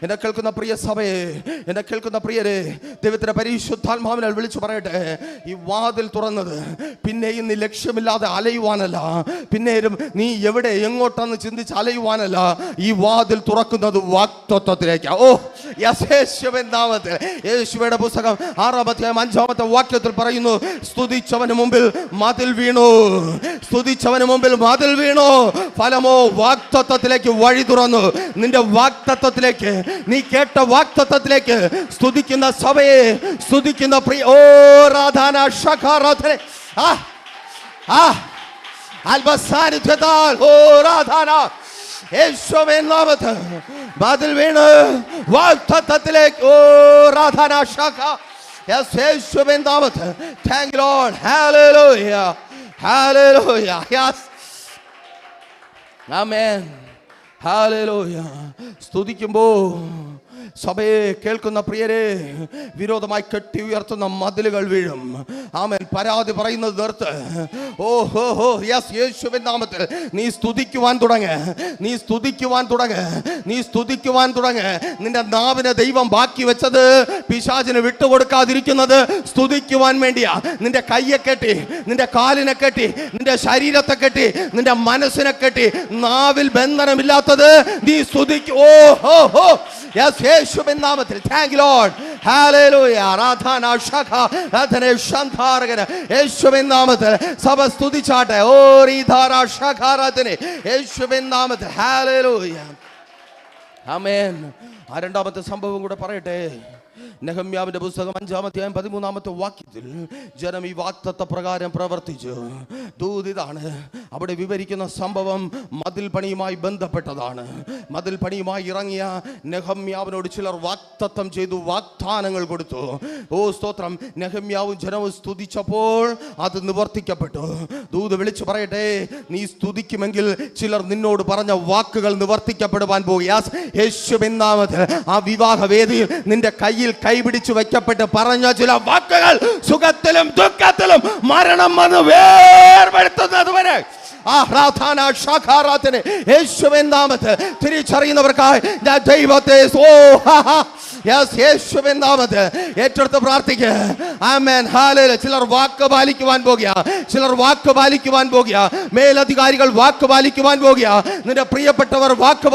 എന്നെ കേൾക്കുന്ന പ്രിയ സഭയെ, എന്നെ കേൾക്കുന്ന പ്രിയരെ, ദൈവത്തിന്റെ പരിശുദ്ധാത്മാവിനാൽ വിളിച്ചു പറയട്ടെ, ഈ വാതിൽ തുറന്നത് പിന്നെയും നീ ലക്ഷ്യമില്ലാതെ അലയുവാനല്ല, പിന്നെയും നീ എവിടെ എങ്ങോട്ടാന്ന് ചിന്തിച്ച് അലയുവാനല്ല. ഈ വാതിൽ തുറക്കുന്നത് വാഗ്ദത്തത്തിലേക്ക്. ഓ യേശുവിൻ നാമത്തിൽ. യേശുവയുടെ പുസ്തകം 6-ാം അധ്യായം 5-ാമത്തെ വാക്യത്തിൽ പറയുന്നു, സ്തുതിച്ചവന് മുമ്പിൽ മതിൽ വീണു, സ്തുതിച്ചവന് മുമ്പിൽ മതിൽ വീണു, ഫലമോ വാഗ്ദത്തത്തിലേക്ക് വഴി തുറന്നു. നിന്റെ വാഗ്ദത്തത്തിലേക്ക്, നീ കേട്ട വാഗ്ദത്തത്തിലേക്ക് സ്തുതിക്കുന്ന സഭയെ, സ്തുതിക്കുന്ന പ്രിയ, ഓ രാധാന ശഖാരാധന, അൽബസാന്നിധ്യത്താൽ, ഓ രാധാന യേശുവിൻ നാമത്തിൽ മതിൽ വീണ് വാഗ്ദത്തത്തിലേക്ക്, ഓ രാധാന ശഖ, യേശുവിൻ നാമത്തിൽ. Thank you lord. Hallelujah, hallelujah. Yes, amen, hallelujah. സ്തുതിക്കുമ്പോൾ സഭയെ കേൾക്കുന്ന പ്രിയരെ, വിരോധമായി കെട്ടി ഉയർത്തുന്ന മതിലുകൾ വീഴും. ആമേൻ. പരാതി പറയുന്നത് നിർത്ത്. ഓ ഹോ ഹോ, യെസ്, യേശുവിൻ നാമത്തിൽ നീ സ്തുതിക്കുവാൻ തുടങ്ങ്, നീ സ്തുതിക്കുവാൻ തുടങ്ങ്, നീ സ്തുതിക്കുവാൻ തുടങ്ങ്. നിന്റെ നാവിനെ ദൈവം ബാക്കി വെച്ചത്, പിശാചിന് വിട്ടുകൊടുക്കാതിരിക്കുന്നത് സ്തുതിക്കുവാൻ വേണ്ടിയാ. നിന്റെ കയ്യെ കെട്ടി, നിന്റെ കാലിനെ കെട്ടി, നിന്റെ ശരീരത്തെ കെട്ടി, നിന്റെ മനസ്സിനെ കെട്ടി, നാവിൽ ബന്ധനമില്ലാത്തത് നീ സ്തുതിക്കും. ഓ ഹോ ഹോ, യെസ്, യേശുവിൻ നാമത്തിൽ. Thank you lord. ഹല്ലേലൂയ. ആരാധന ശഖ ആരാധന ശാന്താരകന യേശുവിൻ നാമത്തിൽ സഭ സ്തുതിച്ചാട്ടെ. ഓ രീധാര ശഖാരാധന യേശുവിൻ നാമത്തിൽ. ഹല്ലേലൂയ. ആമേൻ. ആ രണ്ടാമത്തെ സംഭവം കൂടെ പറയട്ടെ. നെഹമ്യാവിന്റെ പുസ്തകം 5-ാം അധ്യായം 13-ാമത്തെ വാക്യത്തിൽ ജനം ഈ വാഗ്ദത്ത പ്രകാരം പ്രവർത്തിച്ചു. ദൂതിതാണ് അവിടെ വിവരിക്കുന്ന സംഭവം മതിൽ പണിയുമായി ബന്ധപ്പെട്ടതാണ്. മതിൽ പണിയുമായി ഇറങ്ങിയ നെഹമ്യാവിനോട് ചിലർ വാഗ്ദത്തം ചെയ്തു, വാഗ്ദാനങ്ങൾ കൊടുത്തു. ഓ സ്തോത്രം. നെഹമ്യാവും ജനവും സ്തുതിച്ചപ്പോൾ അത് നിവർത്തിക്കപ്പെട്ടു. ദൂത് വിളിച്ചു പറയട്ടെ, നീ സ്തുതിക്കുമെങ്കിൽ ചിലർ നിന്നോട് പറഞ്ഞ വാക്കുകൾ നിവർത്തിക്കപ്പെടുവാൻ പോകും. യേശുവിൻ നാമത്തിൽ ആ വിവാഹ വേദിയിൽ നിന്റെ കയ്യിൽ കൈപിടിച്ചു വെക്കപ്പെട്ട് പറഞ്ഞ ചില വാക്കുകൾ സുഖത്തിലും ദുഃഖത്തിലും മരണം വന്ന് വേർപെടുത്തുന്നത് വരെ ആരാധന ശഖാരാധന യേശുവിൻ നാമത്തിൽ തിരിച്ചറിയുന്നവർക്കായി ഞാൻ ദൈവത്തെ യേശുവിൻ നാമത്തിൽ ഏറ്റെടുത്ത് പ്രാർത്ഥിക്കുക. ആമേൻ, ഹല്ലേലൂയ. ചിലർ വാക്ക് പാലിക്കുവാൻ പോകുക, ചിലർ വാക്ക് പാലിക്കുവാൻ പോകുക, മേലധികാരികൾ വാക്ക് പാലിക്കുവാൻ പോകുക, നിന്റെ പ്രിയപ്പെട്ടവർ വാക്ക്,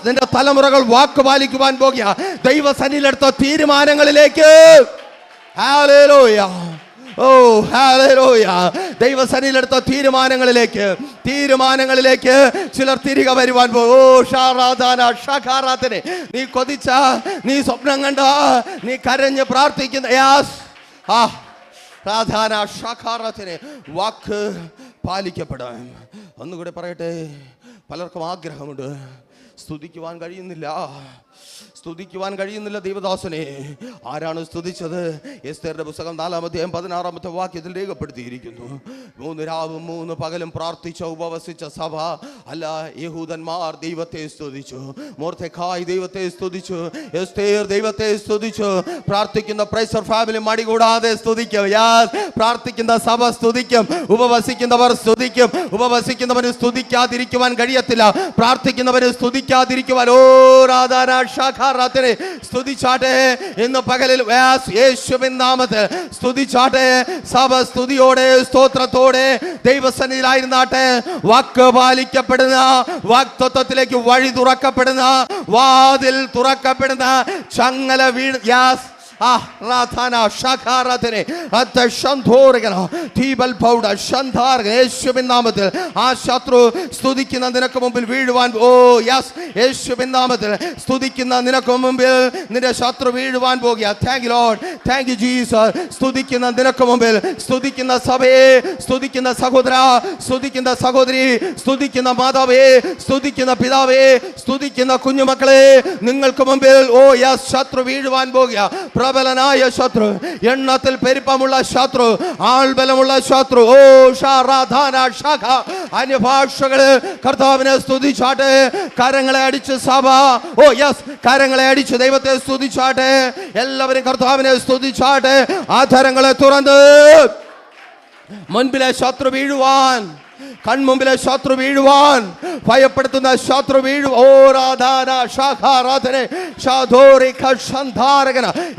നിന്റെ തലമുറകൾ വാക്ക് പാലിക്കുവാൻ പോകുക. ദൈവസന്നിധിയിലെടുത്ത തീരുമാനങ്ങളിലേക്ക്. ഹല്ലേലൂയ. ഓ ഹല്ലേലൂയ. ദൈവസന്നിധിയിലെടുത്ത തീരുമാനങ്ങളിലേക്ക് ചിലർ തിരികെ വരുവാൻ പോകും. ഓ ഷാറാധാന ഷഖാറാധന. നീ കൊതിച്ച, നീ സ്വപ്നം കണ്ട, നീ കരഞ്ഞ് പ്രാർത്ഥിക്കുന്ന പ്രാധാന ഷഖാറാധന വാക്ക് പാലിക്കപ്പെടാൻ. ഒന്നുകൂടെ പറയട്ടെ, പലർക്കും ആഗ്രഹമുണ്ട്, സ്തുതിക്കുവാൻ കഴിയുന്നില്ല. ദൈവദാസനെ ആരാണ് സ്തുതിച്ചത്? എസ്തേറിന്റെ പുസ്തകം 4-ാം അധ്യായം 16-ാമത്തെ വാക്യത്തിൽ രേഖപ്പെടുത്തിയിരിക്കുന്നു. 3 രാവും 3 പകലും പ്രാർത്ഥിച്ച ഉപവസിച്ച സഭ അല്ല, യഹൂദന്മാർ ദൈവത്തെ സ്തുതിച്ചു, മൊർദെഖായി ദൈവത്തെ സ്തുതിച്ചു, എസ്തേർ ദൈവത്തെ സ്തുതിച്ചു. പ്രാർത്ഥിക്കുന്ന പ്രൈസർ ഫാമിലി മടി കൂടാതെ സ്തുതിക്കും. പ്രാർത്ഥിക്കുന്ന സഭ സ്തുതിക്കും, ഉപവസിക്കുന്നവർ സ്തുതിക്കും. ഉപവസിക്കുന്നവന് സ്തുതിക്കാതിരിക്കുവാൻ കഴിയത്തില്ല, പ്രാർത്ഥിക്കുന്നവന് സ്തുതിക്കാതിരിക്കുവാൻ. ഓ രാധാന ശഖാരാധന സ്തുതിച്ചാട്ടെ. ഇന്ന് പകലിൽ യേശുവിൻ നാമത്തിൽ സ്തുതിച്ചാട്ടെ. സഭ സ്തുതിയോടെ സ്തോത്രത്തോടെ ദൈവസന്നിധിയിലായിരുന്നാട്ടെ. വാക്ക് പാലിക്കപ്പെടുന്ന, വാഗ്ദത്തത്തിലേക്ക് വഴി തുറക്കപ്പെടുന്ന, വാതിൽ തുറക്കപ്പെടുന്ന, ചങ്ങല വീണ് യേശുവിൻ നാമത്തിൽ ആ ശത്രു സ്തുതിക്കുന്ന നിനക്ക് മുമ്പിൽ വീഴുവാൻ. ഓ യെസ്, യേശുവിൻ നാമത്തിൽ സ്തുതിക്കുന്ന നിനക്ക് മുമ്പിൽ നിന്റെ ശത്രു വീഴുവാൻ പോകുക. Thank you lord, thank you Jesus. സ്തുതിക്കുന്ന നിനക്ക് മുമ്പിൽ, സ്തുതിക്കുന്ന സഭയെ, സ്തുതിക്കുന്ന സഹോദര, സ്തുതിക്കുന്ന സഹോദരി, സ്തുതിക്കുന്ന മാതാവേ, സ്തുതിക്കുന്ന പിതാവേ, സ്തുതിക്കുന്ന കുഞ്ഞുമക്കളെ, നിങ്ങൾക്ക് മുമ്പിൽ ഓ യെസ് ശത്രു വീഴുവാൻ പോകുക. പ്രബലനായ ശത്രു, എണ്ണത്തിൽ പെരുപ്പമുള്ള ശത്രു, ആൾബലമുള്ള ശത്രു. ഓ ഷാറാധാന ശഖ. അന്യഭാഷകള് കർത്താവിനെ സ്തുതിച്ചാട്ടെ. കരങ്ങളെ അടിച്ച് സഭ, ഓ യെസ്, കരങ്ങളെ അടിച്ച് ദൈവത്തെ സ്തുതിച്ചാട്ടെ. എല്ലാവരും കർത്താവിനെ സ്തുതിച്ചാട്ടെ. ആധരങ്ങളെ തുറന്ന് മുൻപിലെ ശത്രു വീഴുവാൻ കൺമുമ്പിലെ ശത്രു വീഴുവാൻ, ഭയപ്പെടുത്തുന്ന ശത്രു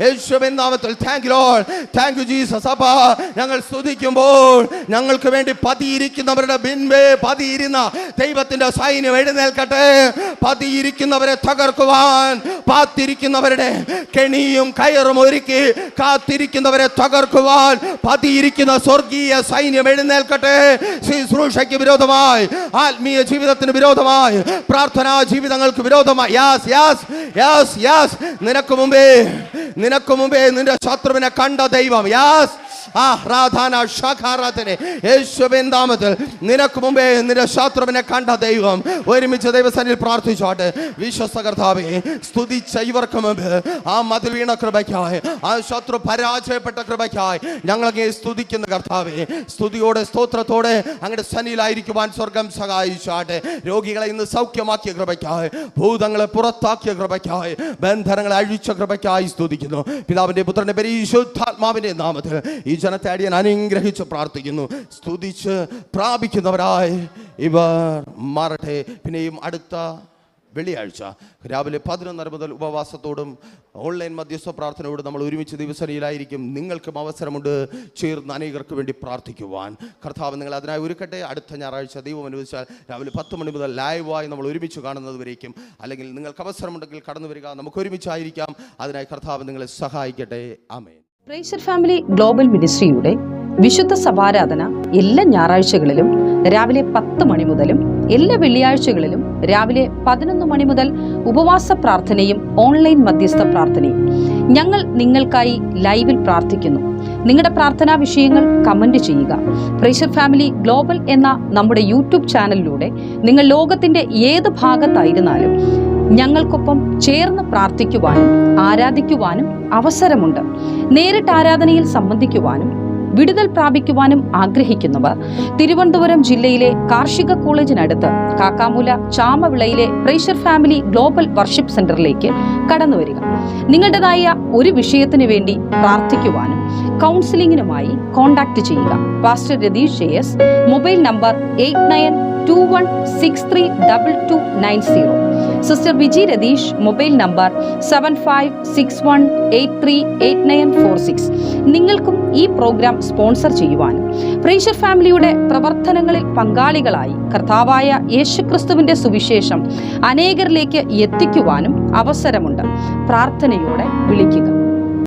യേശുവിൻ നാമത്തിൽ thank you lord, thank you Jesus. അപ്പാ, ഞങ്ങൾ സ്തുതിക്കുമ്പോൾ ഞങ്ങൾക്ക് വേണ്ടി പതിയിരിക്കുന്നവരുടെ പിൻപേ പതിയിരുന്ന ദൈവത്തിന്റെ സൈന്യം എഴുന്നേൽക്കട്ടെ. പതിയിരിക്കുന്നവരെ തകർക്കുവാൻ, പാത്തിരിക്കുന്നവരുടെ കെണിയും കയറും ഒരുക്കി കാത്തിരിക്കുന്നവരെ തകർക്കുവാൻ പതിയിരിക്കുന്ന സ്വർഗീയ സൈന്യം എഴുന്നേൽക്കട്ടെ. ശുശ്രൂഷയ്ക്ക് വിരോധമായി, ആത്മീയ ജീവിതത്തിന് വിരോധമായി, പ്രാർത്ഥനാ ജീവിതങ്ങൾക്ക് വിരോധമായി, നിനക്ക് മുമ്പേ നിന്റെ ശത്രുവിനെ കണ്ട ദൈവം, യേശുവിൻ നാമത്തിൽ നിനക്ക് മുമ്പേ നിന്റെ ശത്രുവിനെ കണ്ട ദൈവം. ഒരുമിച്ച് ദൈവസന്നിധിയിൽ പ്രാർത്ഥിച്ചോട്ടെ. വിശ്വസ്ത കർത്താവേ, സ്തുതിച്ച ഇവർക്ക് മുമ്പ് ആ മതിൽ വീണ കൃപയ്ക്കായി, ആ ശത്രു പരാജയപ്പെട്ട കൃപയ്ക്കായി ഞങ്ങളങ്ങേ സ്തുതിക്കുന്ന കർത്താവേ. സ്തുതിയോടെ സ്തോത്രത്തോടെ അങ്ങയുടെ സന്നിധിയിലായിരിക്കുവാൻ സ്വർഗം സഹായിച്ചാട്ടെ. രോഗികളെ ഇന്ന് സൗഖ്യമാക്കിയ കൃപയ്ക്കായി, ഭൂതങ്ങളെ പുറത്താക്കിയ കൃപയ്ക്കായി, ബന്ധനങ്ങളെ അഴിച്ച കൃപയ്ക്കായി സ്തുതിക്കുന്നു. പിതാവിന്റെ പുത്രന്റെ പരിശുദ്ധാത്മാവിന്റെ നാമത്തിൽ ഈ ജനത്തെ അടിയൻ അനുഗ്രഹിച്ച് പ്രാർത്ഥിക്കുന്നു. സ്തുതിച്ച് പ്രാപിക്കുന്നവരായി ഇവർ മാറട്ടെ. പിന്നെയും അടുത്ത വെള്ളിയാഴ്ച രാവിലെ 11:30 മുതൽ ഉപവാസത്തോടും ഓൺലൈൻ മധ്യസ്ഥ പ്രാർത്ഥനയോടും നമ്മൾ ഒരുമിച്ച് ദിവസനിലായിരിക്കും. നിങ്ങൾക്കും അവസരമുണ്ട് ചേർന്ന് അനേകർക്ക് വേണ്ടി പ്രാർത്ഥിക്കുവാൻ. കർത്താവ് നിങ്ങൾ അതിനായി ഒരുക്കട്ടെ. അടുത്ത ഞായറാഴ്ച ദൈവം അനുവദിച്ചാൽ രാവിലെ 10 മണി മുതൽ ലൈവായി നമ്മൾ ഒരുമിച്ച് കാണുന്നത് വരേക്കും. അല്ലെങ്കിൽ നിങ്ങൾക്ക് അവസരമുണ്ടെങ്കിൽ കടന്നു വരിക, നമുക്ക് ഒരുമിച്ചായിരിക്കാം. അതിനായി കർത്താവ് നിങ്ങളെ സഹായിക്കട്ടെ. ആമേൻ. പ്രൈസർ ഫാമിലി ഗ്ലോബൽ മിനിസ്ട്രിയുടെ വിശുദ്ധ സഭാരാധന എല്ലാ ഞായറാഴ്ചകളിലും രാവിലെ 10 മണി മുതലും എല്ലാ വെള്ളിയാഴ്ചകളിലും രാവിലെ 11 മണി മുതൽ ഉപവാസ പ്രാർത്ഥനയും ഓൺലൈൻ മധ്യസ്ഥ പ്രാർത്ഥനയും. ഞങ്ങൾ നിങ്ങൾക്കായി ലൈവിൽ പ്രാർത്ഥിക്കുന്നു. നിങ്ങളുടെ പ്രാർത്ഥനാ വിഷയങ്ങൾ കമന്റ് ചെയ്യുക. പ്രൈസർ ഫാമിലി ഗ്ലോബൽ എന്ന നമ്മുടെ യൂട്യൂബ് ചാനലിലൂടെ നിങ്ങൾ ലോകത്തിന്റെ ഏത് ഭാഗത്തായിരുന്നാലും ഞങ്ങൾക്കൊപ്പം ചേർന്ന് പ്രാർത്ഥിക്കുവാനും ആരാധിക്കുവാനും അവസരമുണ്ട്. നേരിട്ട് ആരാധനയിൽ സംബന്ധിക്കുവാനും വിടുതൽ പ്രാപിക്കുവാനും ആഗ്രഹിക്കുന്നവർ തിരുവനന്തപുരം ജില്ലയിലെ കാർഷിക കോളേജിനടുത്ത് കാക്കാമൂല ചാമവിളയിലെ പ്രൈസർ ഫാമിലി ഗ്ലോബൽ വർഷിപ്പ് സെന്ററിലേക്ക് കടന്നു വരിക. നിങ്ങളുടേതായ ഒരു വിഷയത്തിന് വേണ്ടി പ്രാർത്ഥിക്കുവാനും കൗൺസിലിംഗിനുമായി കോൺടാക്ട് ചെയ്യുക. Pastor Ratheesh JS, mobile number 8921632290. Sister Viji Ratheesh, mobile number 7561838946. നിങ്ങൾക്കും ഈ പ്രോഗ്രാം സ്പോൺസർ ചെയ്യുവാനും പ്രൈസർ ഫാമിലിയുടെ പ്രവർത്തനങ്ങളിൽ പങ്കാളികളായി കർത്താവായ യേശുക്രിസ്തുവിന്റെ സുവിശേഷം അനേകരിലേക്ക് എത്തിക്കുവാനും അവസരമുണ്ട്. പ്രാർത്ഥനയോടെ വിളിക്കുക.